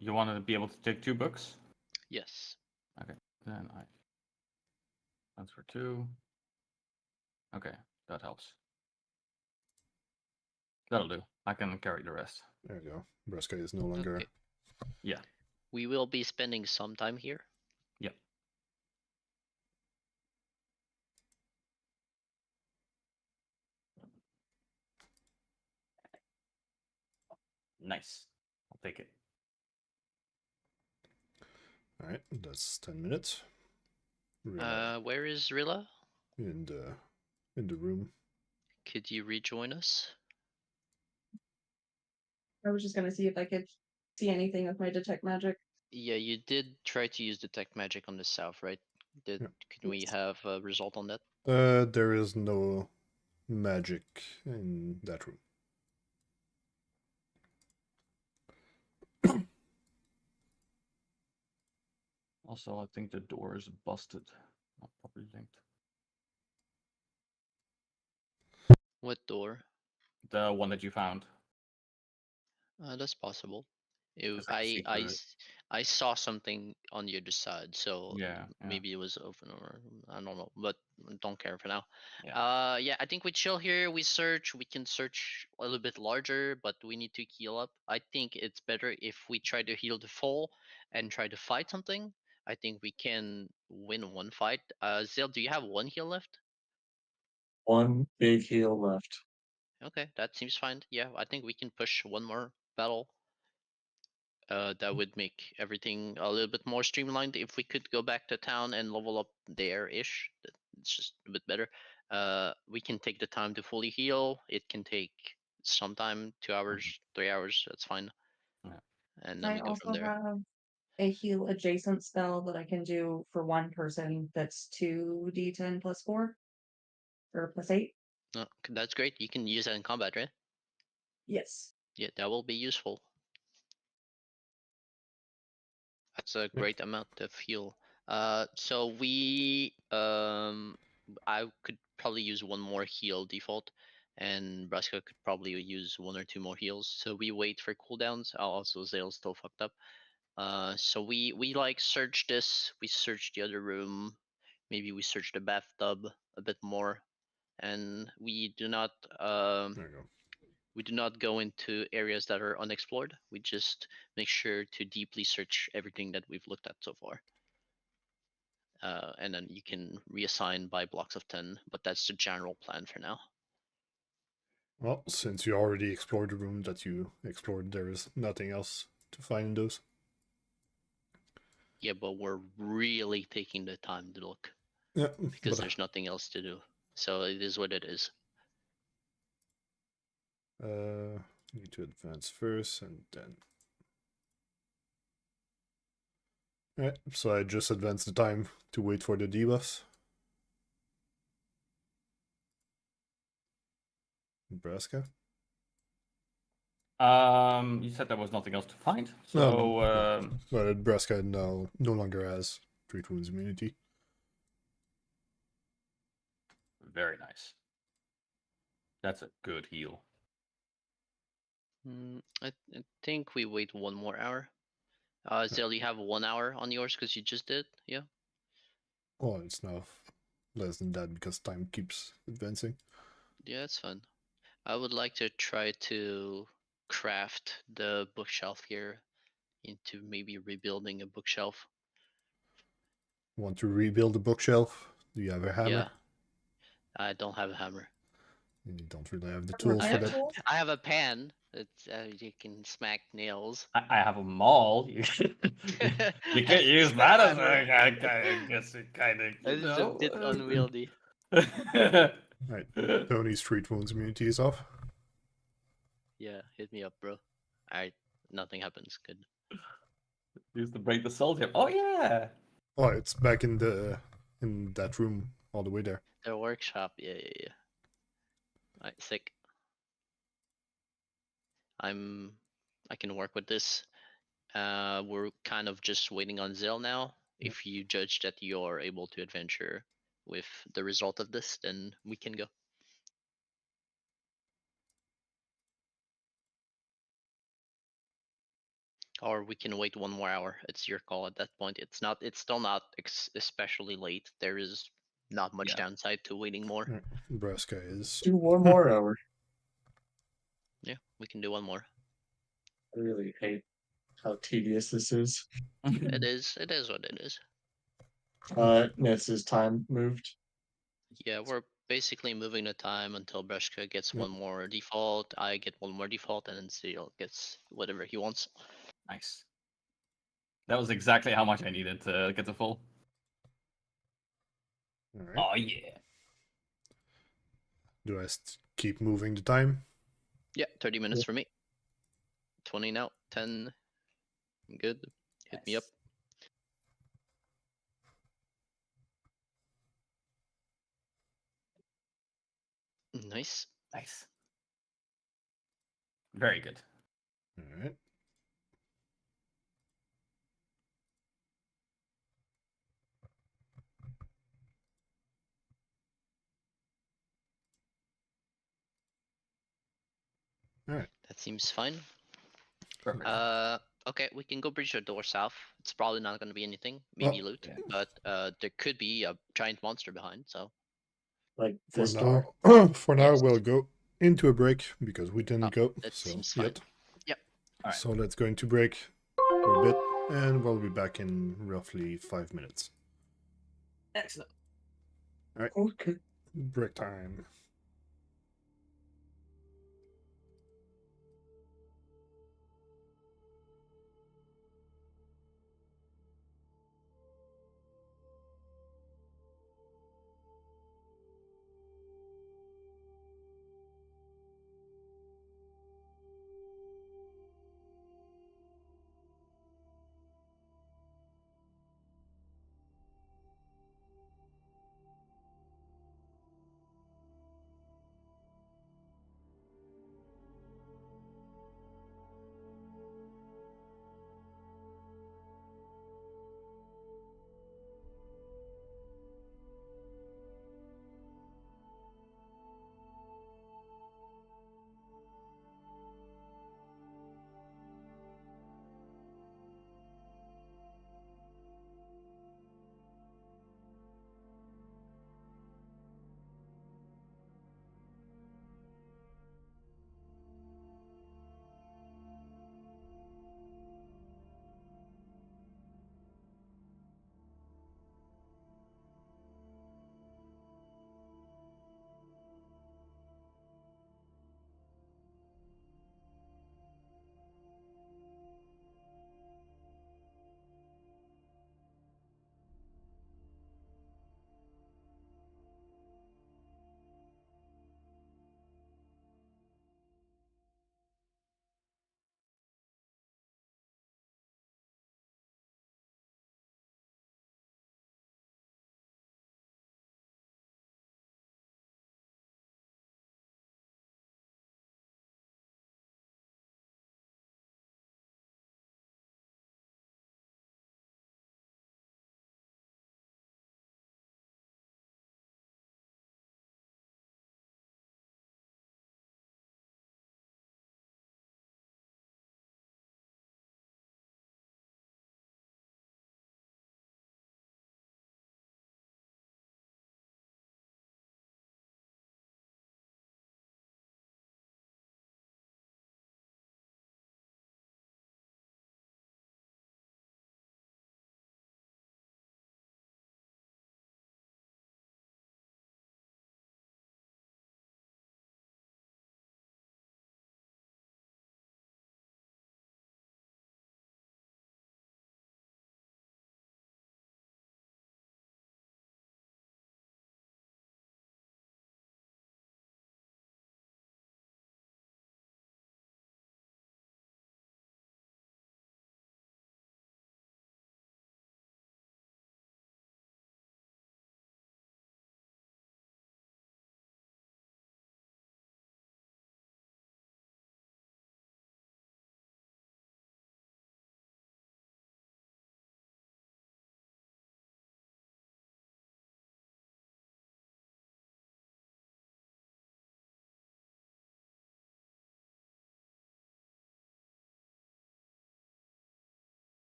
You want to be able to take 2 books? Yes. Okay. Then I transfer 2. Okay, that helps. That'll do. I can carry the rest. There you go. Braska is no longer. Okay. Yeah. We will be spending some time here. Yep. Nice. I'll take it. Alright, that's 10 minutes. Rilla Where is Rilla? in the room. Could you rejoin us? I was just gonna see if I could see anything with my detect magic. Yeah, you did try to use detect magic on the south, right? Yeah. Can we have a result on that? There is no magic in that room. Also, I think the door is busted. Not properly linked. What door? The one that you found. That's possible. It's like a secret. I saw something on the other side, so Yeah. maybe it was open, or I don't know, but don't care for now. Yeah. Yeah, I think we chill here. We search. We can search a little bit larger, but we need to heal up. I think it's better if we try to heal the fall and try to fight something. I think we can win one fight. Zael, do you have one heal left? One big heal left. Okay, that seems fine. Yeah, I think we can push one more battle. That would make everything a little bit more streamlined. If we could go back to town and level up there-ish, it's just a bit better. We can take the time to fully heal. It can take some time, 2 hours, 3 hours. That's fine. Yeah. And then I we go from also there. have a heal adjacent spell that I can do for one person. That's 2d10 plus 4 or plus 8. No, that's great. You can use that in combat, right? Yes. Yeah, that will be useful. That's a great amount of heal. So I could probably use one more heal default, and Braska could probably use 1 or 2 more heals. So we wait for cooldowns. Also, Zael's still fucked up. So we like search this. We search the other room. Maybe we search the bathtub a bit more, and we do not There you go. we do not go into areas that are unexplored. We just make sure to deeply search everything that we've looked at so far. And then you can reassign by blocks of 10, but that's the general plan for now. Well, since you already explored the room that you explored, there is nothing else to find in those. Yeah, but we're really taking the time to look. Yeah, because there's nothing else to do. So it is what it is. Need to advance first and then. Alright, so I just advanced the time to wait for the debuffs. Braska? You said there was nothing else to find. So No. Well, Braska now no longer has Treat Wounds immunity. Very nice. That's a good heal. I think we wait 1 more hour. Zael, you have 1 hour on yours because you just did, yeah? Oh, it's now less than that because time keeps advancing. Yeah, that's fun. I would like to try to craft the bookshelf here into maybe rebuilding a bookshelf. Want to rebuild the bookshelf? Do you have a hammer? Yeah. I don't have a hammer. You don't really have the tools for that. I have a pan. It's you can smack nails. I have a maul. You can't use that as I guess it kind of. It's a bit unwieldy. Right. Tony's Treat Wounds immunity is off. Yeah, hit me up, bro. Alright, nothing happens. Good. Used to break the soldier. Oh yeah. Oh, it's back in that room all the way there. The workshop, yeah. Alright, sick. I can work with this. We're kind of just waiting on Zael now. Yeah. If you judge that you're able to adventure with the result of this, then we can go. Or we can wait 1 more hour. It's your call at that point. It's still not especially late. There is not much downside to waiting more. Right. Braska is. Do 1 more hour. Yeah, we can do 1 more. I really hate how tedious this is. It is what it is. Ness's time moved. Yeah, we're basically moving the time until Braska gets Yep. one more default, I get one more default, and then Zael gets whatever he wants. Nice. That was exactly how much I needed to get the full. All right. Oh yeah. Do I keep moving the time? Yeah, 30 minutes Yeah. for me. 20 now, 10. I'm good. Hit me up. Nice. Nice. Very good. All right. All right. That seems fine. Perfect. Okay, we can go bridge the door south. It's probably not going to be anything, maybe loot, yeah. but there could be a giant monster behind. So Like For this now, door. for now, Yes. we'll go into a break because we didn't Oh, go. that So seems fine. yet. Yep. All right. So let's go into break for a bit, and we'll be back in roughly 5 minutes. Excellent. Okay. Break time.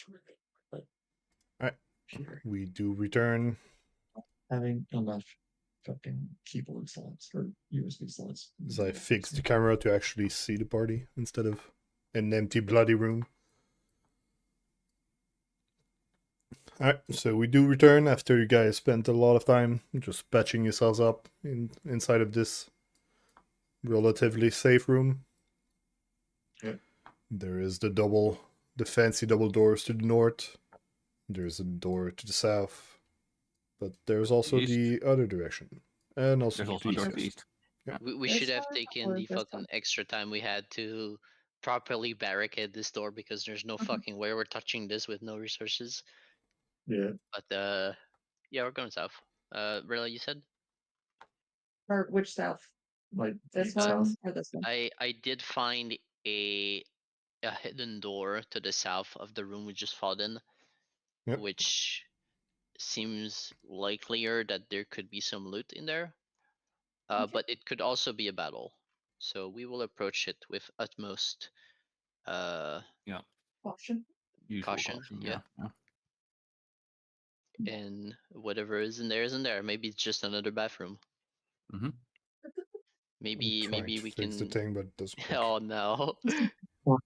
Alright. Here, We do return. having enough fucking keyboard slots or USB slots. As I fix the camera to actually see the party instead of an empty bloody room. Alright, so we do return after you guys spent a lot of time just patching yourselves up inside of this relatively safe room. Yep. There is the fancy double doors to the north. There's a door to the south. But there's also East. the other direction. And also There's also the northeast. east. Yeah. We This should have one taken or the this fucking one? extra time we had to properly barricade this door because there's no Mhm. fucking way we're touching this with no resources. Yeah. But yeah, we're going south. Rilla, you said? Or which south? Like This deep one south. or this one? I did find a hidden door to the south of the room we just fought in, Yep. which seems likelier that there could be some loot in there. Okay. But it could also be a battle. So we will approach it with utmost Caution. Usual Caution, yeah. yeah. and whatever is in there. Maybe it's just another bathroom. Mhm. Maybe I'm trying to we fix can the thing, but it doesn't work. Oh no.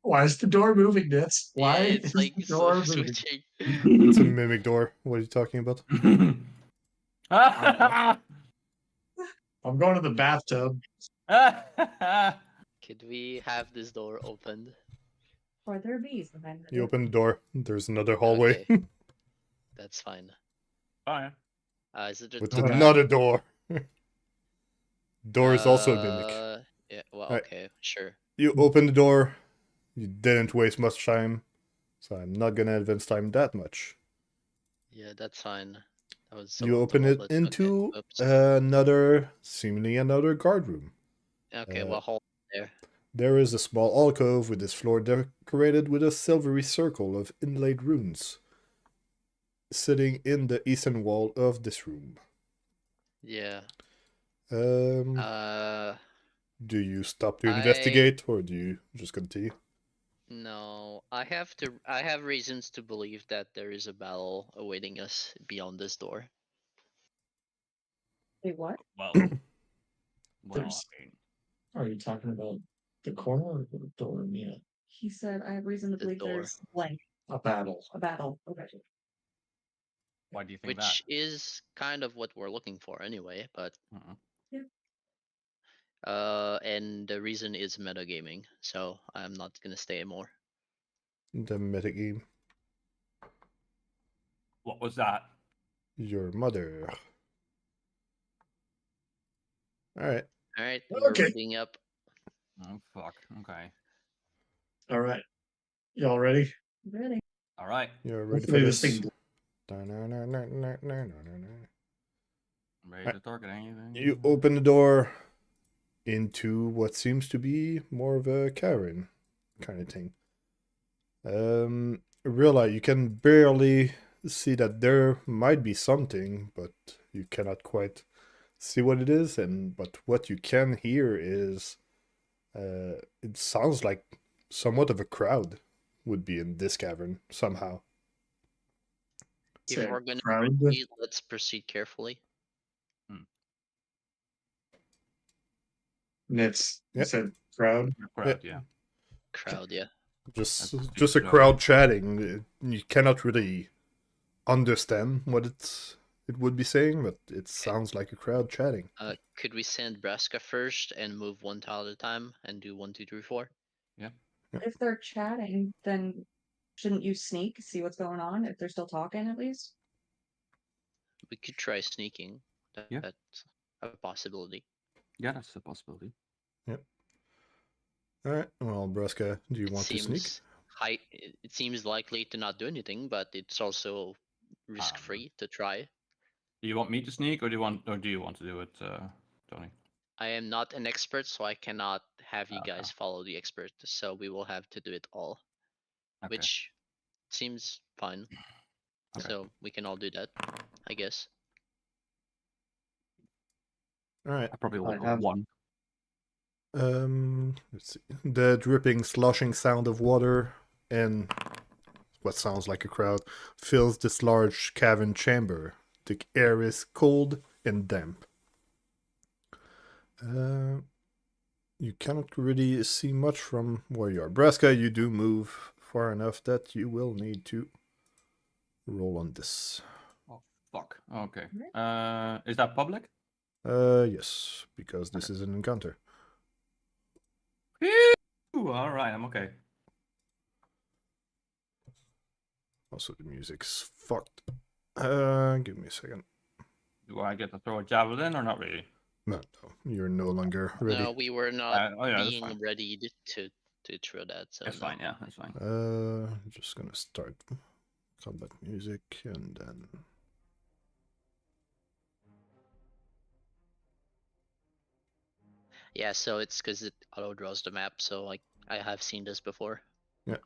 Why is the door moving, Nits? Why Yeah, is it's like the door moving? switching. It's a mimic door. What are you talking about? I'm going to the bathtub. Could we have this door opened? Or there bees behind the You door. open the door. There's another hallway That's fine. Oh yeah. Is it with Alright. another door. Door is also a mimic. Yeah, well, Alright. okay, sure. You open the door. You didn't waste much time, so I'm not gonna advance time that much. Yeah, that's fine. That was You open suboptimal, it but okay. into Oops. seemingly another guard room. Okay, well, hold there. There is a small alcove with its floor decorated with a silvery circle of inlaid runes, sitting in the eastern wall of this room. Yeah. Do you stop to investigate, or do you just continue? No, I have reasons to believe that there is a battle awaiting us beyond this door. Wait, what? Well, There's- I mean, Are you talking about the corner or the door in the end? He said, I have reason to The believe door. there's blank. A battle. A battle. Okay. why do you think Which is kind of what we're looking for anyway, but that? Mhm. and the reason is metagaming, so I'm not gonna stay more. The metagame. What was that? Your mother. Alright. Alright, we're Okay. reading up. Oh fuck. Okay. All right. Y'all ready? Ready? All right. You're ready for Hopefully this. this thing. I'm ready to target anything. You open the door into what seems to be more of a cavern kind of thing. Rilla, you can barely see that there might be something, but you cannot quite see what it is. But what you can hear is, it sounds like somewhat of a crowd would be in this cavern somehow. If Say, we're gonna crowd? proceed, let's proceed carefully. Nits. You Yep. said crowd. Crowd, yeah. Crowd, yeah. Just That's just a no. crowd chatting. You cannot really understand what it would be saying, but it sounds like a crowd chatting. Could we send Braska first and move one tile at a time and do 1, 2, 3, 4? If they're chatting, then shouldn't you sneak, see what's going on? If they're still talking, at least. We could try sneaking. Yeah. That's a possibility. Yeah, that's a possibility. Alright, well, Braska, do you want to sneak? It seems likely to not do anything, but it's also risk-free to try. Do you want me to sneak, or do you want to do it, Tony? I am not an expert, so I cannot have you Okay. guys follow the expert. So we will have to do it all, Okay. which seems fine. Okay. So we can all do that, I guess. Alright. I probably will I go have- one. Let's see. The dripping, sloshing sound of water and what sounds like a crowd, fills this large cavern chamber. The air is cold and damp. You cannot really see much from where you are. Braska, you do move far enough that you will need to roll on this. Oh, fuck. Okay. Is that public? Yes, because this is an encounter. Ooh, all right, I'm okay. Also, the music's fucked. Give me a second. Do I get to throw a javelin or not really? No, you're no longer ready. No, we were not oh, yeah, that's being fine. ready to throw that. So That's no. fine, yeah, that's fine. I'm just gonna start combat music and then. Yeah, so it's because it auto draws the map. So like I have seen this before. Yeah,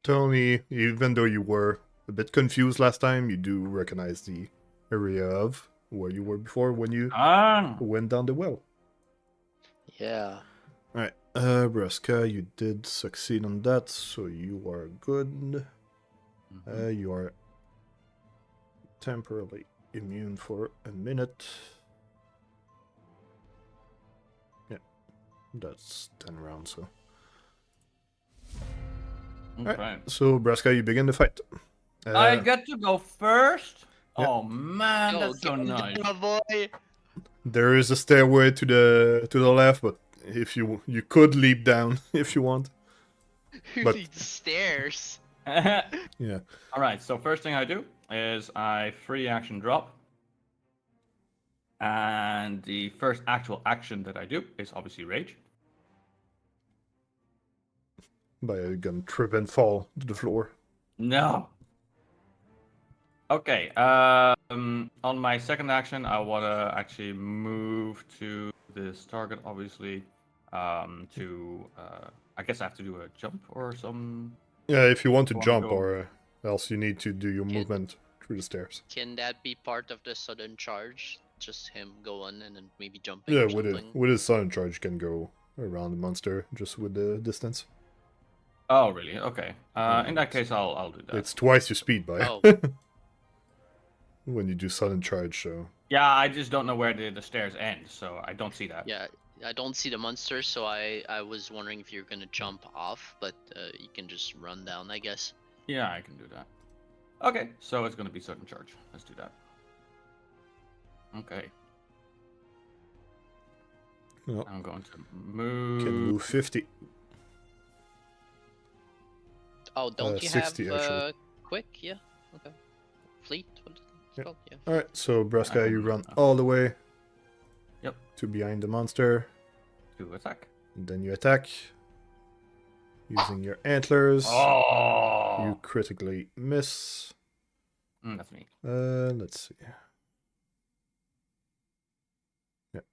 Tony, even though you were a bit confused last time, you do recognize the area of where you were before when you went down the well. Yeah. Alright, Braska, you did succeed on that, so you are good. You are temporarily immune for a minute. Yeah, that's 10 rounds, so. Okay. Alright, so Braska, you begin the fight. I get to go first? Yeah. Oh man, Yo, that's so get nice. my boy. There is a stairway to the left, but if you could leap down if you want. Who But- needs stairs? Yeah. Alright, so first thing I do is I free action drop. And the first actual action that I do is obviously rage. By a gun, trip and fall to the floor. No. Okay, on my second action, I want to actually move to this target, obviously, I guess I have to do a jump or some... Yeah, if you want to Wanna jump, go- or else you need to do your Yeah. movement through the stairs. Can that be part of the sudden charge? Just him going and then maybe jumping Yeah, or with something? his sudden charge, can go around the monster just with the distance. Oh, really? Okay. In that case, I'll do that. It's twice your speed, by Oh. when you do sudden charge. So Yeah, I just don't know where the stairs end, so I don't see that. Yeah, I don't see the monster, so I was wondering if you're gonna jump off, but you can just run down, I guess. Yeah, I can do that. Okay, so it's gonna be sudden charge. Let's do that. Okay. no, I'm going to move. can move 50. Oh, don't you 60 have actually. quick? Yeah. Okay. Fleet. What is it Yeah. called? Yeah. All right, so Braska, can you move run now. all the way. Yep. To behind the monster, To attack. and then you attack using your antlers. Oh! You critically miss. That's me. Let's see.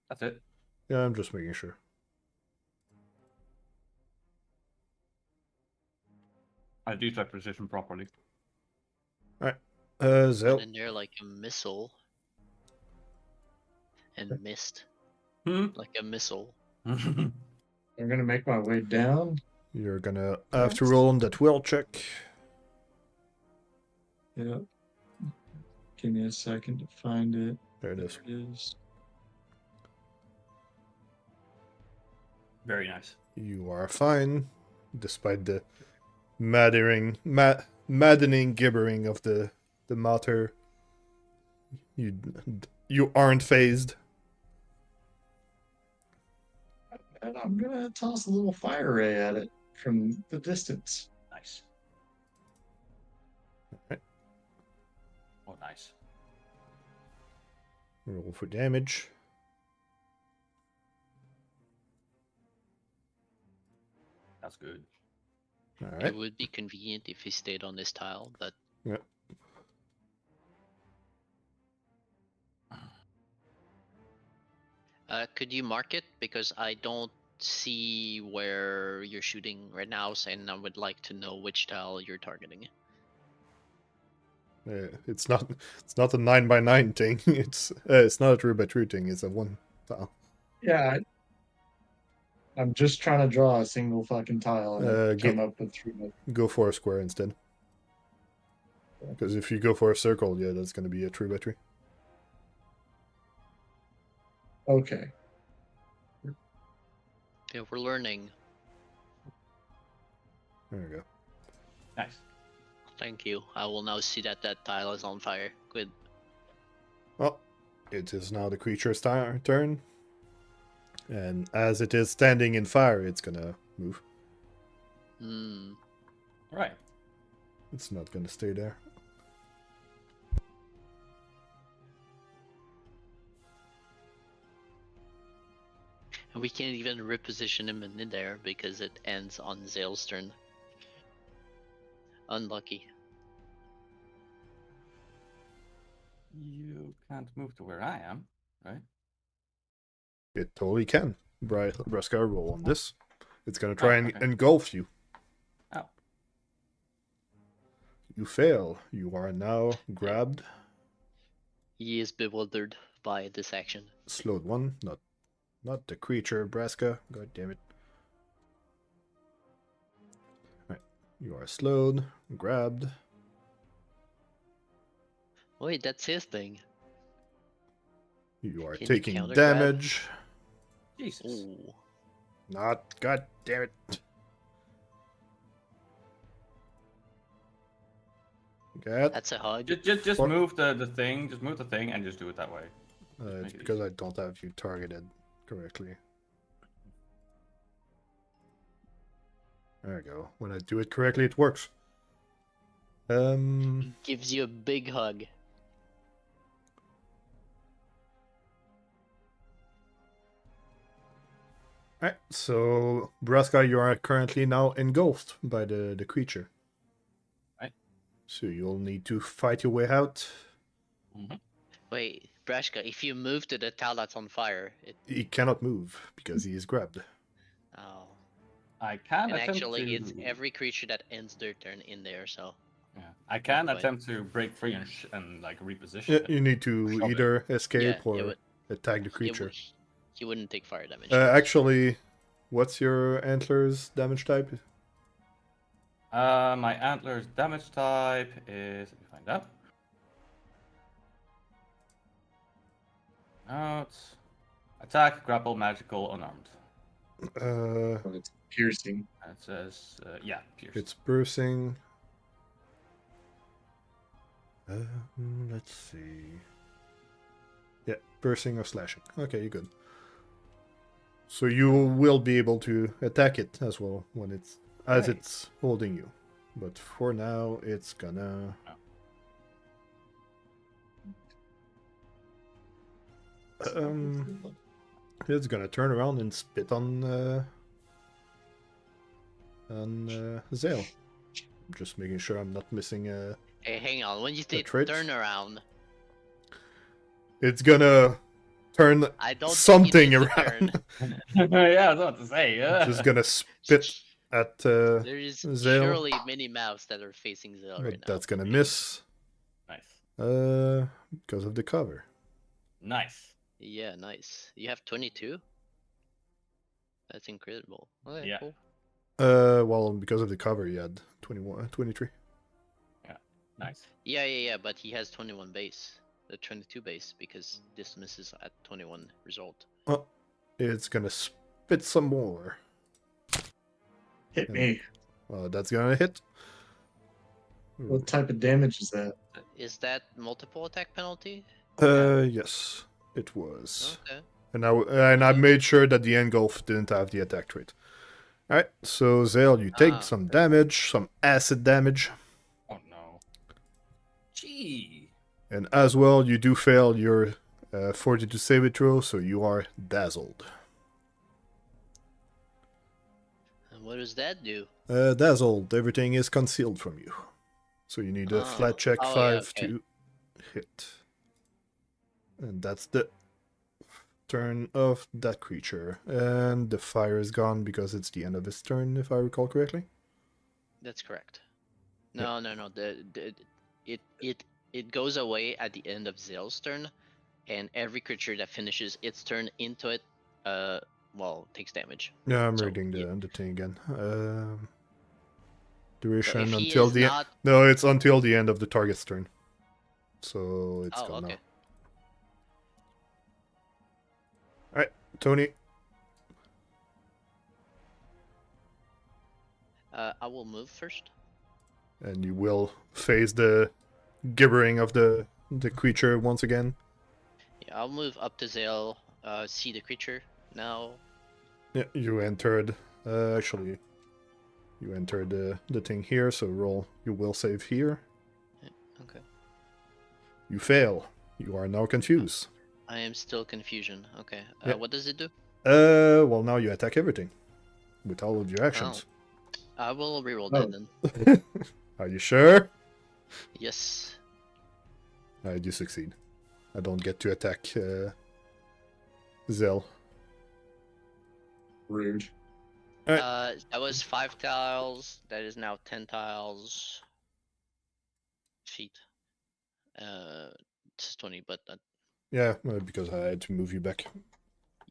That's it. Yeah, I'm just making sure. I do that position properly. Zael. Went in there like a missile. And missed. Hmm? Like a missile. I'm gonna make my way down. You're gonna have to roll on that will check. Yeah. Give me a second to find it. There it is. There it is. Very nice. You are fine, despite the maddening gibbering of the mater. You aren't phased. And I'm gonna toss a little fire ray at it from the distance. Nice. Alright. Oh, nice. Roll for damage. That's good. Alright. It would be convenient if he stayed on this tile, but Yeah. could you mark it? Because I don't see where you're shooting right now, and I would like to know which tile you're targeting. It's not a 9x9 thing. It's not a 3x3 thing. It's a 1 tile. Yeah. I'm just trying to draw a single fucking tile and Go- come up with 3 by Go for a square instead. Because if you go for a circle, yeah, that's going to be a 3x3. Okay. Yeah, we're learning. There we go. Nice. Thank you. I will now see that that tile is on fire. Good. Well, it is now the creature's turn. And as it is standing in fire, it's going to move. Hmm. Right. It's not going to stay there. And we can't even reposition him in there because it ends on Zael's turn. Unlucky. You can't move to where I am, right? It totally can. Braska, roll on this. It's going to try and okay. engulf you. Oh. You fail. You are now grabbed. He is bewildered by this action. Slowed 1, not the creature, Braska. God damn it. Alright. You are slowed, grabbed. Wait, that's his thing. You are Can you taking counter damage. Jesus. Ooh. Not. God damn it. Got. That's a hug. Just Or- move the thing. Just move the thing and just do it that way. It's because I don't have you targeted correctly. There we go. When I do it correctly, it works. Gives you a big hug. Alright, so Braska, you are currently now engulfed by the creature. Right. So you'll need to fight your way out. Mm-hmm. Wait, Braska, if you move to the tile that's on fire, it. He cannot move because he is grabbed. Oh. I can And attempt actually, to... it's every creature that ends their turn in there, so. Yeah, I can Quite. attempt to break free and like reposition. Yeah, it. you need to Shove it. either escape Yeah, or it would. attack the It creature. would. He wouldn't take fire damage. Actually, what's your antlers damage type? My antlers damage type is... Let me find out. It's attack, grapple, magical, unarmed. It's piercing. It says, yeah, pierce. It's piercing. Let's see. Yeah, piercing or slashing. Okay, you're good. So you will be able to attack it as well when it's Right. it's holding you. But for now, it's gonna. It's gonna turn around and spit on Zael. Just making sure I'm not missing a. Hey, hang on. When you say trait? turn around, It's gonna turn I don't something think you need to around. Yeah, I was about to say. Just gonna spit at There is Zael. surely many mouths that are facing Zael But right now. that's gonna miss. Nice. Because of the cover. Nice. Yeah, nice. You have 22? That's incredible. Okay, Yeah. cool. Well, because of the cover, he had 21, 23. Nice. Yeah, but he has 21 base. The 22 base, because this misses at 21 result. Oh, it's gonna spit some more. Hit me. Well, that's gonna hit. What type of damage is that? Is that multiple attack penalty? Yes, it was. Okay. And I made sure that the engulf didn't have the attack trait. Alright, so Zael, you take some damage, some acid damage. Oh no. Gee. And as well, you do fail your 40 to save it throw, so you are dazzled. And what does that do? Dazzled, everything is concealed from you. So you need a flat check Oh, 5 yeah, okay. to hit. And that's the turn of that creature. And the fire is gone because it's the end of his turn, if I recall correctly. That's correct. No. It goes away at the end of Zael's turn, and every creature that finishes its turn into it, takes damage. Yeah, I'm So, reading the thing again. Duration if he until is the not... No, it's until the end of the target's turn. So it's Oh, gone okay. now. Alright, Tony. I will move first. And you will face the gibbering of the creature once again. Yeah, I'll move up to Zael, see the creature now. Yeah, you entered. Actually, you entered the thing here, so roll. You will save here. Okay. You fail. You are now confused. I am still confusion. Okay. Yeah. What does it do? Well, now you attack everything with all of your actions. I will reroll Oh. that then. Are you sure? Yes. You succeed. I don't get to attack Zael. Rude. Alright. That was 5 tiles. That is now 10 tiles. Feet. It's 20, but Yeah, because I had to move you back.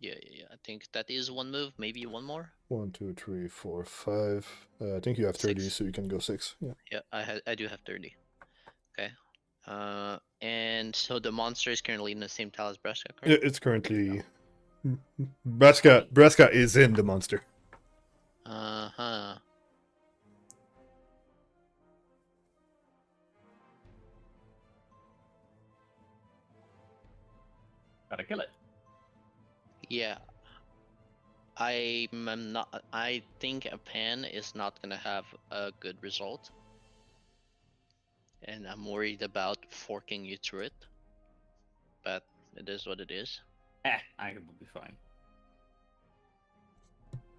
yeah. I think that is one move. Maybe one more. 1, 2, 3, 4, 5. I think you have 30, 6. so you can go 6. Yeah. Yeah, I do have 30. Okay. And so the monster is currently in the same tile as Braska, Yeah, correct? it's currently Braska is in the monster. Uh-huh. Gotta kill it. Yeah. I'm not. I think a pan is not gonna have a good result, and I'm worried about forking you through it. But it is what it is. I will be fine.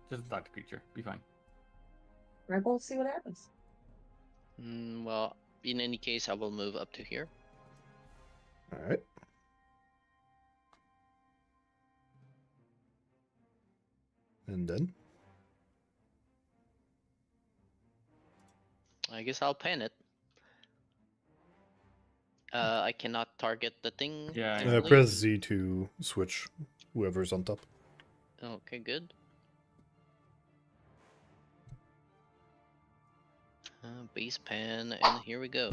Just attack the creature. Be fine. Right, we'll see what happens. Well, in any case, I will move up to here. Alright. And then? I guess I'll pan it. I cannot target the thing. Yeah, I yeah. believe. Press Z to switch whoever's on top. Okay, good. Base pan, and here we go.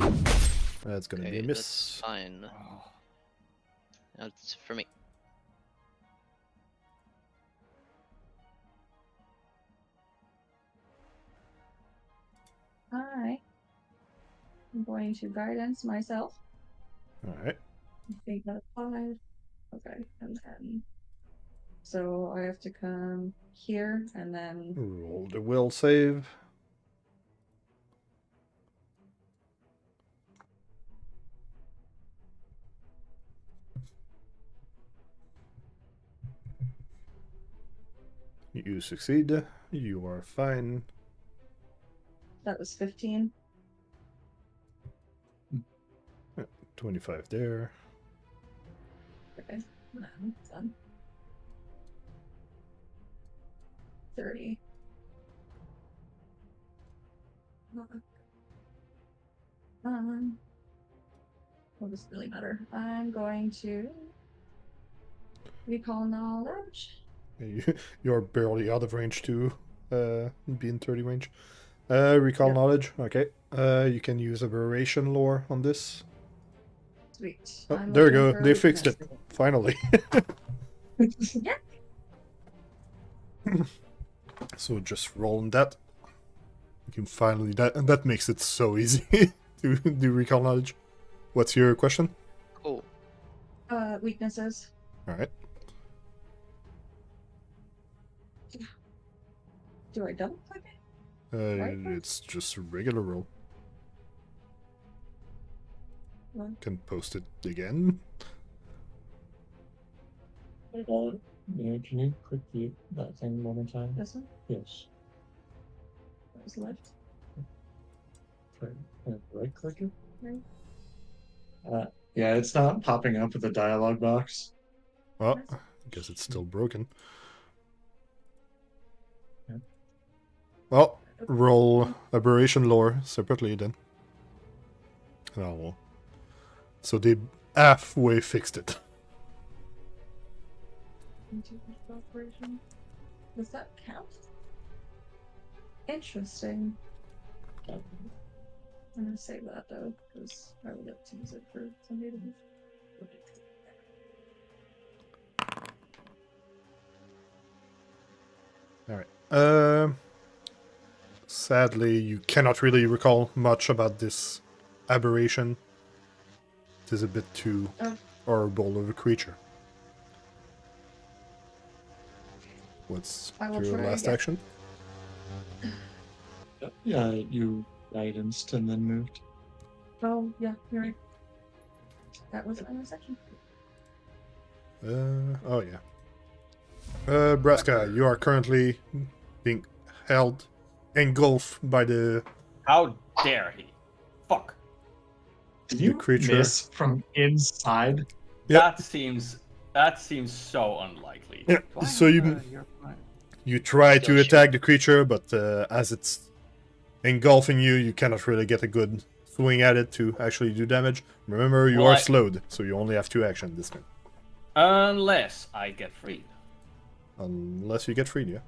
That's gonna be Okay, a that's miss. fine. Oh, That's for me. I'm going to guidance myself. Alright. I think that's 5. Okay, and then. So I have to come here and then. Roll the will save. You succeed. You are fine. That was 15. 25 there. Okay, done. 30. What does really matter? I'm going to recall knowledge. You're barely out of range to be in 30 range. Recall Yep. knowledge. Okay. You can use aberration lore on this. Sweet. Oh, I'm there we looking go. for They fixed it. weakness. Finally. Yeah. So just roll on that. You can finally and that makes it so easy to do recall knowledge. What's your question? Cool. Weaknesses. Alright. Do I double click it? Right. It's just a regular roll. What? Can post it again. Yeah, can you click that thing one more time? This one? Yes. That was left. Right click it? Right. Yeah, it's not popping up with the dialog box. Well, I guess it's still broken. Yeah. Well, roll aberration lore separately then. Oh well. So they halfway fixed it. Does that count? Interesting. I'm gonna save that though, because I will get to use it for some data. Alright. Sadly, you cannot really recall much about this aberration. It is a bit too horrible of a creature. What's your last action? Yeah, you guidanced and then moved. Oh, yeah, you're right. That was my section. Oh yeah. Braska, you are currently being held, engulfed by the How dare he? Fuck. Did you creature. miss from inside? Yep. That seems so unlikely. Yeah, Do I so have, you- your plan? You try Still to shoot. attack the creature, but as it's engulfing you, you cannot really get a good swing at it to actually do damage. Remember, you Well, are I- slowed, so you only have 2 actions this time. Unless I get freed. Unless you get freed, yeah.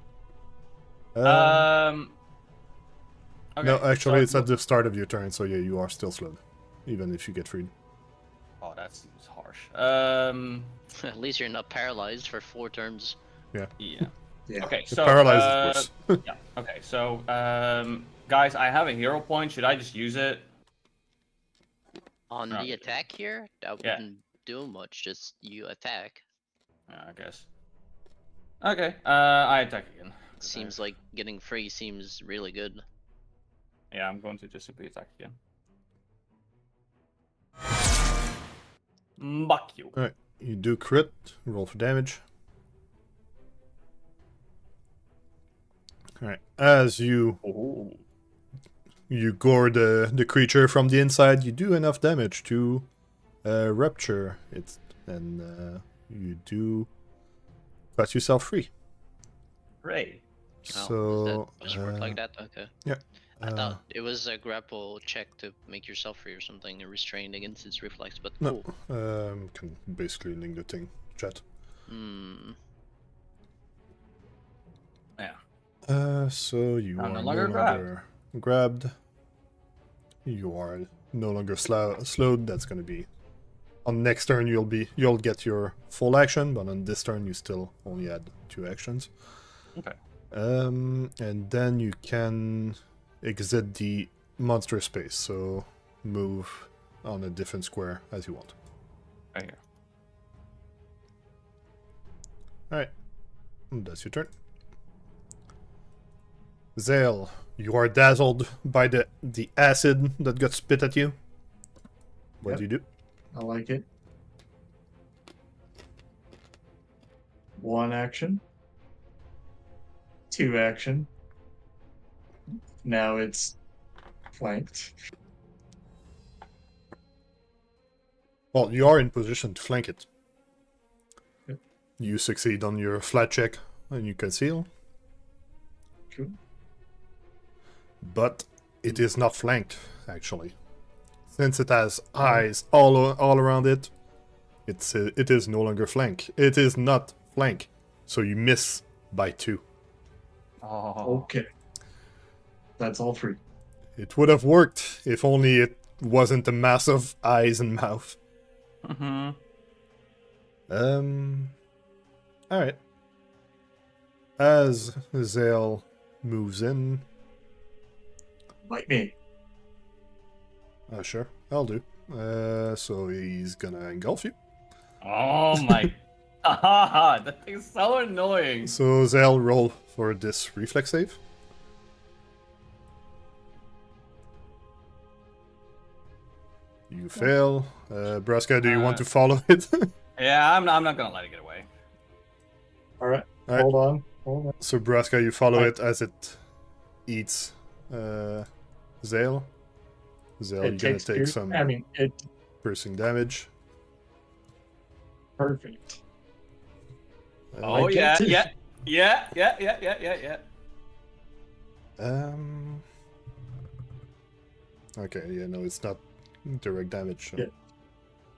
Okay, No, actually, so- it's at the start of your turn, so yeah, you are still slowed, even if you get freed. Oh, that seems harsh. At least you're not paralyzed for 4 turns. Yeah. Yeah. Okay, The so paralyzed is worse. yeah. Okay, so guys, I have a hero point. Should I just use it? On Not the attack here, that Yeah. wouldn't do much, just you attack. Yeah, I guess. Okay, I attack again. Seems like getting free seems really good. Yeah, I'm going to just simply attack again. Fuck you. Alright, you do crit, roll for damage. Alright, as you gore the creature from the inside, you do enough damage to rupture it, and you do cut yourself free. Hooray. Oh, So, does that work like that? Okay. yeah. I thought it was a grapple check to make yourself free or something, restrained against its reflex, but No, cool. can basically link the thing, chat. Hmm. Yeah. So you I'm are no longer grabbed. You are no longer slowed. That's gonna be on next turn. You'll get your full action, but on this turn you still only had 2 actions. Okay. And then you can exit the monster space. So move on a different square as you want. Right here. All right, that's your turn. Zael, you are dazzled by the acid that got spit at you. What Yep. do you do? I like it. 1 action. 2 action. Now it's flanked. Well, you are in position to flank it. Yep. You succeed on your flat check and you conceal, Cool. but it is not flanked, actually. Since it has eyes all around it, it is no longer flank. It is not flank, so you miss by 2. Oh. Okay. That's all 3. It would have worked if only it wasn't a mass of eyes and mouth. Mm-hmm. Alright. As Zael moves in, Bite me. sure, I'll do. So he's gonna engulf you. Oh my god, that thing's so annoying. So Zael, roll for this reflex save. You fail. Braska, do you want to follow it? Yeah, I'm not gonna let it get away. Alright. Alright. Hold on. Hold on. So Braska, you follow Right. it as it eats Zael. Zael, you're gonna take pierce- some I mean, it piercing damage. perfect. Oh I yeah, get it. yeah. Okay, yeah, no, it's not direct damage. So. Yeah.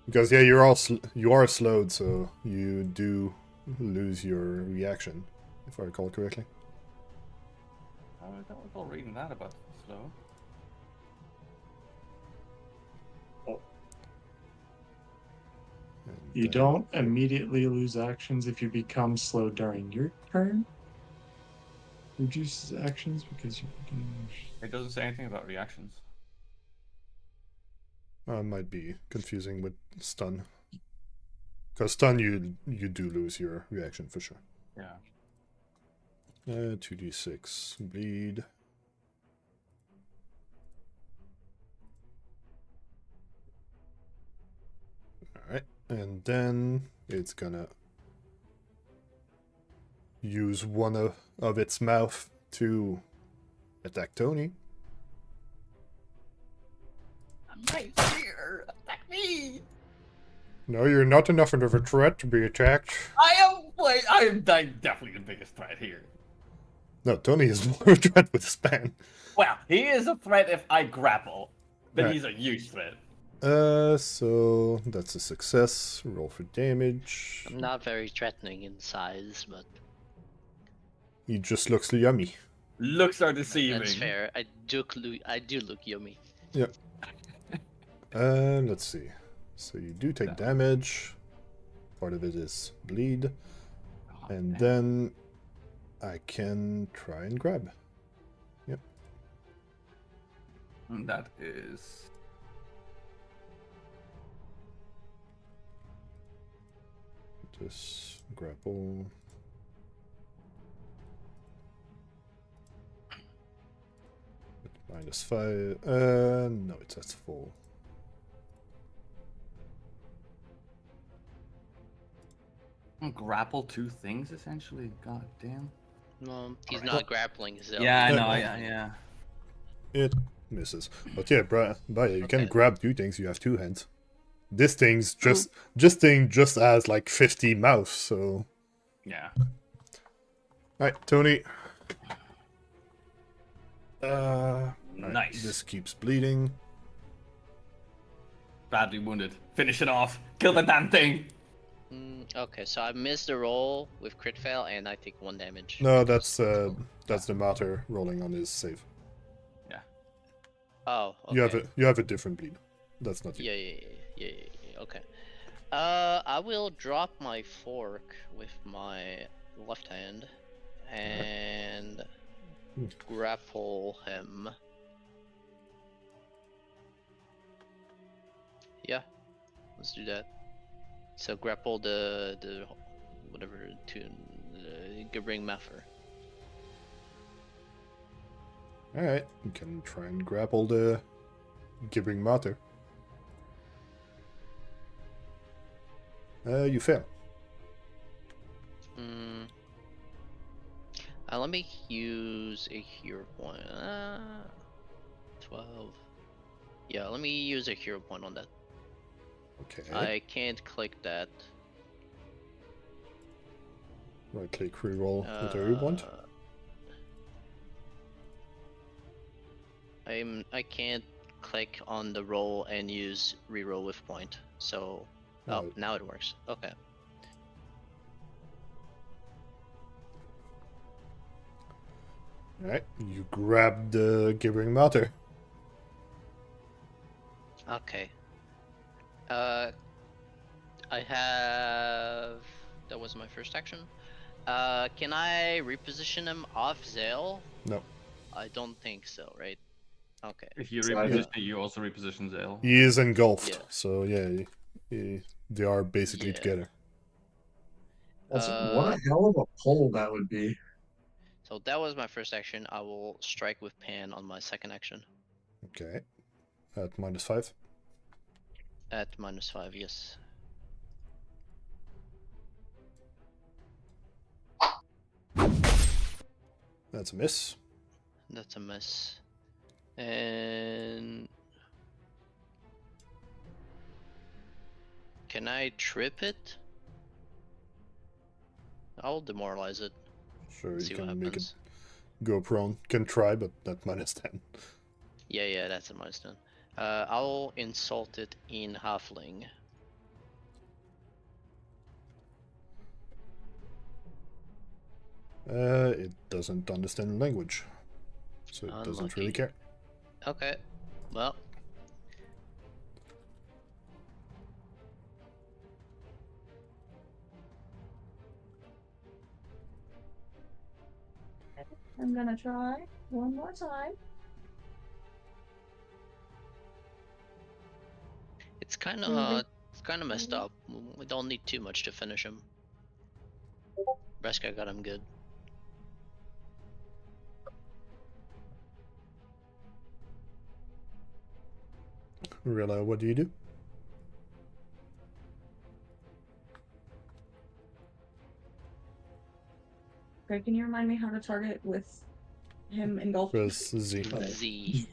Because yeah, you are slowed, so you do lose your reaction, if I recall correctly. I don't recall reading that about slow. And You then- don't immediately lose actions if you become slow during your turn. Reduces actions because you can. It doesn't say anything about reactions. Might be confusing with stun. Because stun, you do lose your reaction for sure. Yeah. 2d6 bleed. Alright, and then it's gonna use one of its mouth to attack Tony. I'm right here. Attack me. No, you're not enough of a threat to be attacked. I am definitely the biggest threat here. No, Tony is more a threat with his span. Well, he is a threat if I grapple. Then Right. he's a huge threat. So that's a success. Roll for damage. I'm not very threatening in size, but He just looks yummy. Looks are deceiving. that's fair. I do look yummy. Let's see. So you do take damage. Part of it is bleed. Oh, And damn. then I can try and grab. Yep. And that is... Just grapple. -5. No, it's at full. Grapple two things, essentially? God damn. No, he's Alright. not grappling, so Yeah, I Yeah. know, yeah. It misses. But yeah, Baya, you can Okay. grab two things. You have two hands. This thing's just has like 50 mouths. So, Yeah. alright, Tony. Alright, Nice. This keeps bleeding. Badly wounded. Finish it off. Kill the damn thing. Okay, so I missed the roll with crit fail, and I take 1 damage. No, that's the matter rolling on his save. Oh, okay. You have a different bleed. That's not you. Yeah. Okay. I will drop my fork with my left hand and grapple him. Yeah, let's do that. So grapple the whatever the Gibbering Maffer. Alright, you can try and grapple the gibbering mater. You fail. Let me use a hero point. 12. Yeah, let me use a hero point on that. Okay. I can't click that. Right click reroll whatever you want. I can't click on the roll and use reroll with point. So Oh. now it works. Okay. Alright, you grab the gibbering mater. Okay. I have. That was my first action. Can I reposition him off Zael? No. I don't think so, right? Okay. If you So I reposition just- it, you also reposition Zael. He is engulfed, Yeah. so yeah, they are basically Yeah. together. What a hell of a pull that would be. So that was my first action. I will strike with Pan on my second action. Okay. At -5. At -5, yes. That's a miss. That's a miss. And can I trip it? I'll demoralize it. Sure, See you what can make it happens. go prone. Can try, but at -10. Yeah, that's a milestone. I'll insult it in halfling. It doesn't understand language, so it doesn't really Unlucky. care. Okay, well. I'm gonna try one more time. It's kind of messed up. We don't need too much to finish him. Braska got him good. Rilla, what do you do? Okay, can you remind me how to target with him engulfed? Press Z. Z.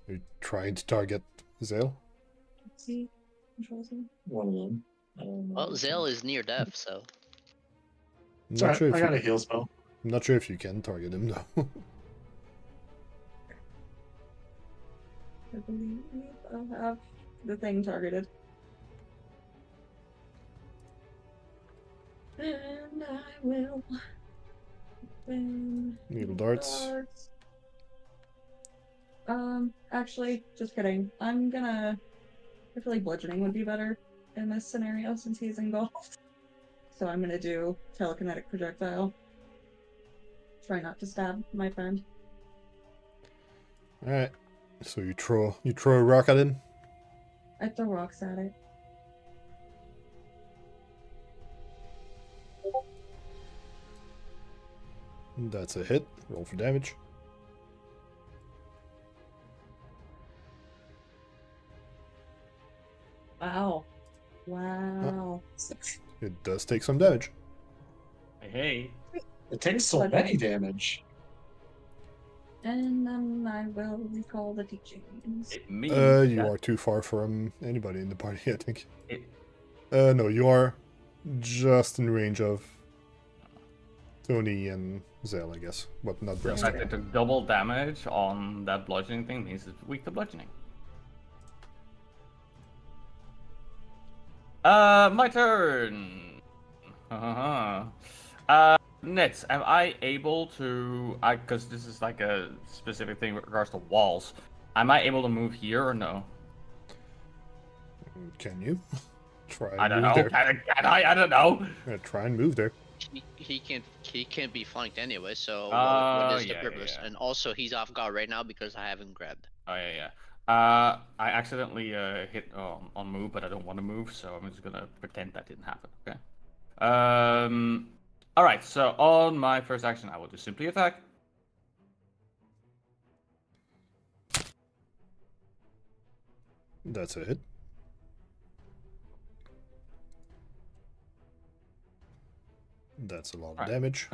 You're trying to target Zael? C, Control Z. One of them. I don't know. Well, Zael is near death, so. I'm Sorry, not sure if I you, got a heal spell. I'm not sure if you can target him though. I believe I'll have the thing targeted. And I will. Needle darts. Actually, just kidding. I feel like bludgeoning would be better in this scenario since he's engulfed. So I'm gonna do telekinetic projectile. Try not to stab my friend. Alright. So you throw a rock at him? I throw rocks at it. That's a hit. Roll for damage. Wow. Wow. It does take some damage. Hey. It takes so many damage. And then I will recall the teachings. It means You that are too far from anybody in the party, I think. it, No, you are just in range of Tony and Zael, I guess. But not the Braska. fact that it took double damage on that bludgeoning thing means it's weak to bludgeoning. My turn. Nets, am I able to? Because this is like a specific thing with regards to walls. Am I able to move here or no? Can you? Try and I don't move know. there. Can I don't know. Try and move there. He can't be flanked anyway. So Oh, what is the yeah, purpose? yeah. And also he's off guard right now because I haven't grabbed. Oh yeah. I accidentally hit on move, but I don't want to move, so I'm just gonna pretend that didn't happen. Okay. All right. So on my first action, I will just simply attack. That's a hit. That's a lot of Right. damage.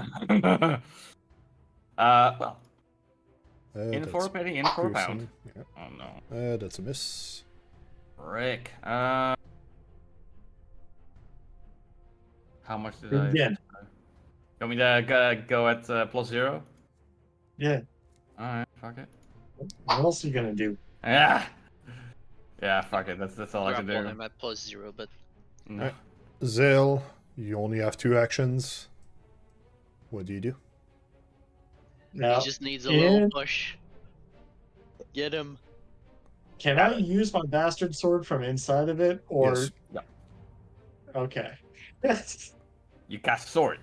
Well, in That's for a penny, in for a pound. piercing. Oh no. Yeah. That's a miss. Rick. How much did I? Again. You want me to go at +0? Yeah. Alright, fuck it. What else are you gonna do? Yeah. Yeah, fuck it. That's all I can Grapple do. him at +0, but No. Alright. Zael, you only have 2 actions. What do you do? Now, he just needs a little in- push. Get him. can I use my bastard sword from inside of it, or Yes. okay? You cast sword.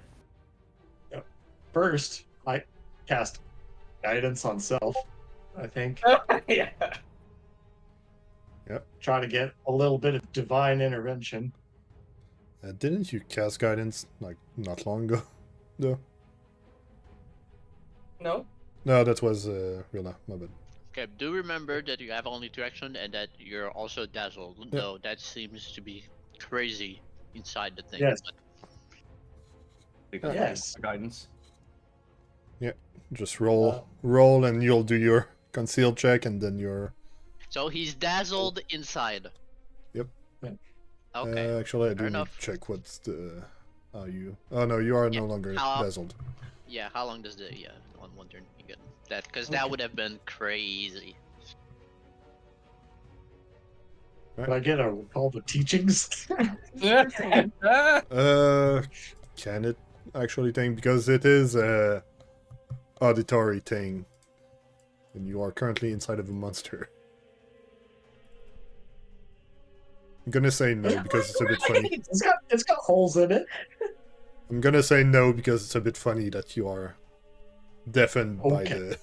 First, I cast guidance on self. I think Yeah. try to get a little bit of divine intervention. Didn't you cast guidance like not long ago? No. No. No, that was Rilla. My bad. Okay, do remember that you have only 2 actions and that you're also dazzled. Yeah. Though that seems to be crazy inside the thing. Yes. But Because Yes. guidance. Just roll, and you'll do your conceal check, and then your. so he's dazzled inside. Yep. Okay. Actually, I do need enough. to check what's the. You. Oh no, you are Yeah, no longer how- dazzled. Yeah. How long does the one turn you get that? Because that would have been crazy. Do I get a all the teachings? Can it actually thing because it is a auditory thing, and you are currently inside of a monster. I'm gonna say no because it's a bit funny. It's got holes in it. I'm gonna say no because it's a bit funny that you are deafened Okay.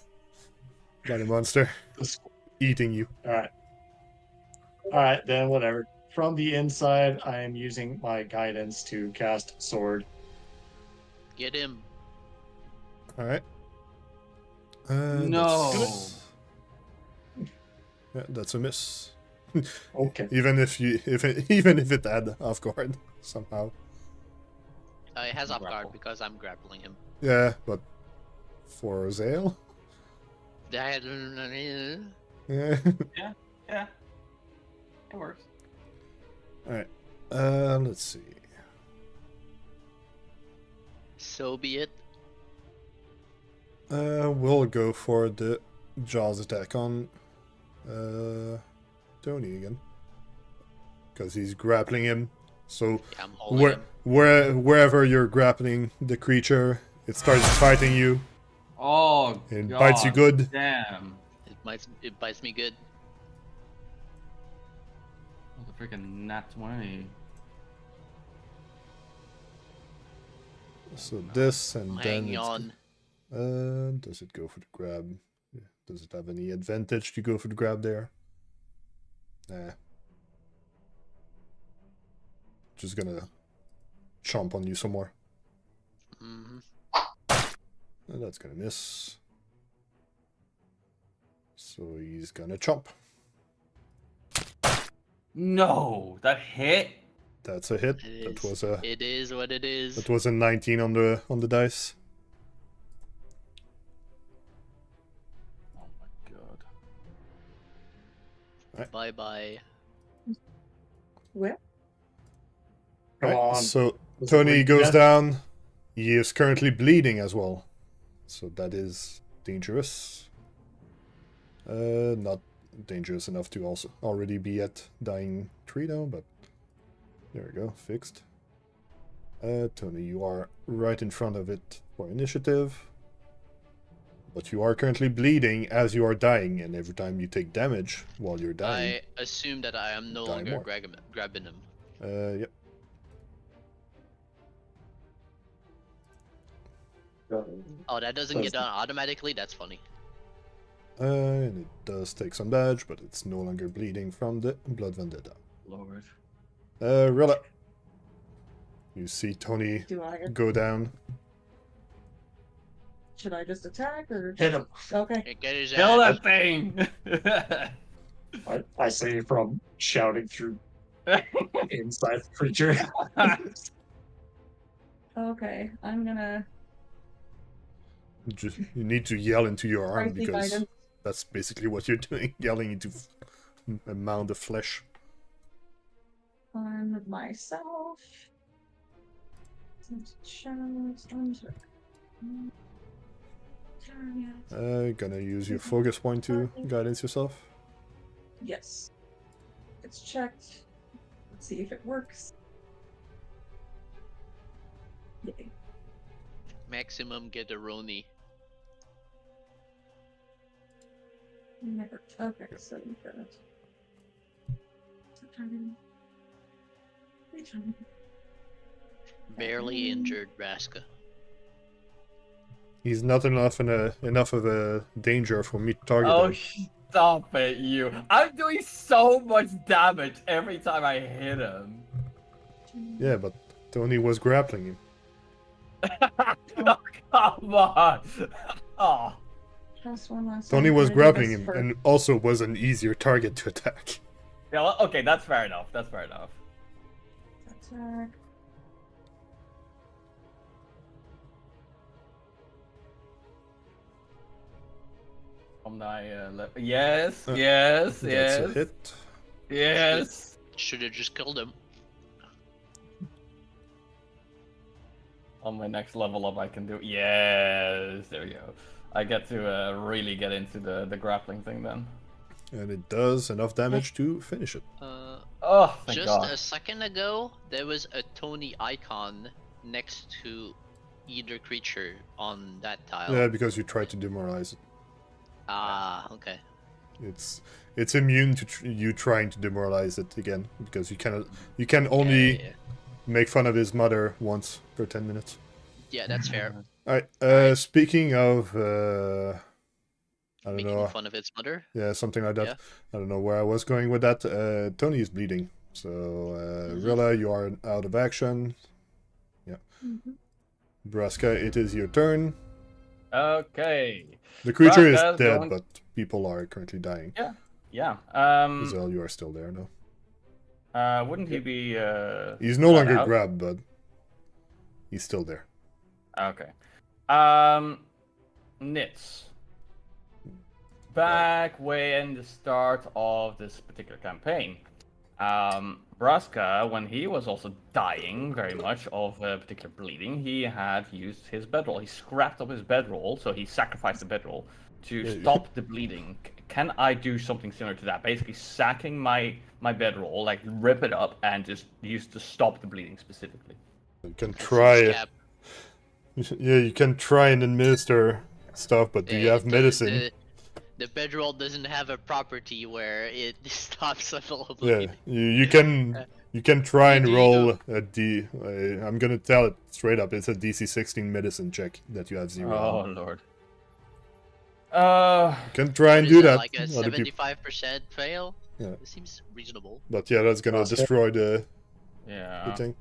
by the monster eating you. All right, then whatever. From the inside, I am using my guidance to cast sword. Get him. All right. No. Yeah, that's a miss. Okay. Even if it had off guard somehow. It has off guard Grapple. because I'm grappling him. Yeah, but for Zael? That- Yeah. Yeah. It works. Alright. Let's see. So be it. We'll go for the Jaws attack on Tony again. Because he's grappling him. So Yeah, I'm holding him. wherever you're grappling the creature, it starts fighting you. Oh, It God bites you good. Damn. It bites me good. What a freaking nat 20. So this and then Hang it's- on. does it go for the grab? Yeah. Does it have any advantage to go for the grab there? Nah. Just gonna chomp on you some more. Mhm. And that's gonna miss. So he's gonna chomp. No, that hit. That's a hit. It That is. was a It is what it is. that was a 19 on the dice. Oh my God. Bye bye. Where? Come Right, on. so Let's Tony bring goes death. down. He is currently bleeding as well. So that is dangerous. Not dangerous enough to also already be at dying 3 though, but there we go, fixed. Tony, you are right in front of it for initiative. But you are currently bleeding as you are dying, and every time you take damage while you're dying. I assume that I am no Die longer more. grabbing him. Yep. Oh, that doesn't get done automatically? That's funny. And it does take some damage, but it's no longer bleeding from the Blood Vendetta. Lord. Rilla. You see Tony Do I? go down. Should I just attack or? Hit him. Okay. Hey, get his Kill ass. that thing! I say from shouting through inside the creature. Okay. I'm gonna. You need to yell into your arm Strike the because guidance. that's basically what you're doing, yelling into a mound of flesh. On myself. Gonna use your focus point to guidance yourself. Yes. It's checked. Let's see if it works. Yay. Maximum get a Roni. Never. Okay, so you got it. Barely injured Braska. He's not enough of a danger for me to target Oh, him. stop it, you. I'm doing so much damage every time I hit him. Yeah, but Tony was grappling him. Oh, come on. Oh. Just one last Tony time. was I'm gonna do grappling this him for- and also was an easier target to attack. Yeah, well, okay, that's fair enough. That's fair enough. Attack. On my yes, Uh, yes, That's a yes, hit. yes. Should have just killed him. On my next level up, I can do yes. There we go. I get to really get into the grappling thing then. And it does enough damage to finish it. Oh, thank Just God. a second ago, there was a Tony icon next to either creature on that tile. Yeah, because you tried to demoralize it. Ah, okay. It's immune to you trying to demoralize it again because you can only Yeah. make fun of his mother once for 10 minutes. Yeah, that's fair. Alright, speaking of, I don't Making know. fun of its mother. Yeah, something like that. Yeah. I don't know where I was going with that. Tony is bleeding. So, Rilla, you are out of action. Yeah. Braska, it is your turn. Okay. The creature is Braska's dead, going- but people are currently dying. Yeah. Zael, you are still there, no? Wouldn't he be? He's no shot longer out? grabbed, but he's still there. Okay. Nits. Back way in the start of this particular campaign, Braska, when he was also dying very much of particular bleeding, he had used his bedroll. He scrapped up his bedroll, so he sacrificed the bedroll to stop the bleeding. Can I do something similar to that? Basically, sacking my bedroll, like rip it up, and just use to stop the bleeding specifically. You can try. Yeah, you can try and administer stuff, but do you have medicine? The bedroll doesn't have a property where it stops a little Yeah, bleeding. you can try and You roll a D. I'm gonna tell it straight up. It's a DC 16 medicine check that you have 0 Oh on. lord. You can try and do that. Like a Other people. 75% fail. Yeah. It seems reasonable. But yeah, that's gonna destroy the thing.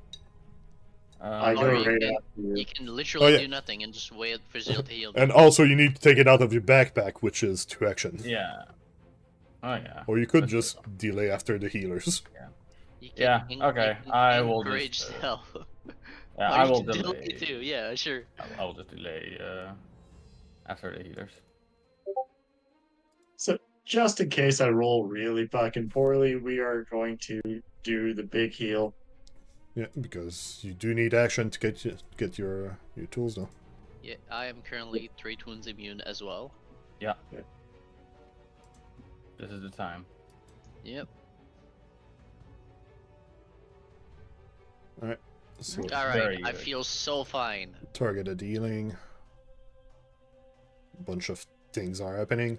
I go Or right after you you. can literally yeah. do nothing and just wait for Zael to heal. And also, you need to take it out of your backpack, which is 2 actions. Yeah. Oh yeah. Or you could Let's just delay after the healers. You can Yeah, okay, I will encourage just, Zael. Yeah, Or I you will can delay delay. too. Yeah, sure. I will just delay after the healers. So just in case I roll really fucking poorly, we are going to do the big heal. Yeah, because you do need action to get your tools though. Yeah, I am currently 3 wounds immune as well. Yeah. This is the time. Yep. Alright. So Alright, Very I good. feel so fine. targeted healing. A bunch of things are happening.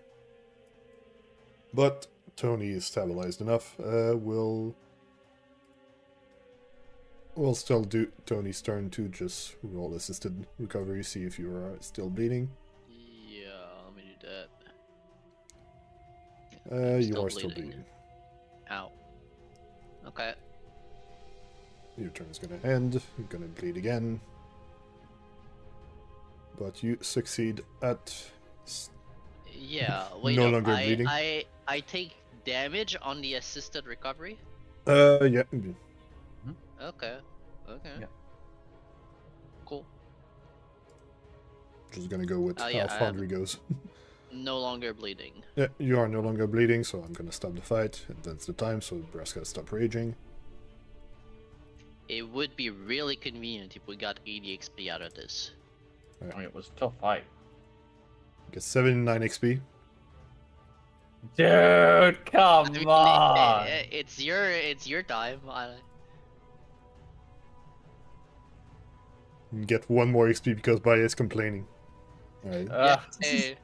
But Tony is stabilized enough. We'll still do Tony's turn to just roll assisted recovery, see if you are still bleeding. Yeah, let me do that. I'm You are still bleeding. Ow. Okay. Your turn's gonna end. You're gonna bleed again. But you succeed at... Yeah, wait No up. longer bleeding. I take damage on the assisted recovery? Yeah. Okay. Okay. Yeah. Cool. Just gonna go with yeah, how Foundry goes. No longer bleeding. Yeah, you are no longer bleeding, so I'm gonna stop the fight. And that's the time, so Braska stop raging. It would be really convenient if we got 80 XP out of this. I mean, it was a tough fight. Get 79 XP. Dude, come I mean, on! it's your time. You get 1 more XP because Baya is complaining. Alright. Yeah, hey,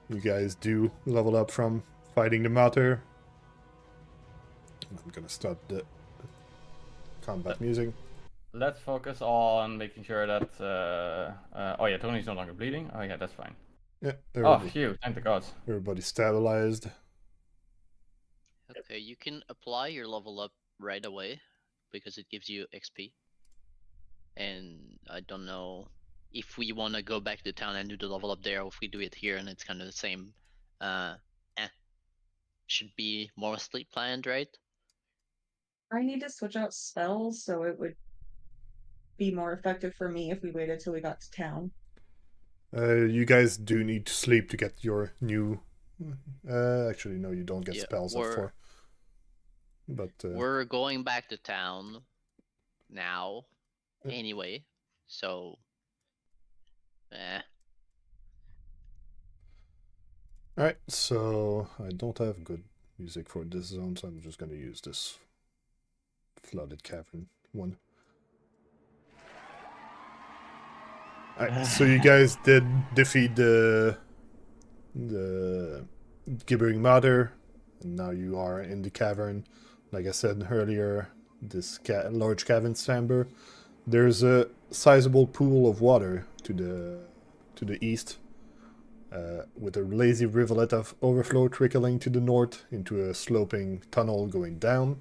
You guys do level up from fighting the matter. I'm gonna stop the combat music. Let's focus on making sure that. Oh yeah, Tony's no longer bleeding. Oh yeah, that's fine. Yeah, Oh phew! Thank the gods. everybody's stabilized. okay, you can apply your level up right away because it gives you XP. And I don't know if we want to go back to town and do the level up there, or if we do it here and it's kind of the same. Should be mostly planned, right? I need to switch out spells, so it would be more effective for me if we waited till we got to town. You guys do need to sleep to get your new... actually, no, you don't get Yeah, spells up for. But... we're going back to town now, anyway. So, Alright, so I don't have good music for this zone, so I'm just gonna use this flooded cavern one. Alright, so you guys did defeat the gibbering mother, and now you are in the cavern. Like I said earlier, this large cavern chamber, there's a sizable pool of water to the east, with a lazy rivulet of overflow trickling to the north into a sloping tunnel going down.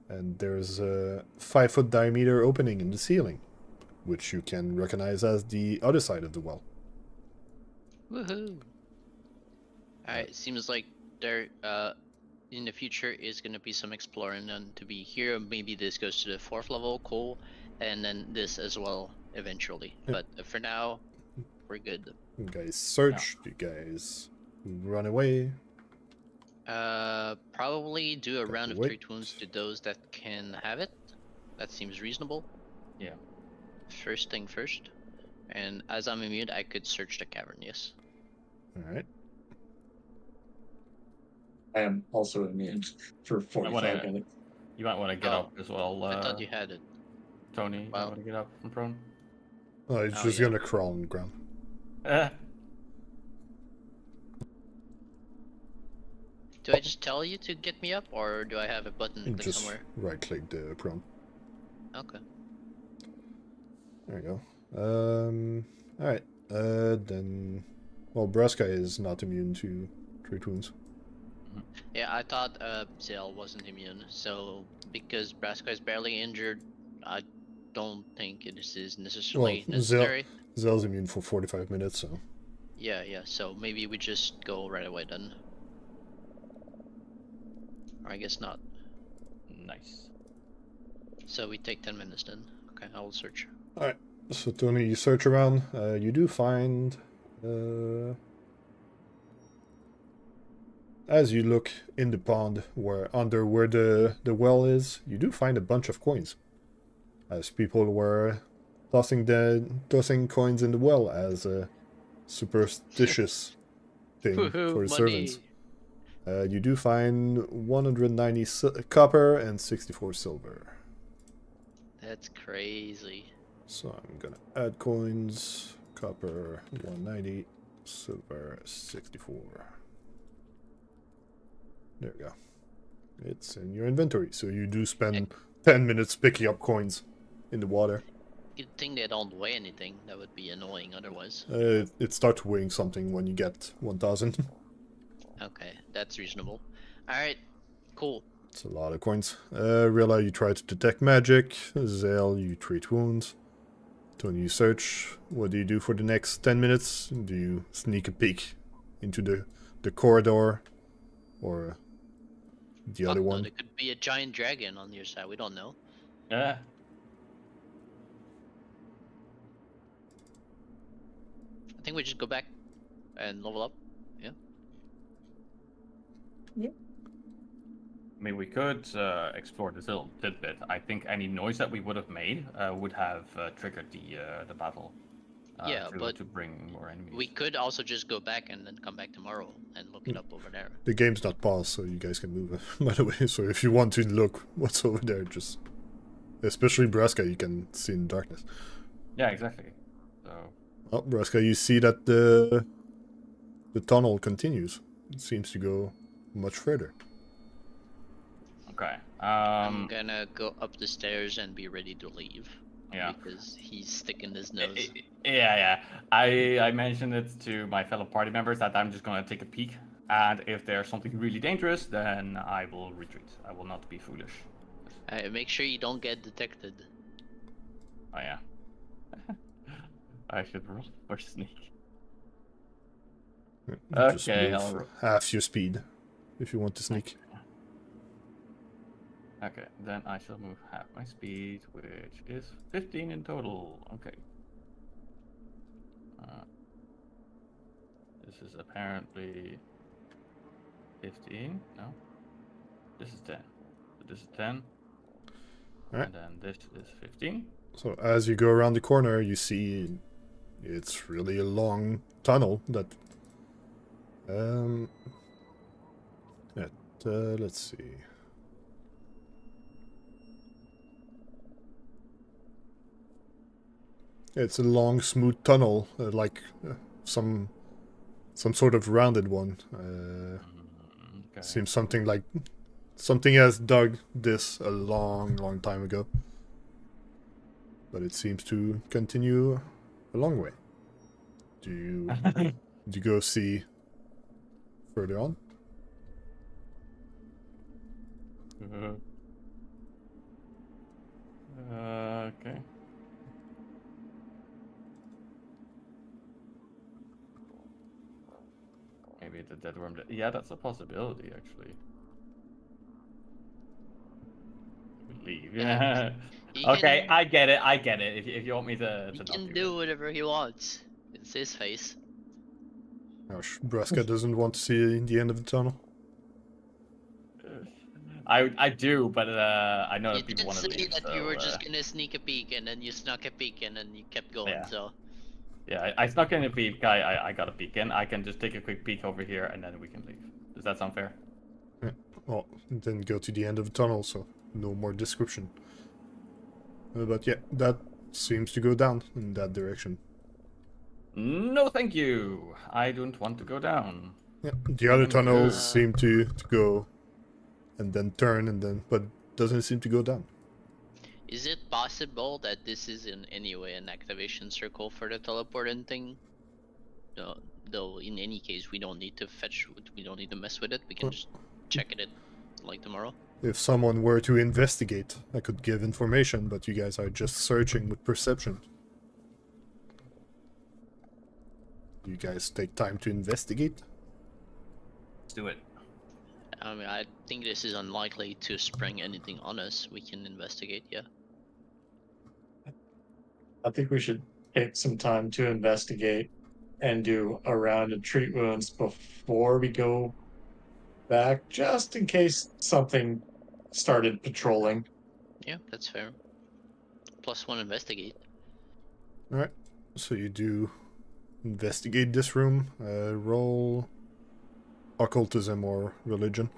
And there's a 5-foot diameter opening in the ceiling, which you can recognize as the other side of the well. Woohoo! Alright, seems like there in the future is gonna be some exploring done to be here. Maybe this goes to the 4th level, cool, and then this as well eventually. Yep. But for now, we're good. You guys search, you guys run away. Probably do a round of wait. treat wounds to those that can have it. That seems reasonable. Yeah. First thing first. And as I'm immune, I could search the cavern, yes. Alright. I am also immune for 45 minutes. You might want to get up as well. I thought you had it. Tony, you Well. want to get up from prone? Oh, he's just gonna crawl on the ground. Do I just tell you to get me up, or do I have a button click Just somewhere? right-click the prone. Okay. There you go. Alright. Then... Well, Braska is not immune to treat wounds. Yeah, I thought Zael wasn't immune, so because Braska is barely injured, I don't think it is necessarily necessary. Zael's immune for 45 minutes, so... Yeah, so maybe we just go right away then. Or I guess not. Nice. So we take 10 minutes then. Okay, I will search. Alright, so Tony, you search around. You do find... as you look in the pond, where the well is, you do find a bunch of coins. As people were tossing coins in the well as a superstitious thing for the servants. You do find 190 copper and 64 silver. That's crazy. So I'm gonna add coins. Copper 190, silver 64. There we go. It's in your inventory, so you do spend 10 minutes picking up coins in the water. You'd think they don't weigh anything. That would be annoying otherwise. It starts weighing something when you get 1,000. Okay, that's reasonable. Alright, cool. It's a lot of coins. Rilla, you try to detect magic. Zael, you treat wounds. Tony, you search. What do you do for the next 10 minutes? Do you sneak a peek into the corridor? Or the other one? There could be a giant dragon on your side. We don't know. Yeah. I think we just go back and level up. Yeah. I mean, we could explore this little tidbit. I think any noise that we would have made would have triggered the battle. Yeah, but to bring more enemies. We could also just go back and then come back tomorrow and look it up over there. The game's not paused, so you guys can move, by the way. So if you want to look what's over there, just... Especially Braska, you can see in darkness. Yeah, exactly. So... Oh, Braska, you see that the tunnel continues. It seems to go much further. Okay. I'm gonna go up the stairs and be ready to leave. Yeah. Because he's sticking his nose. Yeah. I mentioned it to my fellow party members that I'm just gonna take a peek, and if there's something really dangerous, then I will retreat. I will not be foolish. Make sure you don't get detected. Oh yeah. I should roll for sneak. Just Okay, move half your speed if you want to sneak. Okay, then I shall move half my speed, which is 15 in total. Okay. This is apparently 15. No, this is 10. So this is 10. Alright. And then this is 15. So as you go around the corner, you see it's really a long tunnel that... let's see... It's a long, smooth tunnel, like some sort of rounded one. Okay. Seems something like Something has dug this a long time ago. But it seems to continue a long way. Do you go see further on? Okay. Maybe the dead worm. Yeah, that's a possibility, actually. Leave. Yeah. Okay, I get it. If you want me to He not can do do it. whatever he wants. It's his face. Gosh, Braska doesn't want to see the end of the tunnel. I do, but I know You that people did want to say leave. that So, you were just gonna sneak a peek, and then you snuck a peek, and then you kept going. Yeah. So yeah, I snuck in a peek. I got a peek in. I can just take a quick peek over here, and then we can leave. Does that sound fair? Yeah. Well, then go to the end of the tunnel, so no more description. But yeah, that seems to go down in that direction. No, thank you. I don't want to go down. Yeah, the other tunnels Uh, seem to go and then turn and then, but doesn't seem to go down. is it possible that this is in any way an activation circle for the teleporting thing? No, though in any case we don't need to fetch. We don't need to mess with it. We can just check it like tomorrow. If someone were to investigate, I could give information, but you guys are just searching with perception. You guys take time to investigate? Let's do it. I mean, I think this is unlikely to spring anything on us. We can investigate, yeah. I think we should take some time to investigate and do a round of treat wounds before we go back, just in case something started patrolling. Yeah, that's fair. +1 investigate. Alright, so you do investigate this room. Roll occultism or religion.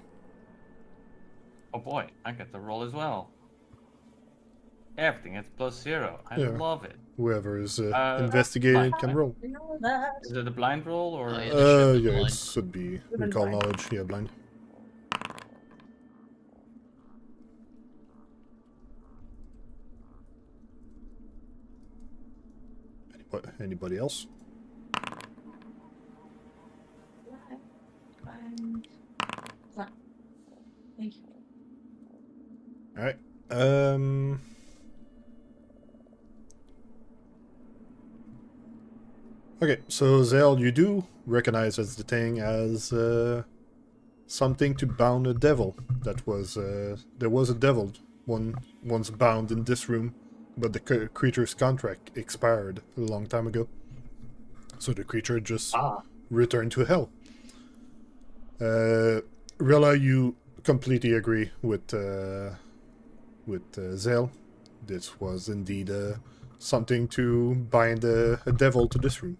Oh boy, I get the roll as well. Everything is +0. I Yeah. love it. Whoever is investigating fine. can roll. I know that. Is it a blind roll or? Oh, yeah. That should be Yeah, blind. it should be Would've been recall blind. knowledge. Yeah, blind. Anybody else? Fine. Fine. Thank you. Alright. Okay, so Zael, you do recognize as the thing as something to bound a devil. That was there was a devil once bound in this room, but the creature's contract expired a long time ago. So the creature just returned to hell. Rilla, you completely agree with Zael. This was indeed something to bind a devil to this room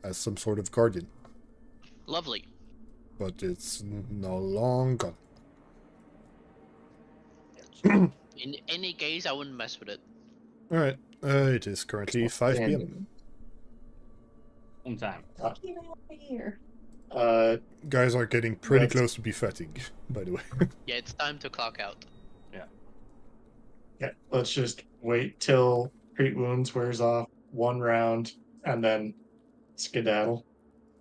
as some sort of guardian. Lovely. But it's now long gone. In any case, I wouldn't mess with it. Alright, it is currently 5 p.m. On time. Get out of here. Guys are getting pretty That's- close to be fatigued, by the way. Yeah, it's time to clock out. Yeah, let's just wait till treat wounds wears off, one round, and then skedaddle.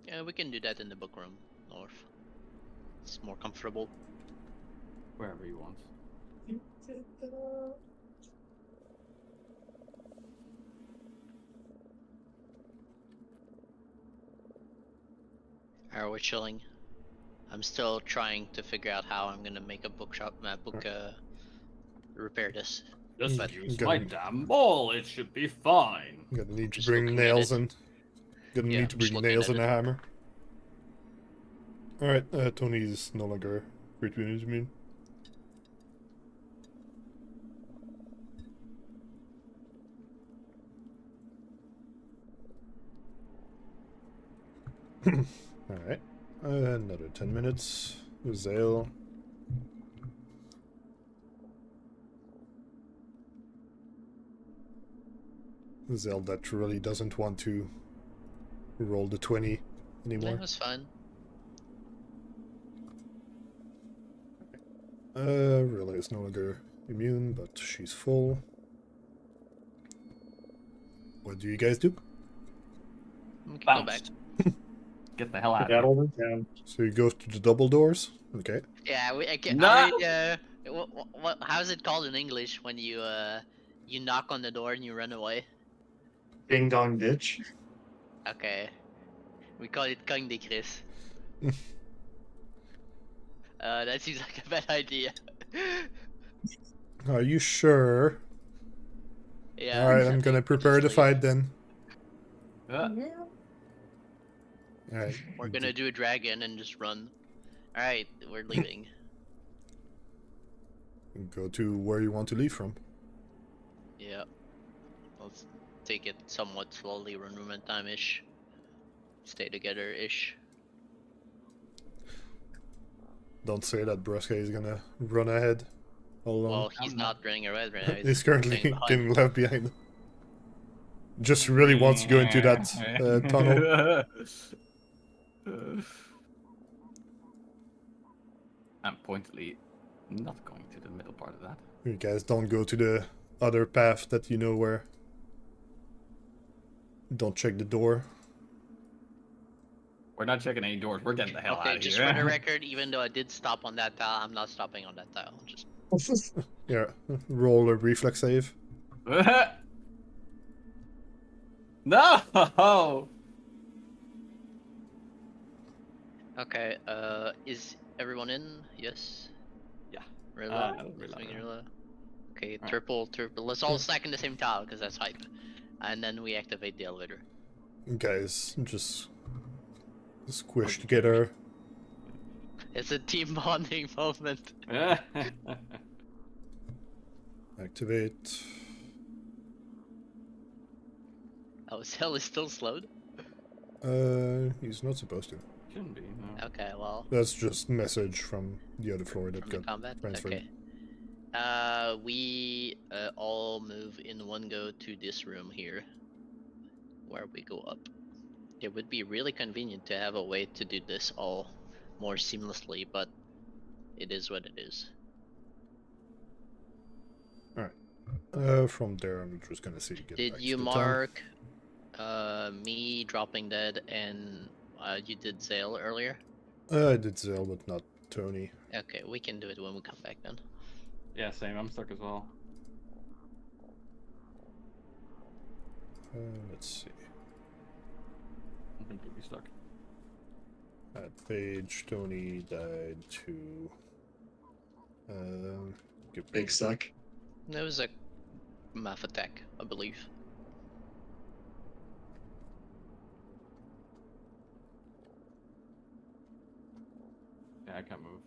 Yeah, we can do that in the book room, North. It's more comfortable. Wherever you want. Are we chilling? I'm still trying to figure out how I'm gonna make a repair this. Just But- use Good. my damn ball. It should be fine. Gonna need to Just bring looking at nails it. and gonna Yeah, need to just bring looking nails at and a it. hammer. Alright, Tony is no longer great wounds, you mean? Alright, another 10 minutes. Zael. Zael that really doesn't want to roll the 20 Yeah, anymore. that's fine. Rilla is no longer immune, but she's full. What do you guys do? We can go back. Bounced. Get the hell out Get of over town. So you go to the double doors? Okay. Yeah, I can. No! How's it called in English when you knock on the door and you run away? Ding dong ditch. Okay, we call it Kang de Chris. That seems like a bad idea. Are you sure? Yeah. Alright, I'm gonna prepare the fight then. Yeah. Alright. We're gonna do a dragon and just run. Alright, we're leaving. Go to where you want to leave from. Yeah. Let's take it somewhat slowly, run room at time-ish. Stay together-ish. Don't say that Braska is gonna run ahead all alone. Well, he's not running away right now. He's currently staying behind. getting left behind. Just really wants to go into that tunnel. I'm pointedly not going to the middle part of that. You guys don't go to the other path that you know where. Don't check the door. We're not checking any doors. We're getting the hell out Okay, of just here. for the record, even though I did stop on that tile, I'm not stopping on that tile. Just Yeah, roll a reflex save. No! okay. Is everyone in? Yes. Yeah. Rilla. Rilla. Rilla. Okay, Alright. triple. Let's all stack in the same tile because that's hype. And then we activate the elevator. Guys, just squish together. It's a team bonding moment. Activate. Oh, Zael is still slowed? He's not supposed to. Shouldn't be, no. Okay, well. That's just message from the other floor that From the got combat? transferred. Okay. We all move in one go to this room here. Where we go up. It would be really convenient to have a way to do this all more seamlessly, but it is what it is. From there, I'm just gonna see you get Did back you to the town. mark me dropping dead and you did Zael earlier? I did Zael, but not Tony. Okay, we can do it when we come back then. Yeah, same. I'm stuck as well. Let's see. I'm completely stuck. At page, Tony died to. Big suck. There was a math attack, I believe. Yeah, I can't move.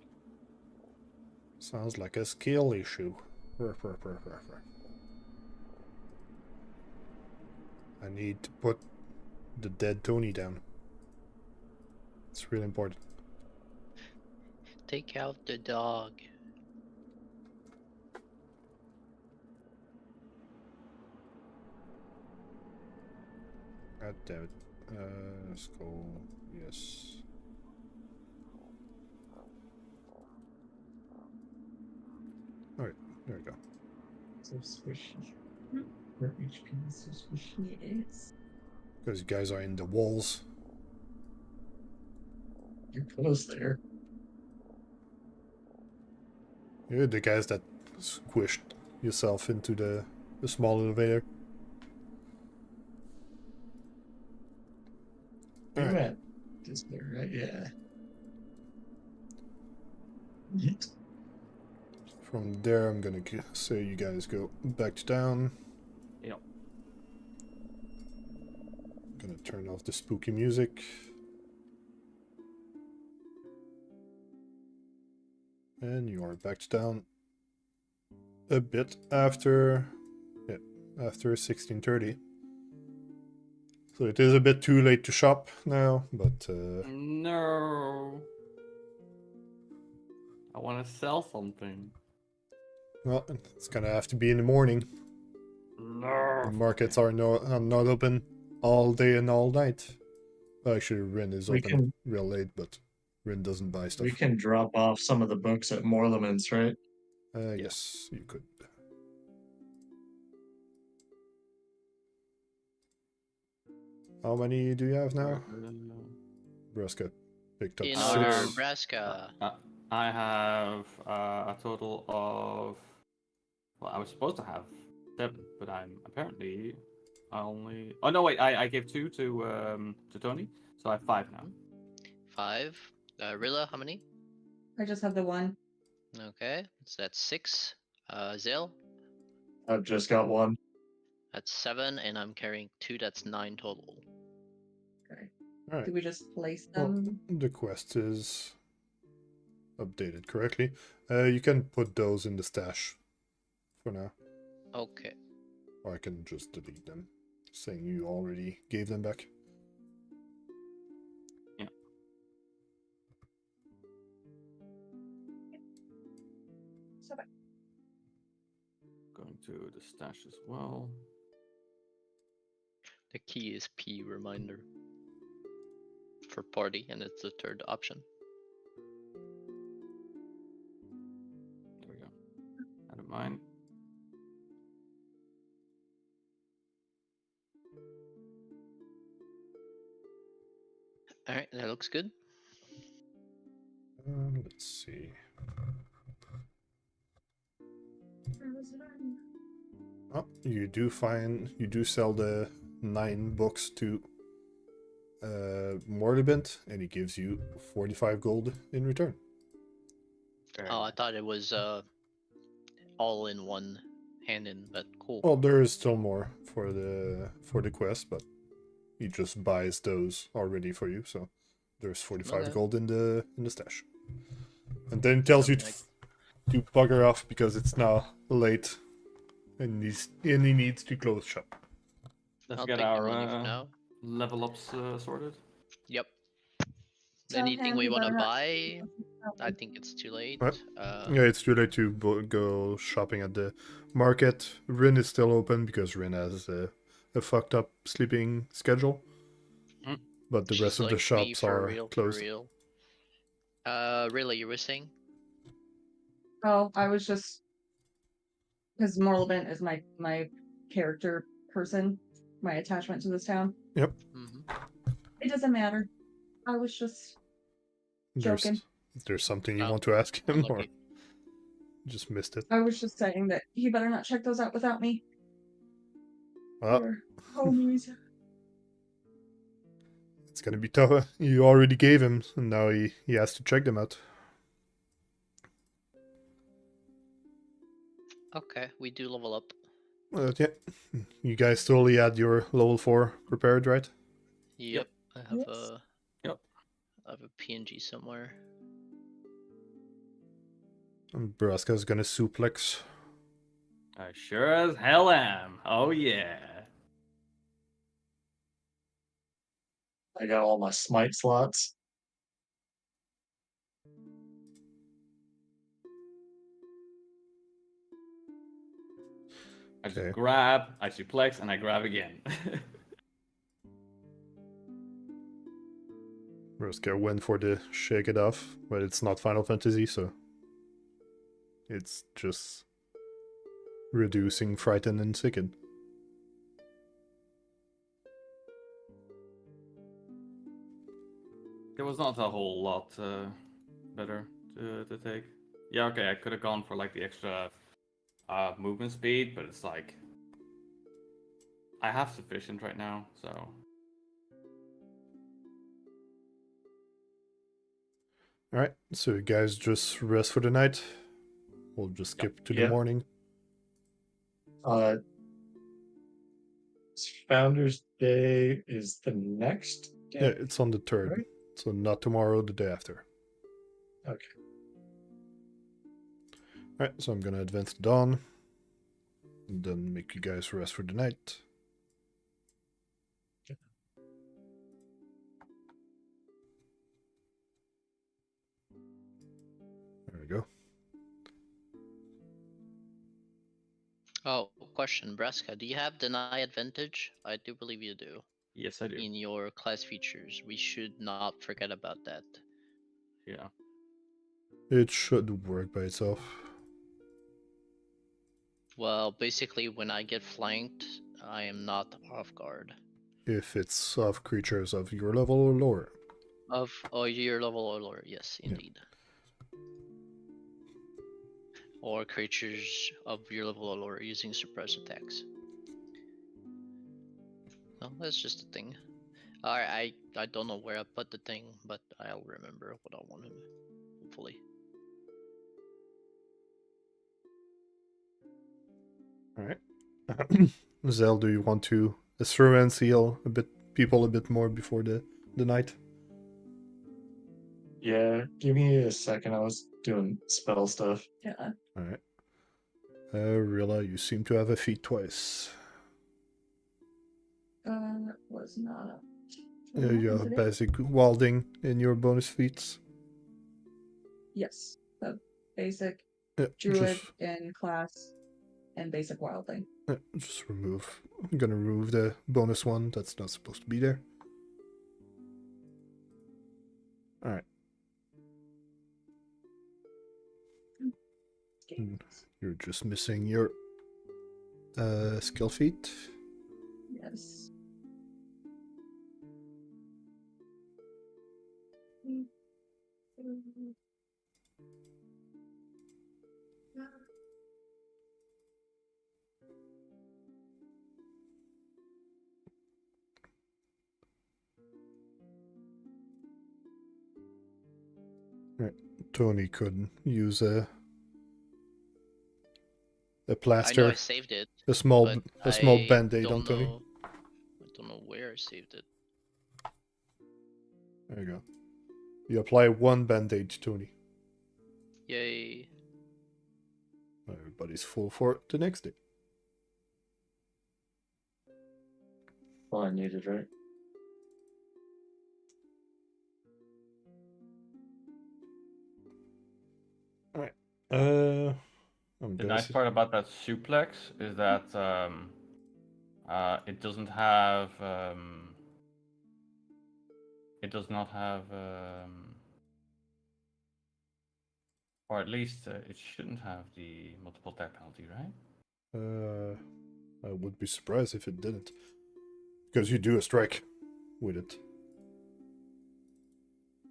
Sounds like a skill issue. I need to put the dead Tony down. It's really important. Take out the dog. God damn it. Skull, yes. Alright, there we go. So squishy. Her HP is so squishy. Yes. Because you guys are in the walls. You put us there. You're the guys that squished yourself into the small elevator. You Alright. went this there, right? Yeah. Yeet. From there, I'm gonna say you guys go back to town. Yep. Gonna turn off the spooky music. And you are back to town a bit after, yeah, after 16:30. So it is a bit too late to shop now, but No. I want to sell something. well, it's gonna have to be in the morning. No. The markets are not open all day and all night. Well, actually, Rin is We open can- real late, but Rin doesn't buy stuff. We can drop off some of the books at Morleman's, right? Yes, you could. How many do you have now? Braska picked up In 6. order, Braska. I have a total of. Well, I was supposed to have 7, but I'm apparently I only. Oh no, wait! I gave 2 to Tony, so I have 5 now. 5. Rilla, how many? I just have the one. Okay, so that's 6. Zael, I've just got one. that's 7, and I'm carrying 2. That's 9 total. Okay. Alright. Do we just place Well, them? the quest is updated correctly. You can put those in the stash for now. Okay. Or I can just delete them, saying you already gave them back. Yeah. So bye. Going to the stash as well. The key is P reminder for party, and it's the 3rd option. There we go. I don't mind. Alright, that looks good. Let's see. Oh, you do sell the 9 books to Morlibent, and he gives you 45 gold in return. Oh, I thought it was all in one hand in, but cool. Well, there is still more for the quest, but he just buys those already for you, so there's 45 Okay. gold in the stash. And then tells you to bugger off because it's now late and he needs to close shop. Let's I'll get take the our money for now. level ups sorted. Yep. Tell Anything him we he want to better not- buy? I think it's too late. What? Yeah, it's too late to go shopping at the market. Rin is still open because Rin has a fucked up sleeping schedule. Mm. But the She's rest of the like me, shops for are real, closed. For real. Really, you were saying? Oh, I was just because Morlevent is my character person, my attachment to this town. Mm-hmm. It doesn't matter. I was just joking. There's something you Oh, want to ask him, or unlucky. just missed it? I was just saying that he better not check those out without me. Well, We're homies. it's gonna be tough. You already gave him, and now he has to check them out. Okay, we do level up. Yeah, you guys totally had your level 4 prepared, right? Yep. I have Yes. a. Yep. I have a PNG somewhere. And Braska's gonna suplex. I sure as hell am. Oh yeah. I got all my smite slots. I just Okay. grab, I suplex, and I grab again. Braska went for the shake it off, but it's not Final Fantasy, so it's just reducing frighten and sicken. There was not a whole lot better to take. Yeah, okay, I could have gone for like the extra movement speed, but it's like I have sufficient right now, so. Alright, so you guys just rest for the night. We'll just skip to the Yep. morning. Founders Day is the next day. Yeah, it's on the 3rd. Right. So not tomorrow, the day after. Okay. Alright, so I'm gonna advance the dawn. And then make you guys rest for the night. There we go. Oh, question, Braska. Do you have deny advantage? I do believe you do. Yes, I do. In your class features, we should not forget about that. Yeah. It should work by itself. Well, basically, when I get flanked, I am not off guard. If it's of creatures of your level or lower. Of your level or lower, yes, indeed. Or creatures of your level or lower using suppressed attacks. No, that's just a thing. I don't know where I put the thing, but I'll remember what I wanted. Hopefully. Alright. Zael, do you want to throw and seal people a bit more before the night? Yeah, give me a second. I was doing spell stuff. Yeah. Alright. Rilla, you seem to have a feat twice. Was not. You have basic wilding in your bonus feats. Yes. The basic Yeah, druid in class and basic wildling. just remove. I'm gonna remove the bonus one. That's not supposed to be there. Alright. You're just missing your skill feat. Yes. Tony could use a I plaster. know I saved it. A small but band-aid on Tony. I don't know where I saved it. There you go. You apply one band-aid to Tony. Yay. Everybody's full for the next day. All I needed, right? Alright. The nice part about that suplex is that it doesn't have it does not have or at least it shouldn't have the multiple attack penalty, right? I would be surprised if it didn't. Because you do a strike with it.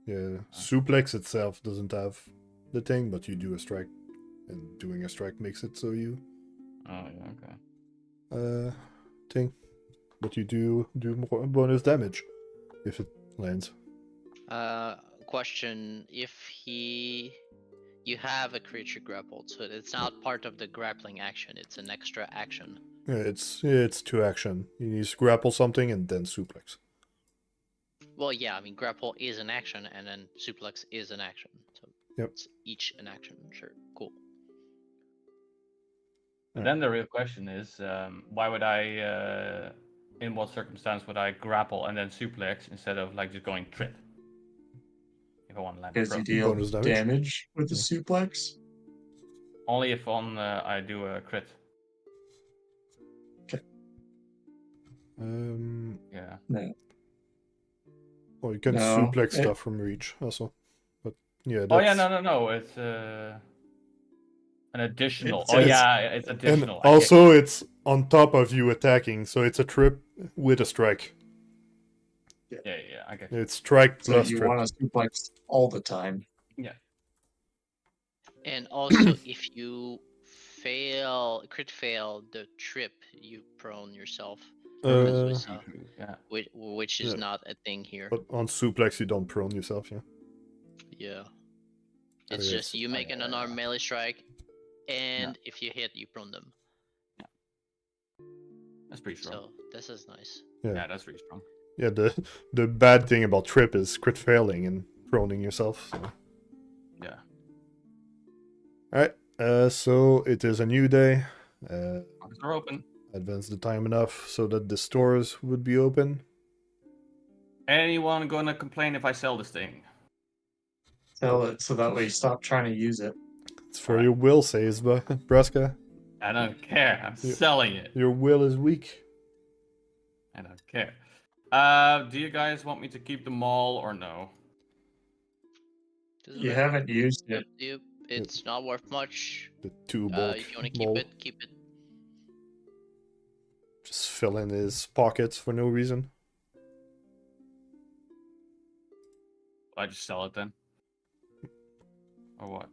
Yeah, suplex itself doesn't have the thing, but you do a strike. And doing a strike makes it so you... Oh, yeah, okay. Thing. But you do more bonus damage if it lands. Question: if you have a creature grappled, so it's not part of the grappling action; it's an extra action. Yeah, it's 2 action. You need to grapple something and then suplex. Well, yeah, I mean grapple is an action, and then suplex is an action. So it's each an action. Sure, cool. But then the real question is, why would I, in what circumstance would I grapple and then suplex instead of like just going trip? If I want to land Because pro. you deal Bonus damage with the suplex. Only if on I do a crit. Okay. Yeah. No. Well, you can suplex stuff from reach also. But yeah, that's... Oh yeah, no. It's an additional. It's it's additional. And also it's on top of you attacking, so it's a trip with a strike. Yeah, I get it. It's strike So plus you trip. want to suplex all the time. Yeah. And also, if you crit fail the trip, you prone yourself. Yeah. Which is not a thing here. But on suplex you don't prone yourself, yeah? Yeah. It's just you make an unarmed melee strike, and if you hit, you prone them. Yeah. That's pretty strong. So this is nice. Yeah, that's pretty strong. Yeah, the bad thing about trip is crit failing and proning yourself. So. Yeah. Alright, so it is a new day. Markets are open. Advance the time enough so that the stores would be open. Anyone gonna complain if I sell this thing? Sell it so that way you stop trying to use it. It's for your will saves, Braska. I don't care. I'm selling it. Your will is weak. I don't care. Do you guys want me to keep the mall or no? Doesn't You matter. haven't used Up it. to you. It's not worth much. The 2 bulk If you want to keep mole it, keep it. just fill in his pockets for no reason. I just sell it then. Or what?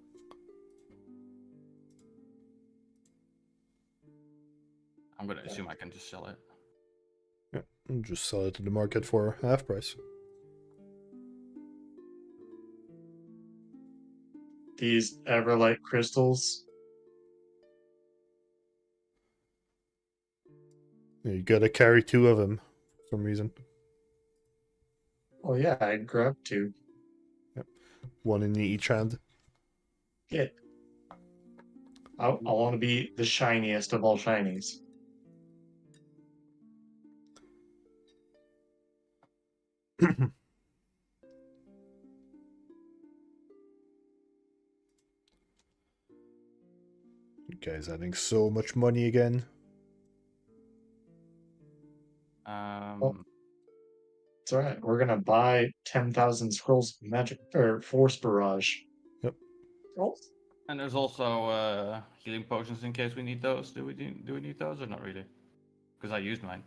I'm gonna assume I can just sell it. Yeah, and just sell it to the market for half price. These Everlight crystals. You gotta carry 2 of them for some reason. Oh yeah, I grabbed 2. 1 in each hand. Yeah. I want to be the shiniest of all shinies. You guys adding so much money again. It's alright. We're gonna buy 10,000 scrolls of magic or force barrage. Yep. Scrolls? And there's also healing potions in case we need those. Do we need those or not really? Because I used mine.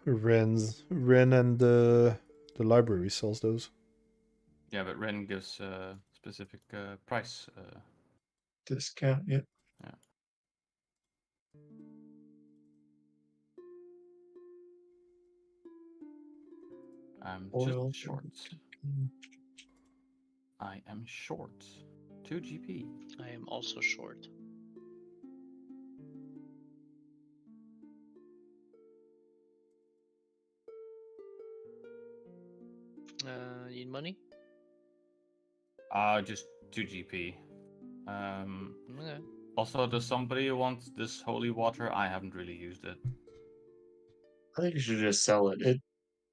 Ren and the library sells those. Yeah, but Ren gives specific price. Discount, yep. Yeah. I'm Oil. just short. I am short. 2 GP. I am also short. Need money? Just 2 GP. Okay. Also, does somebody want this holy water? I haven't really used it. I think you should just sell it.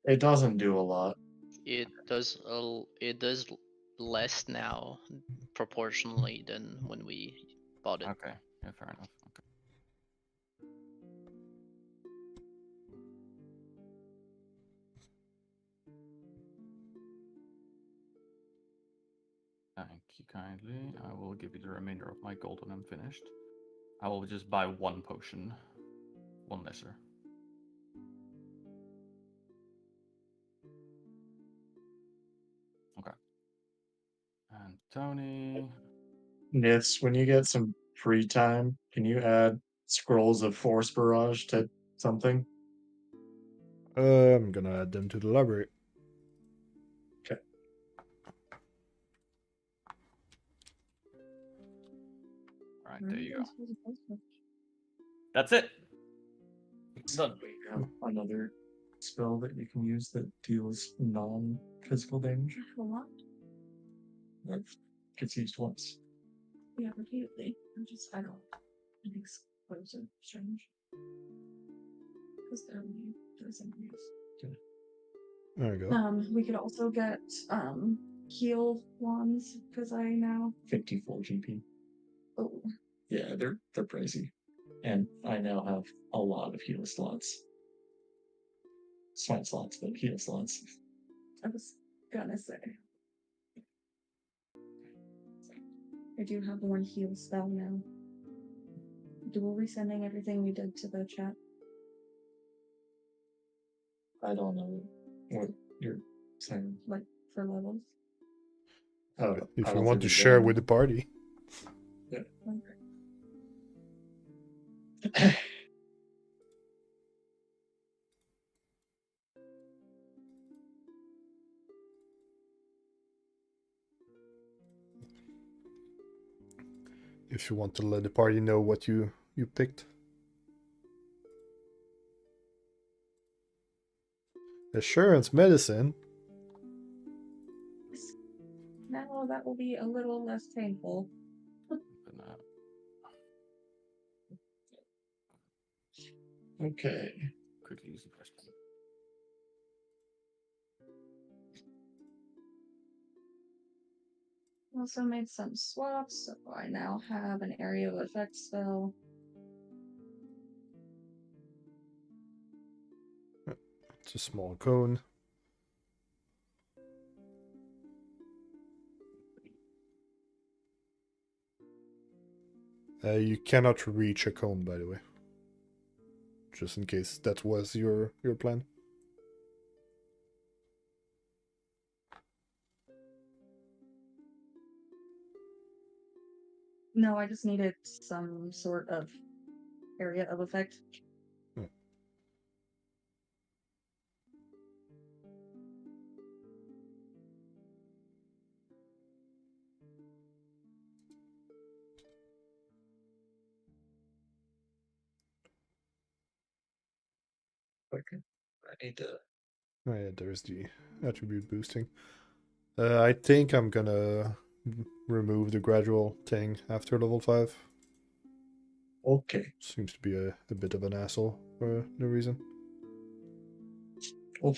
It doesn't do a lot. It does less now proportionally than when we bought it. Okay, yeah, fair enough. Okay. Thank you kindly. I will give you the remainder of my gold when I'm finished. I will just buy 1 potion. 1 lesser. Okay. And Tony. Niths, when you get some free time, can you add scrolls of force barrage to something? I'm gonna add them to the library. Okay. Alright, there you go. That's it. Done. We have another spell that you can use that deals non-physical damage. A lot. That gets used once. Yeah, repeatedly. I don't. I think those are strange. Because they're new. There's some use. There we go. We could also get heal wands because I now 54 GP. oh Yeah, they're pricey. And I now have a lot of heal slots. Smite slots, but heal slots. I was gonna say I do have one heal spell now. Dual resending everything we did to the chat. I don't know what you're saying. Like for levels. Oh, If I you don't want think to we share did. with the party. Okay. If you want to let the party know what you picked. Assurance medicine. Now that will be a little less painful. Okay. Quickly use the press button. Also made some swaps, so I now have an area of effect spell. It's a small cone. You cannot reach a cone, by the way. Just in case that was your plan. No, I just needed some sort of area of effect. Okay. I need to. Oh yeah, there's the attribute boosting. I think I'm gonna remove the gradual thing after level 5. Okay. Seems to be a bit of an asshole for no reason. Cool.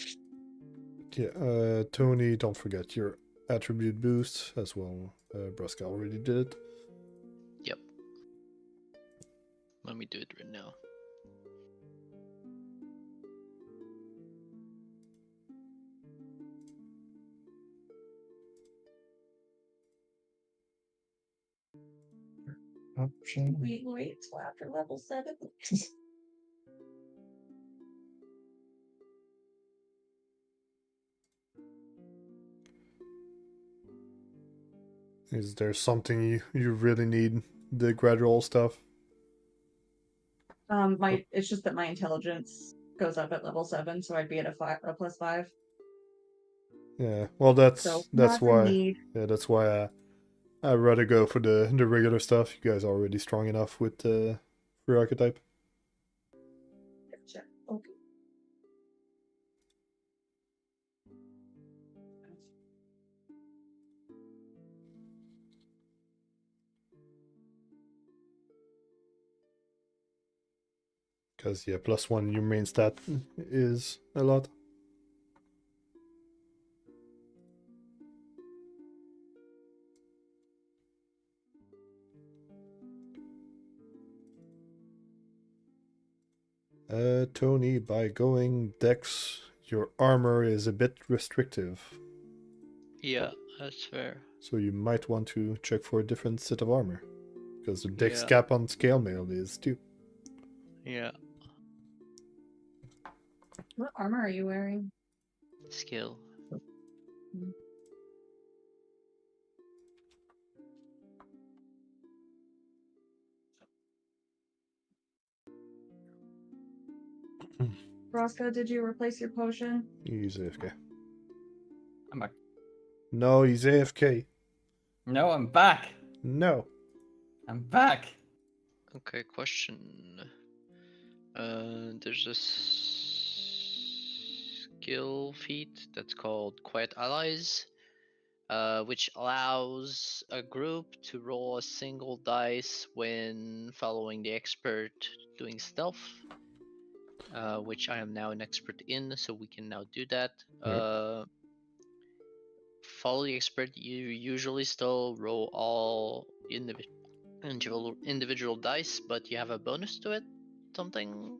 Yeah, Tony, don't forget your attribute boost as well. Braska already did it. Yep. Let me do it right now. Option. Wait till after level 7. Is there something you really need the gradual stuff? It's just that my intelligence goes up at level 7, so I'd be at a +5. Yeah, well that's So that's not a why. need. Yeah, that's why I'd rather go for the regular stuff. You guys are already strong enough with the free archetype. Gotcha. Okay. Because yeah, +1 your main stat is a lot. Tony, by going Dex, your armor is a bit restrictive. Yeah, that's fair. So you might want to check for a different set of armor. Because the Dex Yeah. cap on scale mail is 2. Yeah. What armor are you wearing? Skill. Roscoe, did you replace your potion? He's AFK. I'm back. No, he's AFK. No, I'm back. No. I'm back. Okay, question. There's a skill feat that's called Quiet Allies, which allows a group to roll a single dice when following the expert doing stealth, which I am now an expert in, so we can now do that. Follow the expert, you usually still roll all individual dice, but you have a bonus to it? Something?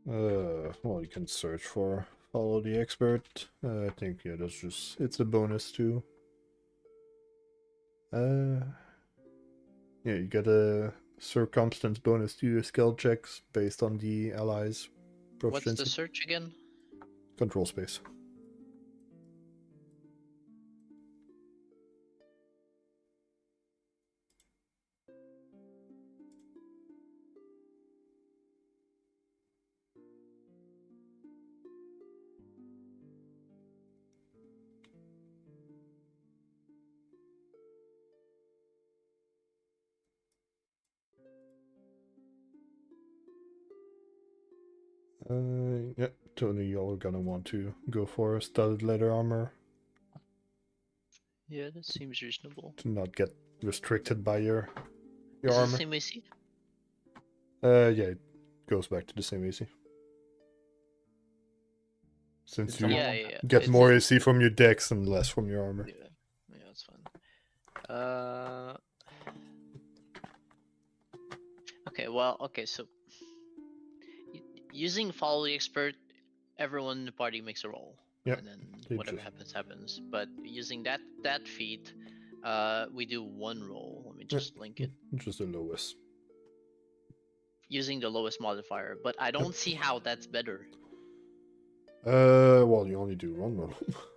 Well, you can search for follow the expert. I think yeah, that's just it's a bonus too. Yeah, you get a circumstance bonus to your skill checks based on the allies' What's proficiency. the search again? Control space. Yeah, Tony, you're gonna want to go for a studded leather armor Yeah, that seems reasonable. to not get restricted by your Is it the armor. same AC? Yeah, it goes back to the same AC. Since Did you someone Yeah, want- yeah. get It's more a- AC from your dex and less from your armor. Yeah, yeah, that's fine. Okay, well, okay, so using follow the expert everyone in the party makes a roll. Yep, And then it whatever just- happens, happens. But using that feat, we do one roll. Let me Yeah. just link it. Just the lowest. Using the lowest modifier, but I don't see how that's better. Well, you only do one roll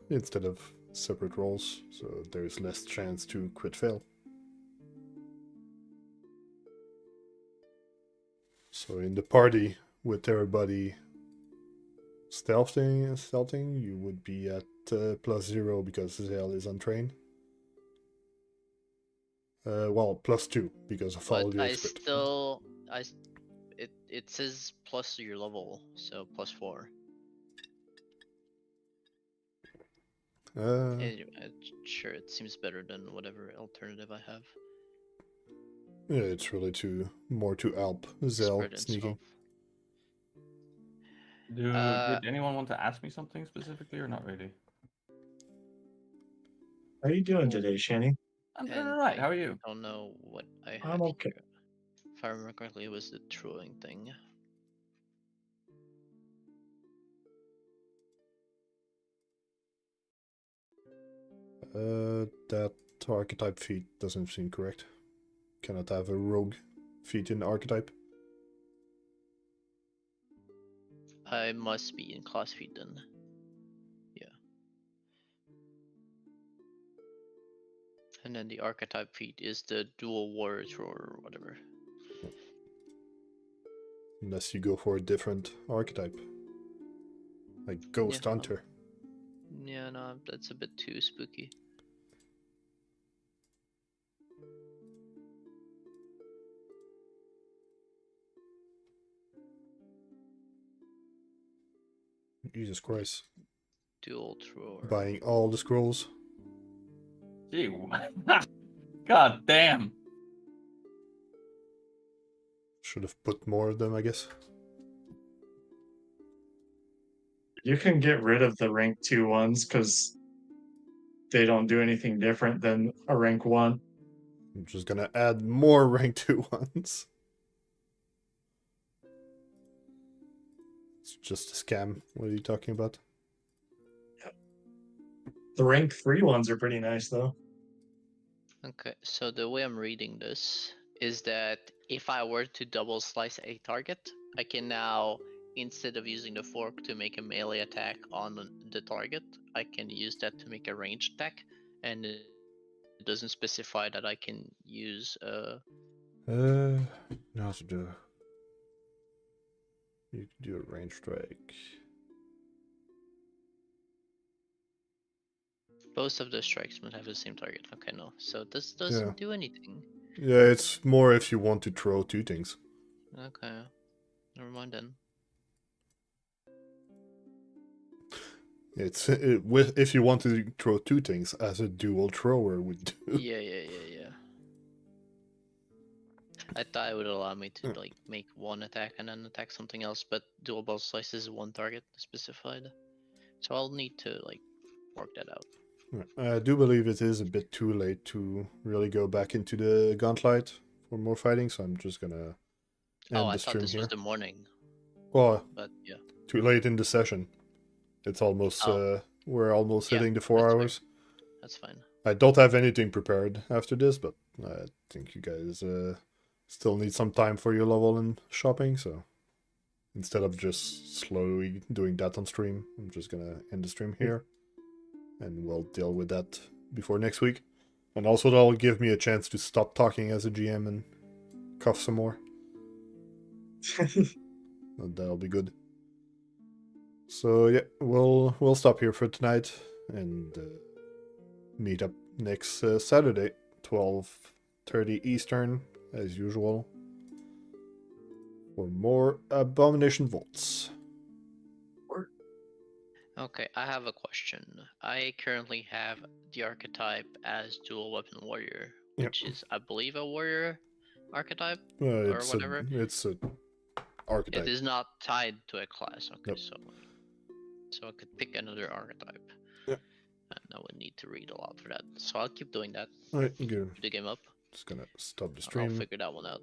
instead of separate rolls, so there's less chance to crit fail. So in the party, with everybody stealthing, you would be at +0 because Zael is untrained. Well, +2 because of all But your I crit. still, it says plus your level, so +4. Anyway, sure, it seems better than whatever alternative I have. Yeah, it's really more to help Zael Spread and sneaking. solve. Did anyone want to ask me something specifically or not really? How are you doing today, Shanny? I'm doing And alright. I How are you? don't know what I had I'm okay. here. If I remember correctly, it was the throwing thing. That archetype feat doesn't seem correct. Cannot have a rogue feat in archetype. I must be in class feat then. Yeah. And then the archetype feat is the dual warrior thrower or whatever. Unless you go for a different archetype. Like Ghost Yeah, Hunter. Yeah, no, that's a bit too spooky. Jesus Christ. Dual thrower. Buying all the scrolls. Gee, God damn. Should have put more of them, I guess. You can get rid of the rank 2 ones because they don't do anything different than a rank 1. I'm just gonna add more rank 2 ones. It's just a scam. What are you talking about? The rank 3 ones are pretty nice though. Okay, so the way I'm reading this is that if I were to double slice a target, I can now, instead of using the fork to make a melee attack on the target, I can use that to make a ranged attack, and it doesn't specify that I can use Now to do. You can do a range strike. both of the strikes must have the same target. Okay, no, so this doesn't do anything. Yeah, it's more if you want to throw 2 things. Okay, never mind then. It's if you want to throw 2 things, as a dual thrower would do. Yeah. I thought it would allow me to like make one attack and then attack something else, but dual bolt slice is one target specified. So I'll need to like work that out. I do believe it is a bit too late to really go back into the Gauntlight for more fighting, so I'm just gonna end I the thought stream this here. was the morning, Well, but yeah. too late in the session. It's almost we're almost hitting the 4 that's fair. hours. That's fine. I don't have anything prepared after this, but I think you guys still need some time for your level and shopping, so instead of just slowly doing that on stream, I'm just gonna end the stream here, and we'll deal with that before next week. And also that'll give me a chance to stop talking as a GM and cough some more. That'll be good. So yeah, we'll stop here for tonight and meet up next Saturday, 12:30 Eastern, as usual, for more Abomination Vaults. Okay, I have a question. I currently have the archetype as dual weapon warrior, which is, I believe, a warrior archetype or whatever. It's a archetype. It is not tied to a class. Okay, Nope. so I could pick another archetype. Yep. And I would need to read a lot for that. So I'll keep doing that. Alright, good. Keep the game up. Just gonna stop the I'll stream. figure that one out.